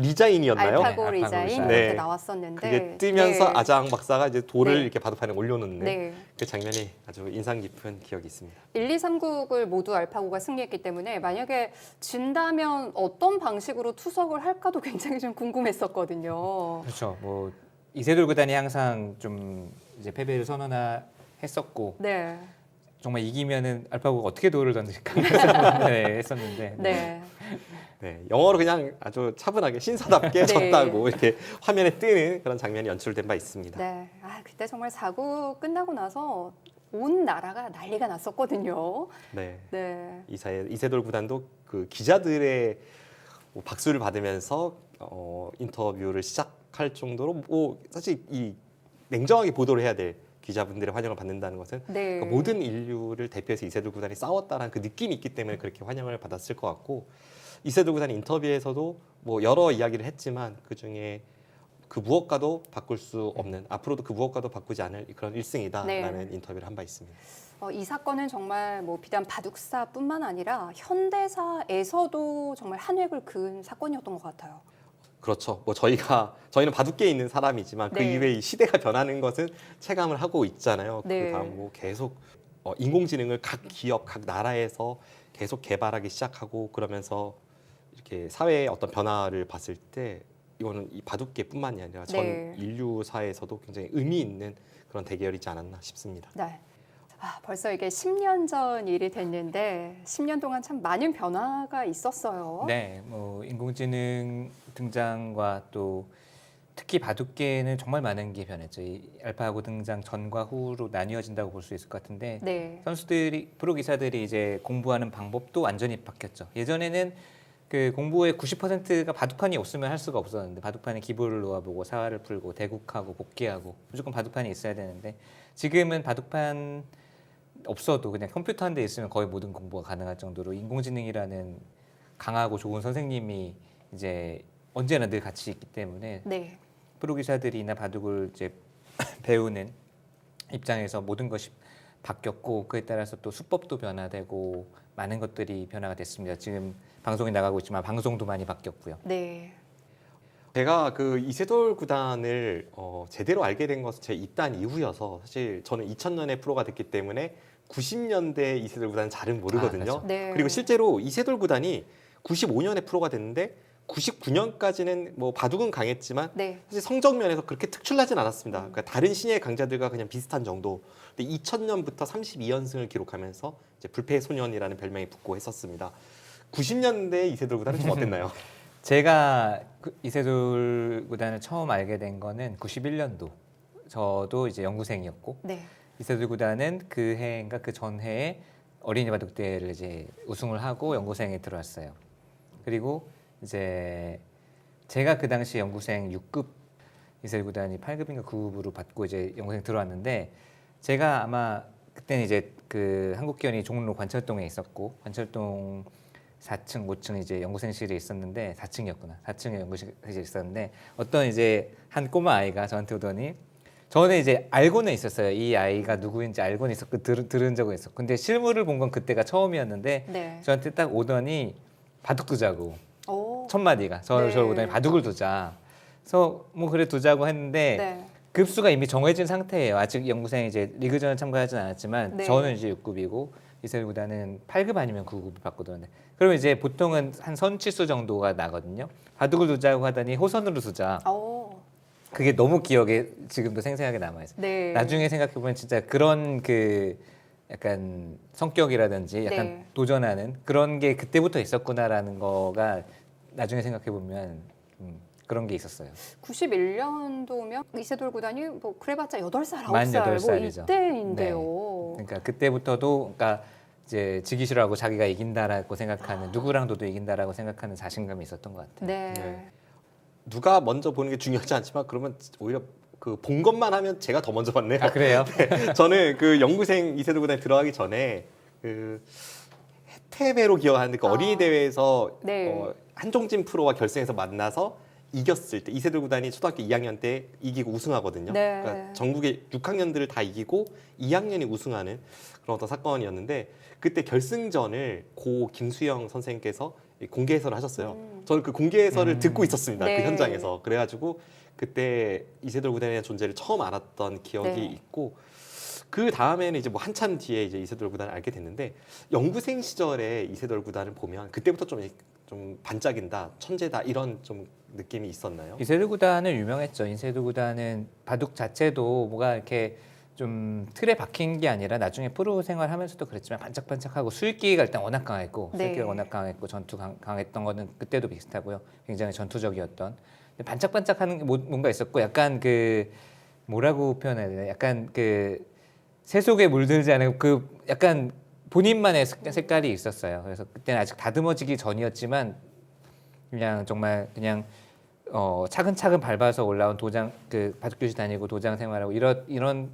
리자인이었나요? 알파고 네, 리자인 알파고 이렇게 네. 나왔었는데 그게 뜨면서 네. 아장 박사가 이제 돌을 네. 이렇게 바둑판에 올려놓는 네. 그 장면이 아주 인상 깊은 기억이 있습니다. 1, 2, 3국을 모두 알파고가 승리했기 때문에 만약에 진다면 어떤 방식으로 투석을 할까도 굉장히 좀 궁금했었거든요. 그렇죠. 뭐 이세돌 구단이 항상 좀 이제 패배를 선언했었고 네. 정말 이기면은 알파고가 어떻게 돌을 던질까 했었는데 네. 네, 영어로 그냥 아주 차분하게 신사답게 네. 졌다고 이렇게 화면에 뜨는 그런 장면이 연출된 바 있습니다. 네. 아, 그때 정말 4국 끝나고 나서 온 나라가 난리가 났었거든요. 네. 네. 이세돌 구단도 그 기자들의 뭐 박수를 받으면서 인터뷰를 시작할 정도로 뭐 사실 이 냉정하게 보도를 해야 될 기자분들의 환영을 받는다는 것은 네. 그러니까 모든 인류를 대표해서 이세돌 구단이 싸웠다는 그 느낌이 있기 때문에 그렇게 환영을 받았을 것 같고 이세돌 구단이 인터뷰에서도 뭐 여러 이야기를 했지만 그 중에 그 무엇과도 바꿀 수 없는 앞으로도 그 무엇과도 바꾸지 않을 그런 1승이다라는 네. 인터뷰를 한 바 있습니다. 이 사건은 정말 뭐 비단 바둑사뿐만 아니라 현대사에서도 정말 한 획을 그은 사건이었던 것 같아요. 그렇죠. 뭐 저희는 바둑계에 있는 사람이지만 그 네. 이외에 이 시대가 변하는 것은 체감을 하고 있잖아요. 네. 그다음 뭐 계속 인공지능을 각 기업, 각 나라에서 계속 개발하기 시작하고 그러면서 이렇게 사회의 어떤 변화를 봤을 때 이거는 이 바둑계뿐만이 아니라 전 네. 인류사에서도 굉장히 의미 있는 그런 대결이지 않았나 싶습니다. 네. 벌써 이게 10년 전 일이 됐는데 10년 동안 참 많은 변화가 있었어요. 네, 뭐 인공지능 등장과 또 특히 바둑계는 정말 많은 게 변했죠. 이 알파고 등장 전과 후로 나뉘어진다고 볼 수 있을 것 같은데 네. 선수들이 프로 기사들이 이제 공부하는 방법도 완전히 바뀌었죠. 예전에는 그 공부의 90%가 바둑판이 없으면 할 수가 없었는데 바둑판에 기보를 놓아보고 사활을 풀고 대국하고 복귀하고 무조건 바둑판이 있어야 되는데 지금은 바둑판 없어도 그냥 컴퓨터 한 대 있으면 거의 모든 공부가 가능할 정도로 인공지능이라는 강하고 좋은 선생님이 이제 언제나 늘 같이 있기 때문에 네. 프로 기사들이나 바둑을 이제 배우는 입장에서 모든 것이 바뀌었고 그에 따라서 또 수법도 변화되고 많은 것들이 변화가 됐습니다. 지금 방송이 나가고 있지만 방송도 많이 바뀌었고요. 네. 제가 그 이세돌 구단을 제대로 알게 된 것은 제 입단 이후여서 사실 저는 2000년에 프로가 됐기 때문에 90년대 이세돌 구단은 잘은 모르거든요. 그렇죠. 네. 그리고 실제로 이세돌 구단이 95년에 프로가 됐는데 99년까지는 뭐 바둑은 강했지만 네. 사실 성적 면에서 그렇게 특출나진 않았습니다. 그러니까 다른 신예의 강자들과 그냥 비슷한 정도. 근데 2000년부터 32연승을 기록하면서 이제 불패의 소년이라는 별명이 붙고 했었습니다. 90년대 이세돌 구단은 좀 어땠나요? 제가 이세돌 구단을 처음 알게 된 거는 91년도. 저도 이제 연구생이었고 네. 이세돌 구단은 그 해인가 그 전해에 어린이 바둑 대회를 이제 우승을 하고 연구생에 들어왔어요. 그리고 이제 제가 그 당시 연구생 6급 이세돌 구단이 8급인가 9급으로 받고 이제 연구생 들어왔는데 제가 아마 그때는 이제 그 한국기원이 종로 관철동에 있었고 관철동 4층, 5층 이제 연구생실이 있었는데 4층이었구나. 4층에 연구실이 있었는데 어떤 이제 한 꼬마 아이가 저한테 오더니 저는 이제 알고는 있었어요. 이 아이가 누구인지 알고는 있었고 들은 적은 있었고. 근데 실물을 본 건 그때가 처음이었는데 네. 저한테 딱 오더니 바둑 두자고 오. 첫 마디가 저를 네. 오더니 바둑을 두자. 그래서 뭐 그래 두자고 했는데 네. 급수가 이미 정해진 상태예요. 아직 연구생 이제 리그전을 참가하진 않았지만 네. 저는 이제 6급이고 이세돌 구단은 8급 아니면 9급을 받거든요. 그러면 이제 보통은 한 선치수 정도가 나거든요. 바둑을 두자고 하더니 호선으로 두자. 오. 그게 너무 기억에 지금도 생생하게 남아 있어요. 네. 나중에 생각해 보면 진짜 그런 그 약간 성격이라든지 약간 네. 도전하는 그런 게 그때부터 있었구나라는 거가 나중에 생각해 보면 그런 게 있었어요. 91년도면 이세돌 구단이 뭐 그래봤자 8살, 9살 만 뭐 8살이죠. 이때인데요. 그러니까 그때부터도 그러니까 이제 지기 싫어하고 자기가 이긴다라고 생각하는 누구랑도 이긴다라고 생각하는 자신감이 있었던 것 같아요. 네. 네. 누가 먼저 보는 게 중요하지 않지만 그러면 오히려 그 본 것만 하면 제가 더 먼저 봤네요. 아 그래요? 저는 그 연구생 이세돌 구단에 들어가기 전에 그 해태배로 기억하는데 그 어린이 대회에서 네. 한종진 프로와 결승에서 만나서 이겼을 때 이세돌 구단이 초등학교 2학년 때 이기고 우승하거든요. 네. 그러니까 전국의 6학년들을 다 이기고 2학년이 우승하는 그런 어떤 사건이었는데 그때 결승전을 고 김수영 선생님께서 공개 해설을 하셨어요. 저는 그 공개 해설을 듣고 있었습니다. 네. 그 현장에서. 그래가지고 그때 이세돌 구단의 존재를 처음 알았던 기억이 네. 있고 그 다음에는 이제 뭐 한참 뒤에 이제 이세돌 구단을 알게 됐는데 연구생 시절에 이세돌 구단을 보면 그때부터 좀 반짝인다, 천재다 이런 좀 느낌이 있었나요? 이세돌 구단은 유명했죠. 이세돌 구단은 바둑 자체도 뭐가 이렇게 좀 틀에 박힌 게 아니라 나중에 프로 생활하면서도 그랬지만 반짝반짝하고 수익기가 일단 워낙 강했고 네. 수익기가 워낙 강했고 전투 강했던 거는 그때도 비슷하고요. 굉장히 전투적이었던. 근데 반짝반짝하는 게 뭔가 있었고 약간 그 뭐라고 표현해야 되나? 약간 그 새 속에 물들지 않은 그 약간 본인만의 색깔이 있었어요. 그래서 그때는 아직 다듬어지기 전이었지만 그냥 정말 그냥 차근차근 밟아서 올라온 도장 그 바둑교실 다니고 도장 생활하고 이런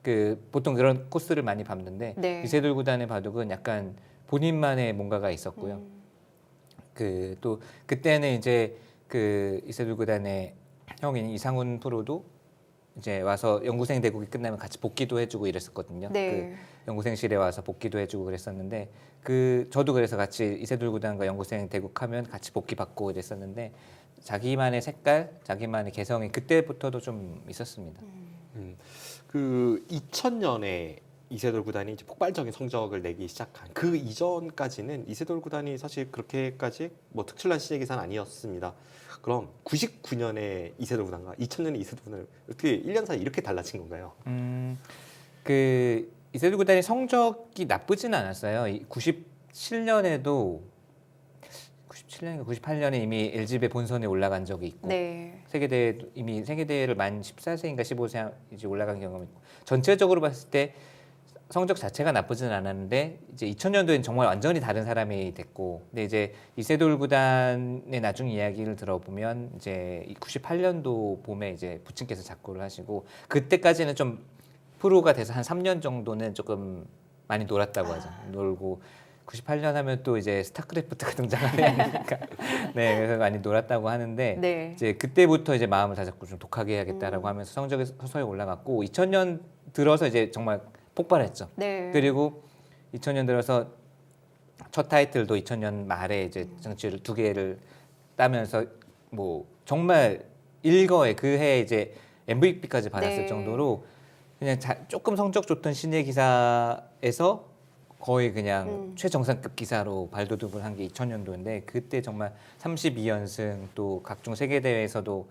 그 보통 그런 코스를 많이 밟는데 네. 이세돌 구단의 바둑은 약간 본인만의 뭔가가 있었고요. 그 또 그때는 이제 그 이세돌 구단의 형인 이상훈 프로도 이제 와서 연구생 대국이 끝나면 같이 복귀도 해주고 이랬었거든요. 네. 그 연구생실에 와서 복귀도 해주고 그랬었는데 그 저도 그래서 같이 이세돌 구단과 연구생 대국하면 같이 복귀 받고 이랬었는데 자기만의 색깔, 자기만의 개성이 그때부터도 좀 있었습니다. 그 2000년에 이세돌 구단이 이제 폭발적인 성적을 내기 시작한 그 이전까지는 이세돌 구단이 사실 그렇게까지 뭐 특출난 신예 기사는 아니었습니다. 그럼 99년에 이세돌 구단과 2000년에 이세돌 구단을 어떻게 1년 사이 이렇게 달라진 건가요? 그 이세돌 구단이 성적이 나쁘지는 않았어요. 97년에도 97년인가 98년에 이미 LG배 본선에 올라간 적이 있고 네. 세계대회 이미 세계대회를 만 14세인가 15세 이제 올라간 경험이 있고 전체적으로 봤을 때 성적 자체가 나쁘진 않았는데 이제 2000년도엔 정말 완전히 다른 사람이 됐고 근데 이제 이세돌 구단의 나중 이야기를 들어보면 이제 98년도 봄에 이제 부친께서 작고를 하시고 그때까지는 좀 프로가 돼서 한 3년 정도는 조금 많이 놀았다고 하죠. 놀고 98년 하면 또 이제 스타크래프트가 등장하니까 네 그래서 많이 놀았다고 하는데 네. 이제 그때부터 이제 마음을 다잡고 좀 독하게 해야겠다라고 하면서 성적이 서서히 올라갔고 2000년 들어서 이제 정말 폭발했죠. 네. 그리고 2000년 들어서 첫 타이틀도 2000년 말에 이제 정치를 2개를 따면서 뭐 정말 일거에 그 해 이제 MVP까지 받았을 네. 정도로 그냥 조금 성적 좋던 신예 기사에서 거의 그냥 최정상급 기사로 발돋움을 한 게 2000년도인데 그때 정말 32연승 또 각종 세계 대회에서도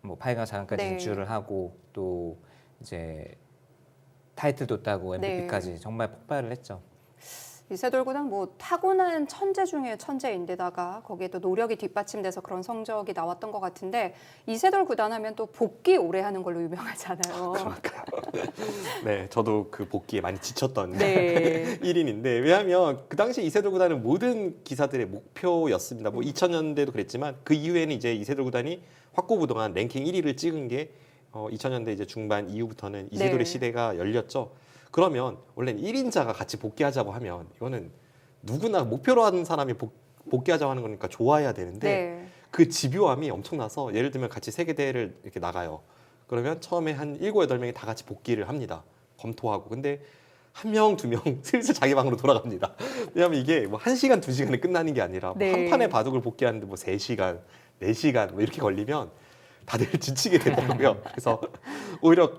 8강 4강까지 네. 진출을 하고 또 이제 타이틀도 따고 MVP까지 네. 정말 폭발을 했죠. 이세돌 구단 뭐 타고난 천재 중에 천재인데다가 거기에 또 노력이 뒷받침돼서 그런 성적이 나왔던 것 같은데 이세돌 구단 하면 또 복귀 오래 하는 걸로 유명하잖아요. 네, 저도 그 복귀에 많이 지쳤던 네. 1인인데 왜냐하면 그 당시 이세돌 구단은 모든 기사들의 목표였습니다. 뭐 2000년대도 그랬지만 그 이후에는 이제 이세돌 구단이 확고부동한 랭킹 1위를 찍은 게 2000년대 이제 중반 이후부터는 이세돌의 네. 시대가 열렸죠. 그러면 원래는 1인자가 같이 복귀하자고 하면 이거는 누구나 목표로 하는 사람이 복귀하자고 하는 거니까 좋아해야 되는데 네. 그 집요함이 엄청나서 예를 들면 같이 세계 대회를 이렇게 나가요. 그러면 처음에 한 7, 8명이 다 같이 복귀를 합니다. 검토하고. 근데 한 명, 두 명 슬슬 자기 방으로 돌아갑니다. 왜냐하면 이게 뭐 1시간, 2시간에 끝나는 게 아니라 뭐 네. 한 판의 바둑을 복귀하는데 뭐 3시간, 4시간 뭐 이렇게 걸리면 다들 지치게 되더라고요. 그래서 오히려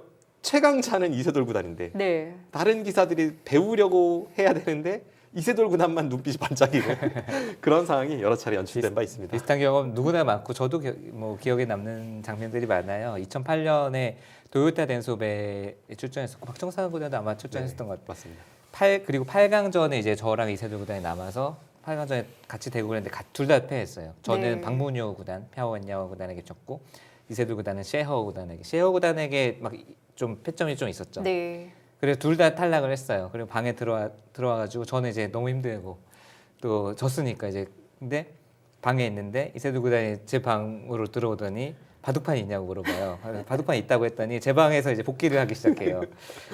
최강자는 이세돌 구단인데 네. 다른 기사들이 배우려고 해야 되는데 이세돌 구단만 눈빛이 반짝이는 그런 상황이 여러 차례 연출된 바 있습니다. 비슷한 경험 누구나 많고 저도 기억에 남는 장면들이 많아요. 2008년에 도요타 덴소베에 출전했었고 박정상 구단도 아마 출전했었던 것 같아요. 맞습니다. 그리고 8강전에 이제 저랑 이세돌 구단이 남아서 8강전에 같이 대국을 했는데 둘 다 패했어요. 저는 네. 박문효 구단, 펴원야오 구단에게 졌고 이세돌 구단은 셰허 구단에게 막 좀 패점이 좀 있었죠. 네. 그래서 둘 다 탈락을 했어요. 그리고 방에 들어와가지고 저는 이제 너무 힘들고 또 졌으니까 이제 근데 방에 있는데 이세돌 구단이 제 방으로 들어오더니 바둑판이 있냐고 물어봐요. 바둑판이 있다고 했더니 제 방에서 이제 복귀를 하기 시작해요.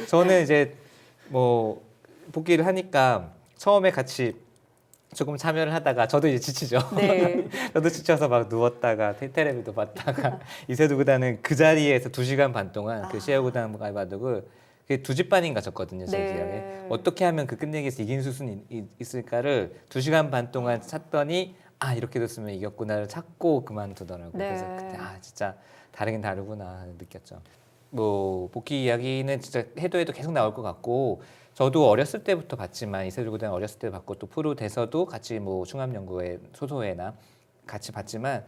저는 이제 뭐 복귀를 하니까 처음에 같이 조금 참여를 하다가 저도 이제 지치죠. 네. 저도 지쳐서 막 누웠다가 테레비도 봤다가 이세돌 구단은 그 자리에서 2시간 반 동안 그 시어 구단과의 바둑을 그게 2집반인가 졌거든요. 제 네. 기억에. 어떻게 하면 그 끝내기에서 이긴 수순이 있을까를 2시간 반 동안 찾더니 아 이렇게 됐으면 이겼구나를 찾고 그만두더라고요. 네. 그래서 그때 아 진짜 다르긴 다르구나 느꼈죠. 뭐 복귀 이야기는 진짜 해도 계속 나올 것 같고 저도 어렸을 때부터 봤지만 이세돌 구단 어렸을 때 봤고 또 프로 돼서도 같이 뭐 충암연구회 소소회나 같이 봤지만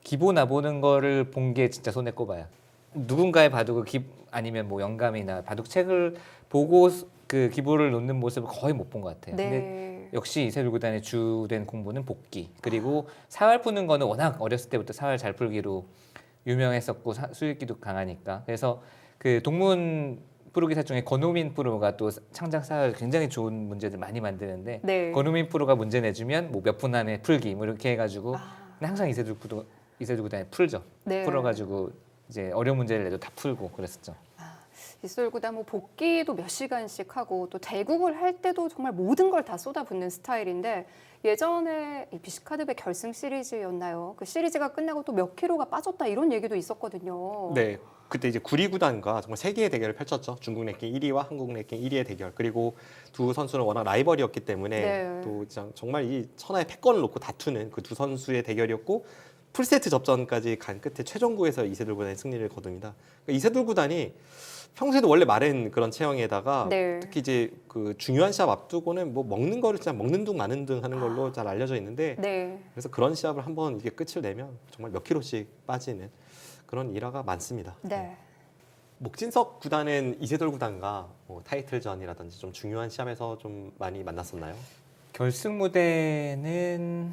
기보나 보는 거를 본 게 진짜 손에 꼽아요. 누군가의 바둑을 아니면 뭐 영감이나 바둑 책을 보고 그 기보를 놓는 모습을 거의 못 본 것 같아요. 근데 네. 역시 이세돌 구단의 주된 공부는 복귀 그리고 사활 푸는 거는 워낙 어렸을 때부터 사활 잘 풀기로 유명했었고 수익기도 강하니까 그래서 그 동문 프로 기사 중에 권우민 프로가 또 창작 사활 굉장히 좋은 문제들 많이 만드는데 네. 권우민 프로가 문제 내주면 뭐 몇 분 안에 풀기 뭐 이렇게 해가지고 아. 근데 항상 이세돌 구단이 풀죠. 네. 풀어가지고 이제 어려운 문제를 내도 다 풀고 그랬었죠. 이세돌 구단 뭐 복귀도 몇 시간씩 하고 또 대국을 할 때도 정말 모든 걸 다 쏟아붓는 스타일인데 예전에 이 비스카드배 결승 시리즈였나요? 그 시리즈가 끝나고 또 몇 킬로가 빠졌다 이런 얘기도 있었거든요. 네. 그때 이제 구리 구단과 정말 세계의 대결을 펼쳤죠. 중국 랭킹 1위와 한국 랭킹 1위의 대결. 그리고 두 선수는 워낙 라이벌이었기 때문에 네. 또 정말 이 천하의 패권을 놓고 다투는 그 두 선수의 대결이었고 풀세트 접전까지 간 끝에 최종구에서 이세돌 구단이 승리를 거둡니다. 그러니까 이세돌 구단이 평소에도 원래 마른 그런 체형에다가 네. 특히 이제 그 중요한 시합 앞두고는 뭐 먹는 거를 진짜 먹는 둥 마는 둥 하는 걸로 잘 알려져 있는데 네. 그래서 그런 시합을 한번 이게 끝을 내면 정말 몇 킬로씩 빠지는 그런 일화가 많습니다. 네. 목진석 구단은 이세돌 구단과 뭐 타이틀전이라든지 좀 중요한 시합에서 좀 많이 만났었나요? 결승 무대는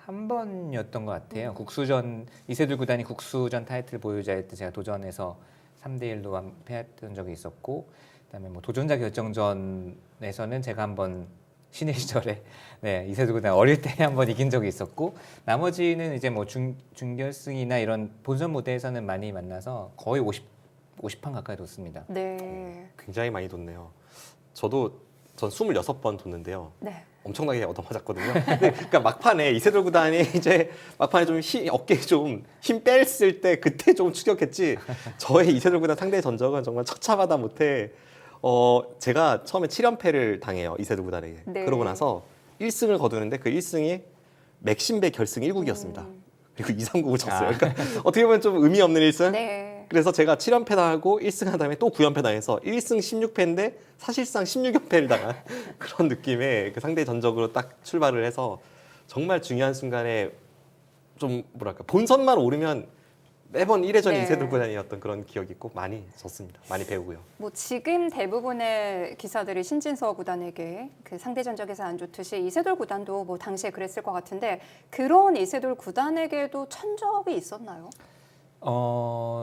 한 번이었던 것 같아요. 국수전 이세돌 구단이 국수전 타이틀 보유자일 때 제가 도전해서 3대1로 패했던 적이 있었고 그다음에 뭐 도전자 결정전에서는 제가 한번 신의 시절에 이세돌 구단 어릴 때 한번 이긴 적이 있었고 나머지는 이제 뭐 준결승이나 이런 본선 무대에서는 많이 만나서 거의 50판 가까이 뒀습니다. 네. 굉장히 많이 뒀네요. 전 26번 뒀는데요. 네. 엄청나게 얻어맞았거든요. 근데 그러니까 막판에 이세돌 구단이 이제 막판에 좀 어깨에 좀 힘 뺐을 때 그때 좀 추격했지. 저의 이세돌 구단 상대 전적은 정말 처참하다 못해. 제가 처음에 7연패를 당해요. 이세돌 구단에게. 네. 그러고 나서 1승을 거두는데 그 1승이 맥심배 결승 1국이었습니다. 그리고 2, 3국을 졌어요. 그러니까 어떻게 보면 좀 의미 없는 1승. 네. 그래서 제가 7연패 당하고 1승 한 다음에 또 9연패 당해서 1승 16패인데 사실상 16연패를 당한 그런 느낌의 그 상대 전적으로 딱 출발을 해서 정말 중요한 순간에 좀 뭐랄까 본선만 오르면 매번 1회전 네. 이세돌 구단이었던 그런 기억이 있고 많이 졌습니다. 많이 배우고요. 뭐 지금 대부분의 기사들이 신진서 구단에게 그 상대 전적에서 안 좋듯이 이세돌 구단도 뭐 당시에 그랬을 것 같은데 그런 이세돌 구단에게도 천적이 있었나요?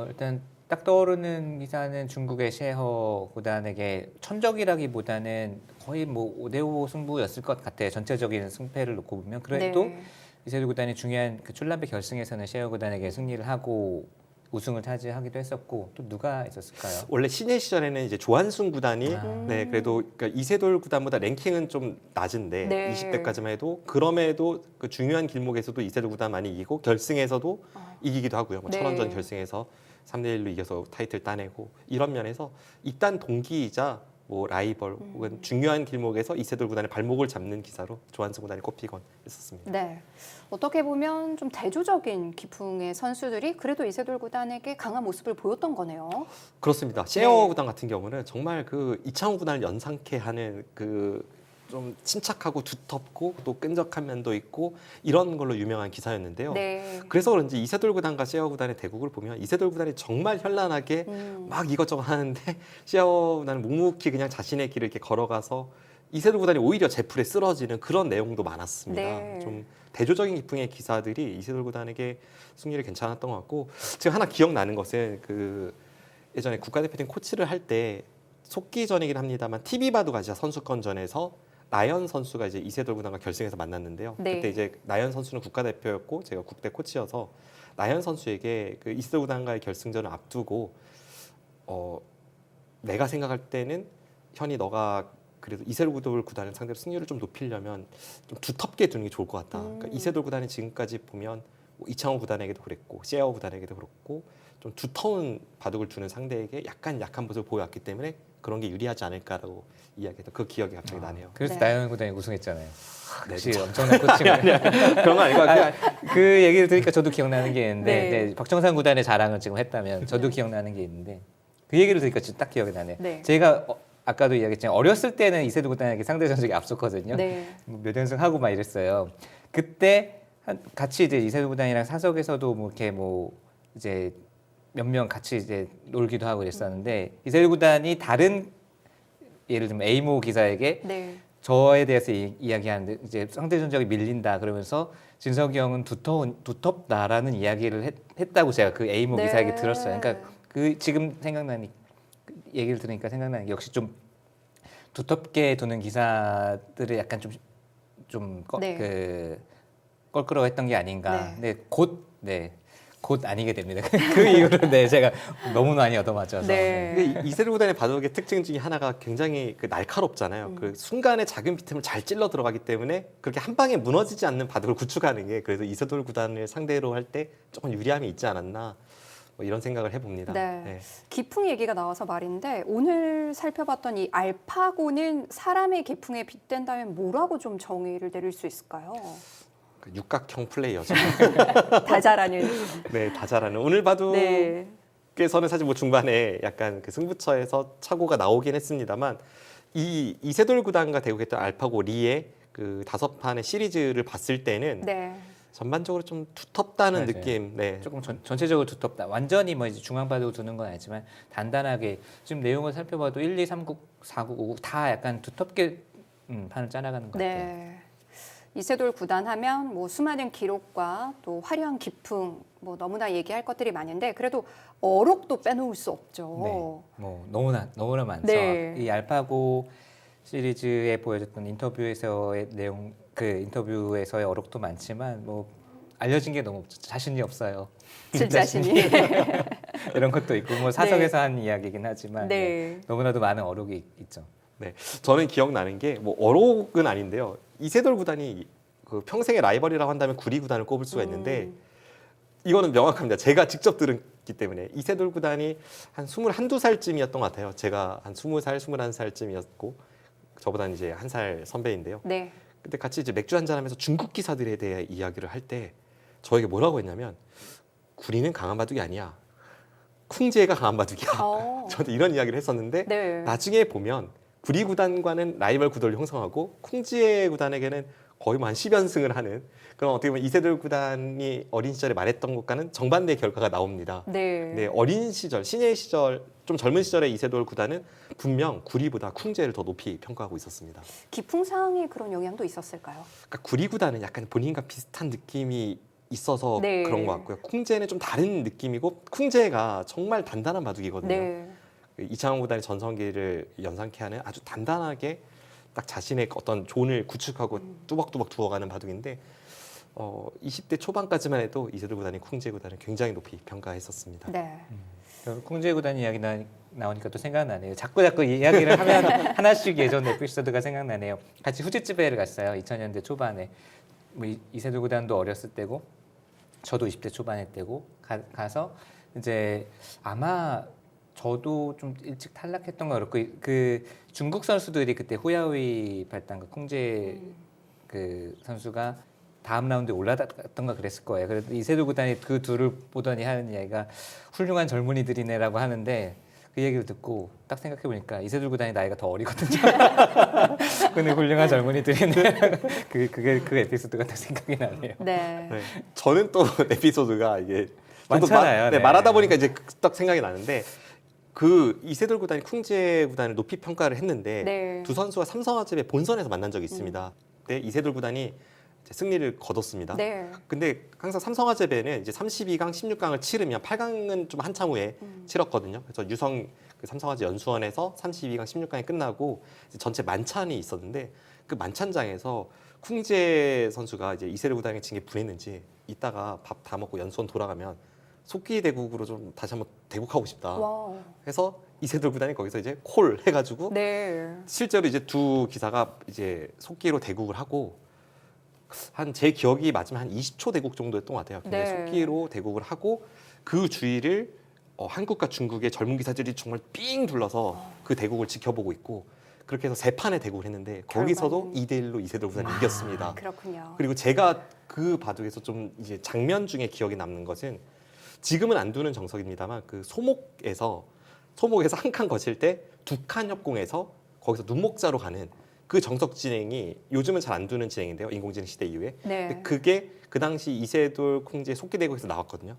일단 딱 떠오르는 기사는 중국의 셰허 구단에게 천적이라기보다는 거의 뭐 5대5 승부였을 것 같아요. 전체적인 승패를 놓고 보면 그래도 네. 이세돌 구단이 중요한 그 출란배 결승에서는 셰허 구단에게 승리를 하고 우승을 차지하기도 했었고 또 누가 있었을까요? 원래 신예 시절에는 이제 조한순 구단이 네 그래도 그러니까 이세돌 구단보다 랭킹은 좀 낮은데 네. 20대까지만 해도 그럼에도 그 중요한 길목에서도 이세돌 구단 많이 이기고 결승에서도 이기기도 하고요. 뭐 네. 천원전 결승에서 3대 1로 이겨서 타이틀 따내고 이런 면에서 입단 동기이자 뭐 라이벌 혹은 중요한 길목에서 이세돌 구단의 발목을 잡는 기사로 조한승 구단이 꼽히곤 했었습니다. 네. 어떻게 보면 좀 대조적인 기풍의 선수들이 그래도 이세돌 구단에게 강한 모습을 보였던 거네요. 그렇습니다. 셰어 네. 구단 같은 경우는 정말 그 이창호 구단을 연상케 하는 그 좀 침착하고 두텁고 또 끈적한 면도 있고 이런 걸로 유명한 기사였는데요. 네. 그래서 그런지 이세돌 구단과 셰어 구단의 대국을 보면 이세돌 구단이 정말 현란하게 막 이것저것 하는데 셰어 구단은 묵묵히 그냥 자신의 길을 이렇게 걸어가서 이세돌 구단이 오히려 제풀에 쓰러지는 그런 내용도 많았습니다. 네. 좀 대조적인 기풍의 기사들이 이세돌 구단에게 승리를 괜찮았던 것 같고 지금 하나 기억나는 것은 그 예전에 국가대표팀 코치를 할 때 속기 전이긴 합니다만 TV 바둑 아시아 선수권전에서 나연 선수가 이제 이세돌 구단과 결승에서 만났는데요. 네. 그때 이제 나연 선수는 국가대표였고 제가 국대 코치여서 나연 선수에게 그 이세돌 구단과의 결승전을 앞두고 내가 생각할 때는 현이 너가 그래도 이세돌 구단을 상대로 승률을 좀 높이려면 좀 두텁게 두는 게 좋을 것 같다. 그러니까 이세돌 구단이 지금까지 보면 뭐 이창호 구단에게도 그랬고 셰어 구단에게도 그렇고 좀 두터운 바둑을 두는 상대에게 약간 약한 모습을 보여왔기 때문에 그런 게 유리하지 않을까라고 이야기했던 그 기억이 갑자기 나네요. 그래서 네. 나연 구단이 우승했잖아요. 네, 역시 엄청난 코칭을. 그런 거 아니고 그 얘기를 들으니까 저도 기억나는 게 있는데 네. 네, 박정상 구단의 자랑을 지금 했다면 저도 기억나는 게 있는데 그 얘기를 들으니까 지금 딱 기억이 나네요. 네. 제가 아까도 이야기했지만 어렸을 때는 이세돌 구단에게 상대 전적이 앞섰거든요. 네. 몇 연승 하고 막 이랬어요. 그때 같이 이제 이세돌 구단이랑 사석에서도 뭐 이렇게 뭐 이제 몇 명 같이 이제 놀기도 하고 그랬었는데 이세돌 구단이 다른 예를 들면 에이모 기자에게 네. 저에 대해서 이야기하는데 이제 상대 전적이 밀린다 그러면서 진석이 형은 두텁다라는 이야기를 했다고 제가 그 에이모 네. 기사에게 들었어요. 그러니까 그 지금 생각나니 얘기를 들으니까 생각나는 게 역시 좀 두텁게 두는 기사들을 약간 좀 네. 그 껄끄러워했던 게 아닌가. 네. 근데 곧 아니게 됩니다. 그 이후로 네 제가 너무 많이 얻어맞아서. 네. 근데 이세돌 구단의 바둑의 특징 중에 하나가 굉장히 그 날카롭잖아요. 그 순간에 작은 비틈을 잘 찔러 들어가기 때문에 그렇게 한 방에 무너지지 않는 바둑을 구축하는 게 그래서 이세돌 구단을 상대로 할 때 조금 유리함이 있지 않았나 뭐 이런 생각을 해봅니다. 네. 기풍 얘기가 나와서 말인데 오늘 살펴봤던 이 알파고는 사람의 기풍에 빗댄다면 뭐라고 좀 정의를 내릴 수 있을까요? 그 육각형 플레이어죠. 다 잘하는. 네, 다 잘하는. 오늘 바둑에서는 네. 사실 뭐 중반에 약간 그 승부처에서 착오가 나오긴 했습니다만 이 이세돌 구단과 대국했던 알파고 리의 그 5판의 시리즈를 봤을 때는 네. 전반적으로 좀 두텁다는 맞아요. 느낌. 네. 조금 전체적으로 두텁다. 완전히 뭐 이제 중앙 바둑 두는 건 아니지만 단단하게 지금 내용을 살펴봐도 1, 2, 3국, 4국, 5국 다 약간 두텁게 판을 짜나가는 것 같아요. 네. 이세돌 구단 하면 뭐 수많은 기록과 또 화려한 기풍 뭐 너무나 얘기할 것들이 많은데 그래도 어록도 빼놓을 수 없죠. 네, 뭐 너무나 많죠. 네. 이 알파고 시리즈에 보여줬던 인터뷰에서의 내용, 그 인터뷰에서의 어록도 많지만 뭐 알려진 게 너무 없죠. 자신이 없어요. 질 자신이. 이런 것도 있고 뭐 사석에서 한 이야기긴 하지만 네. 네, 너무나도 많은 어록이 있죠. 네, 저는 기억나는 게 뭐 어록은 아닌데요. 이세돌 구단이 그 평생의 라이벌이라고 한다면 구리 구단을 꼽을 수가 있는데 이거는 명확합니다. 제가 직접 들었기 때문에 이세돌 구단이 한 21, 2살쯤이었던 것 같아요. 제가 한 20살, 21살쯤이었고 저보다는 이제 한 살 선배인데요. 네. 그때 같이 이제 맥주 한잔 하면서 중국 기사들에 대해 이야기를 할 때 저에게 뭐라고 했냐면 구리는 강한 바둑이 아니야. 쿵제가 강한 바둑이야. 저도 이런 이야기를 했었는데 네. 나중에 보면 구리 구단과는 라이벌 구도를 형성하고 쿵지에 구단에게는 거의 뭐 한 10연승을 하는 그런 어떻게 보면 이세돌 구단이 어린 시절에 말했던 것과는 정반대의 결과가 나옵니다. 네. 네, 어린 시절, 신예 시절, 좀 젊은 시절의 이세돌 구단은 분명 구리보다 쿵제를 더 높이 평가하고 있었습니다. 기풍상에 그런 영향도 있었을까요? 그러니까 구리 구단은 약간 본인과 비슷한 느낌이 있어서 네. 그런 것 같고요. 쿵제는 좀 다른 느낌이고 쿵제가 정말 단단한 바둑이거든요. 네. 이창호 구단의 전성기를 연상케 하는 아주 단단하게 딱 자신의 어떤 존을 구축하고 뚜벅뚜벅 두어가는 바둑인데 20대 초반까지만 해도 이세돌 구단이 쿵제 구단을 굉장히 높이 평가했었습니다. 네. 쿵제 구단 이야기 나오니까 또 생각나네요. 자꾸 이야기를 하면 하나씩 예전 에피소드가 생각나네요. 같이 후지츠베를 갔어요. 2000년대 초반에 뭐 이세돌 구단도 어렸을 때고 저도 20대 초반에 때고 가서 이제 아마 저도 좀 일찍 탈락했던 거 그렇고 그 중국 선수들이 그때 후야오이 발단과 콩제 그 선수가 다음 라운드에 올라갔던가 그랬을 거예요. 그래도 이세돌 구단이 그 둘을 보더니 하는 얘기가 훌륭한 젊은이들이네라고 하는데 그 얘기를 듣고 딱 생각해 보니까 이세돌 구단이 나이가 더 어리거든요. 근데 훌륭한 젊은이들이네. 그 에피소드가 딱 생각이 나네요. 네. 네. 저는 또 에피소드가 이게 저도 많잖아요. 네. 말하다 보니까 이제 딱 생각이 나는데 그 이세돌 구단이 쿵제 구단을 높이 평가를 했는데 네. 두 선수가 삼성화재의 본선에서 만난 적이 있습니다. 그때 이세돌 구단이 이제 승리를 거뒀습니다. 네. 근데 항상 삼성화재배는 이제 32강, 16강을 치르면 8강은 좀 한참 후에 치렀거든요. 그래서 유성 그 삼성화재 연수원에서 32강, 16강이 끝나고 이제 전체 만찬이 있었는데 그 만찬장에서 쿵제 선수가 이제 이세돌 구단에게 진 게 분했는지 이따가 밥 다 먹고 연수원 돌아가면 속기 대국으로 좀 다시 한번 대국하고 싶다. 와. 해서 이세돌 구단이 거기서 이제 콜 해가지고 네. 실제로 이제 두 기사가 이제 속기로 대국을 하고 한 제 기억이 맞으면 한 20초 대국 정도였던 것 같아요. 근데 네. 속기로 대국을 하고 그 주위를 한국과 중국의 젊은 기사들이 정말 삥 둘러서 그 대국을 지켜보고 있고 그렇게 해서 세 판의 대국을 했는데 거기서도 결과는- 2대1로 이세돌 구단이 이겼습니다. 그렇군요. 그리고 제가 그 바둑에서 좀 이제 장면 중에 기억에 남는 것은 지금은 안 두는 정석입니다만 그 소목에서 한 칸 거칠 때 두 칸 협공해서 거기서 눈목자로 가는 그 정석 진행이 요즘은 잘 안 두는 진행인데요. 인공지능 시대 이후에. 근데 네. 그게 그 당시 이세돌 콩제 속기대국에서 나왔거든요.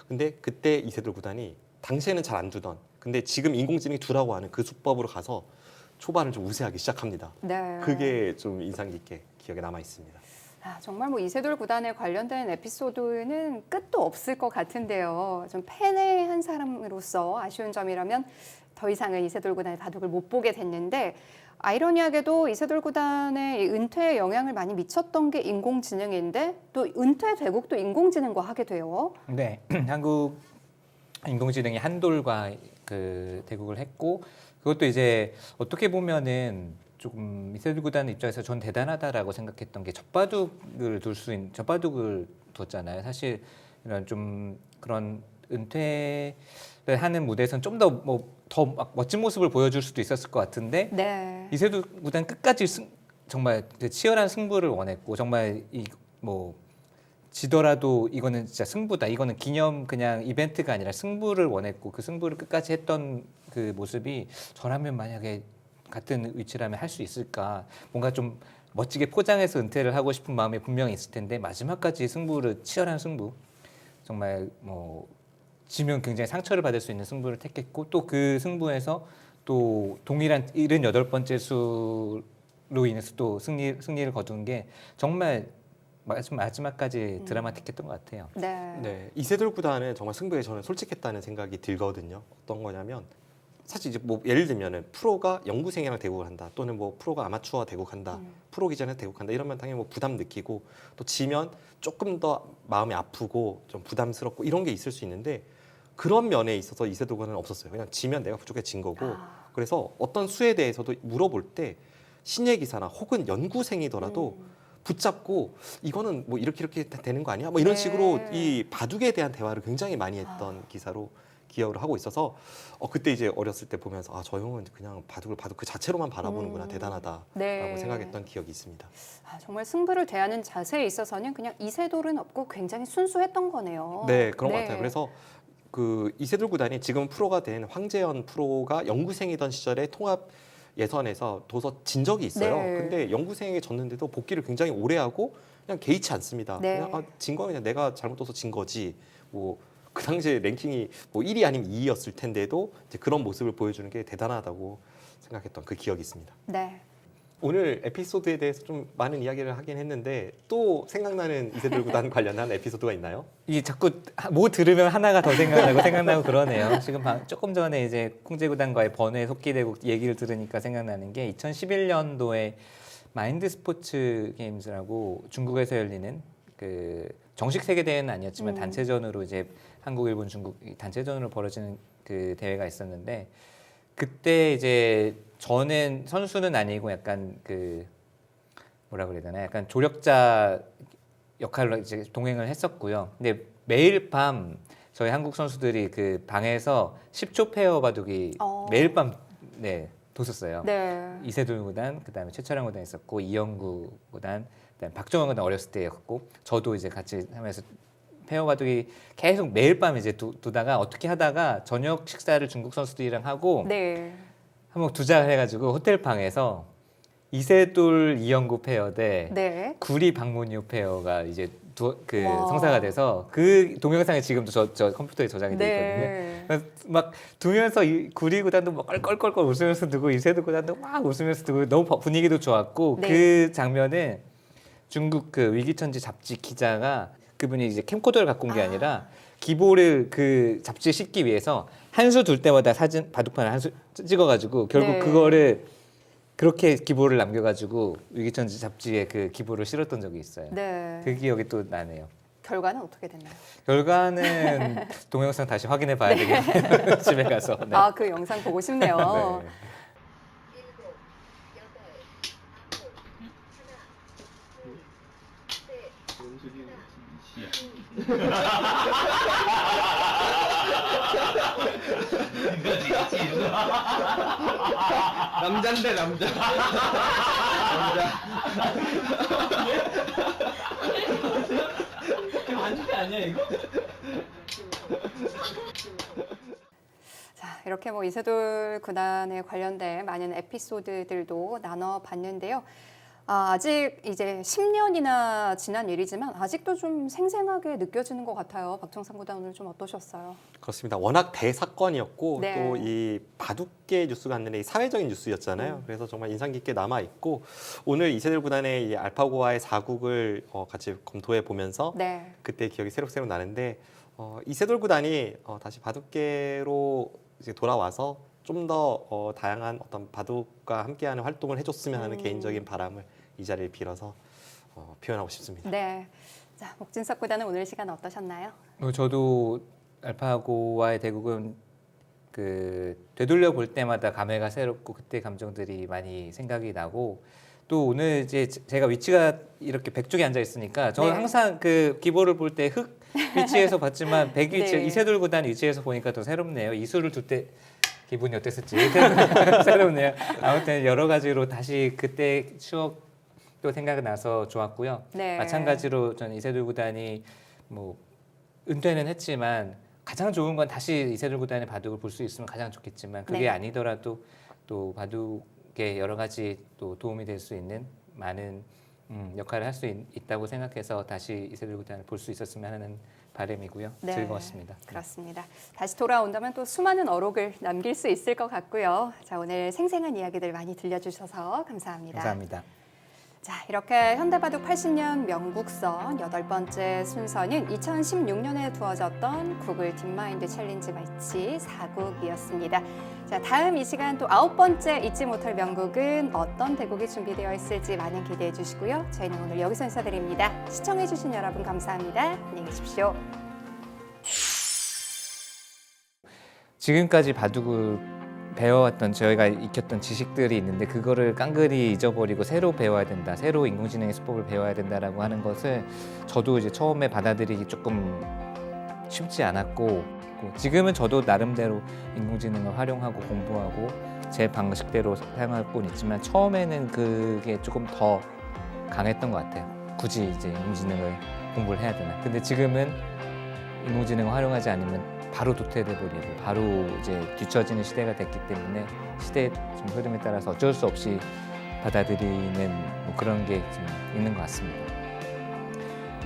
근데 그때 이세돌 구단이 당시에는 잘 안 두던 근데 지금 인공지능이 두라고 하는 그 수법으로 가서 초반을 좀 우세하기 시작합니다. 네. 그게 좀 인상 깊게 기억에 남아 있습니다. 아, 정말 뭐 이세돌 구단에 관련된 에피소드는 끝도 없을 것 같은데요. 좀 팬의 한 사람으로서 아쉬운 점이라면 더 이상은 이세돌 구단의 바둑을 못 보게 됐는데 아이러니하게도 이세돌 구단의 이 은퇴에 영향을 많이 미쳤던 게 인공지능인데 또 은퇴 대국도 인공지능과 하게 돼요. 네, 한국 인공지능이 한돌과 그 대국을 했고 그것도 이제 어떻게 보면은 조금 이세돌 구단 입장에서 전 대단하다라고 생각했던 게 젖바둑을 뒀잖아요. 사실 이런 좀 그런 은퇴를 하는 무대에서는 좀 더 더 멋진 모습을 보여줄 수도 있었을 것 같은데 네. 이세돌 구단 끝까지 정말 그 치열한 승부를 원했고 정말 뭐 지더라도 이거는 진짜 승부다. 이거는 기념 그냥 이벤트가 아니라 승부를 원했고 그 승부를 끝까지 했던 그 모습이 저라면 만약에 같은 위치라면 할 수 있을까? 뭔가 좀 멋지게 포장해서 은퇴를 하고 싶은 마음이 분명히 있을 텐데 마지막까지 치열한 승부 정말 뭐 지면 굉장히 상처를 받을 수 있는 승부를 택했고 또 그 승부에서 또 동일한 78번째 수로 인해서 또 승리를 거둔 게 정말 마지막까지 드라마틱했던 것 같아요. 네. 네, 이세돌 구단은 정말 승부에 저는 솔직했다는 생각이 들거든요. 어떤 거냐면 사실 이제 뭐 예를 들면은 프로가 연구생이랑 대국을 한다, 또는 뭐 프로가 아마추어 대국한다, 프로 기전에 대국한다 이러면 당연히 뭐 부담 느끼고 또 지면 조금 더 마음이 아프고 좀 부담스럽고 이런 게 있을 수 있는데 그런 면에 있어서 이세돌 구단은 없었어요. 그냥 지면 내가 부족해 진 거고 그래서 어떤 수에 대해서도 물어볼 때 신예 기사나 혹은 연구생이더라도 붙잡고 이거는 뭐 이렇게 되는 거 아니야? 뭐 이런 네. 식으로 이 바둑에 대한 대화를 굉장히 많이 했던 기사로 기억을 하고 있어서 그때 이제 어렸을 때 보면서 저 형은 그냥 바둑 그 자체로만 바라보는구나 대단하다라고 네. 생각했던 기억이 있습니다. 아, 정말 승부를 대하는 자세에 있어서는 그냥 이세돌은 없고 굉장히 순수했던 거네요. 네, 그런 것 네. 같아요. 그래서 그 이세돌 구단이 지금 프로가 된 황재현 프로가 연구생이던 시절에 통합 예선에서 둬서 진 적이 있어요. 네. 근데 연구생에 졌는데도 복귀를 굉장히 오래 하고 그냥 개의치 않습니다. 네. 그냥 진 거는 그냥 내가 잘못 둬서 진 거지. 뭐 그 당시에 랭킹이 뭐 1위 아니면 2위였을 텐데도 이제 그런 모습을 보여주는 게 대단하다고 생각했던 그 기억이 있습니다. 네. 오늘 에피소드에 대해서 좀 많은 이야기를 하긴 했는데 또 생각나는 이세돌 구단 관련한 에피소드가 있나요? 이게 자꾸 뭐 들으면 하나가 더 생각나고 그러네요. 지금 조금 전에 이제 콩제구단과의 번외 속기대국 얘기를 들으니까 생각나는 게 2011년도에 마인드 스포츠 게임즈라고 중국에서 열리는 그 정식 세계 대회는 아니었지만 단체전으로 이제 한국, 일본, 중국 단체전으로 벌어지는 그 대회가 있었는데 그때 이제 저는 선수는 아니고 약간 그 뭐라 그래야 되나 약간 조력자였는데 역할로 이제 동행을 했었고요. 근데 매일 밤 저희 한국 선수들이 그 방에서 10초 페어 바둑이 매일 밤 뒀었어요. 네. 이세돌 구단, 그다음에 최철영 구단 있었고 이영구 구단, 그다음에 박정원 구단 어렸을 때였고 저도 이제 같이 하면서 페어 바둑이 계속 매일 밤 이제 두다가 어떻게 하다가 저녁 식사를 중국 선수들이랑 하고 네. 한번 두자 해가지고 호텔 방에서 이세돌 이영구 페어 대 네. 구리 박문효 페어가 이제 와. 성사가 돼서 그 동영상이 지금도 저 컴퓨터에 저장이 돼 있거든요. 네. 그래서 막 두면서 이 구리 구단도 막 껄껄껄껄 웃으면서 두고 이세돌 구단도 막 웃으면서 두고 너무 분위기도 좋았고 네. 그 장면은 중국 그 위기천지 잡지 기자가 그분이 이제 캠코더를 갖고 온 게 아니라 기보를 그 잡지에 싣기 위해서 한 수 둘 때마다 사진 바둑판을 한 수 찍어가지고 결국 네. 그거를 그렇게 기보를 남겨가지고 위기천지 잡지에 그 기보를 실었던 적이 있어요. 네. 그 기억이 또 나네요. 결과는 어떻게 됐나요? 결과는 동영상 다시 확인해 봐야 되겠네요. 집에 가서. 네. 아, 그 영상 보고 싶네요. 네. 남잔데 남자. 남자. 안돼 아니야 이거? 자, 이렇게 뭐 이세돌 구단에 관련된 많은 에피소드들도 나눠봤는데요. 아직 이제 10년이나 지난 일이지만 아직도 좀 생생하게 느껴지는 것 같아요. 박정상 구단 오늘 좀 어떠셨어요? 그렇습니다. 워낙 대사건이었고 네. 또 이 바둑계 뉴스가 아니라 이 사회적인 뉴스였잖아요. 그래서 정말 인상 깊게 남아 있고 오늘 이세돌 구단의 이 알파고와의 사국을 같이 검토해 보면서 네. 그때 기억이 새록새록 나는데 이세돌 구단이 다시 바둑계로 이제 돌아와서 좀 더 다양한 어떤 바둑과 함께하는 활동을 해줬으면 하는 개인적인 바람을 이 자리에 빌어서 표현하고 싶습니다. 네. 자, 목진석 구단은 오늘 시간 어떠셨나요? 저도 알파고와의 대국은 그 되돌려 볼 때마다 감회가 새롭고 그때 감정들이 많이 생각이 나고 또 오늘 이제 제가 위치가 이렇게 백 쪽에 앉아 있으니까 저는 네. 항상 그 기보를 볼 때 흑 위치에서 봤지만 백 위치 네. 이세돌 구단 위치에서 보니까 더 새롭네요. 이수를 둘 때 기분이 어땠을지 새롭네요. 아무튼 여러 가지로 다시 그때 추억도 생각나서 좋았고요. 네. 마찬가지로 저는 이세돌 구단이 뭐 은퇴는 했지만 가장 좋은 건 다시 이세돌 구단의 바둑을 볼 수 있으면 가장 좋겠지만 그게 네. 아니더라도 또 바둑에 여러 가지 또 도움이 될 수 있는 많은 역할을 할 수 있다고 생각해서 다시 이세돌 구단을 볼 수 있었으면 하는 바람이고요. 네. 즐거웠습니다. 그렇습니다. 다시 돌아온다면 또 수많은 어록을 남길 수 있을 것 같고요. 자, 오늘 생생한 이야기들 많이 들려주셔서 감사합니다. 감사합니다. 자, 이렇게 현대바둑 80년 명국선 8번째 순서는 2016년에 두어졌던 구글 딥마인드 챌린지 매치 4국이었습니다. 자, 다음 이 시간 또 9번째 잊지 못할 명국은 어떤 대국이 준비되어 있을지 많은 기대해 주시고요. 저희는 오늘 여기서 인사드립니다. 시청해 주신 여러분 감사합니다. 안녕히 계십시오. 지금까지 바둑을 배워왔던 저희가 익혔던 지식들이 있는데 그거를 깡그리 잊어버리고 새로 배워야 된다, 새로 인공지능의 수법을 배워야 된다라고 하는 것을 저도 이제 처음에 받아들이기 조금 쉽지 않았고 지금은 저도 나름대로 인공지능을 활용하고 공부하고 제 방식대로 사용하고 있지만 처음에는 그게 조금 더 강했던 것 같아요. 굳이 이제 인공지능을 공부를 해야 되나? 근데 지금은 인공지능을 활용하지 않으면 바로 도태돼 버리고 바로 이제 뒤처지는 시대가 됐기 때문에 시대의 좀 흐름에 따라서 어쩔 수 없이 받아들이는 뭐 그런 게 좀 있는 것 같습니다.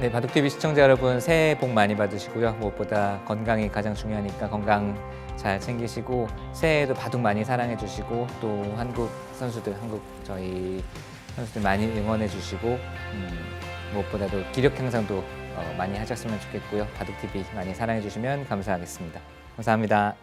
네, 바둑TV 시청자 여러분 새해 복 많이 받으시고요. 무엇보다 건강이 가장 중요하니까 건강 잘 챙기시고 새해에도 바둑 많이 사랑해 주시고 또 한국 선수들, 저희 선수들 많이 응원해 주시고 무엇보다도 기력 향상도 많이 하셨으면 좋겠고요. 바둑TV 많이 사랑해 주시면 감사하겠습니다. 감사합니다.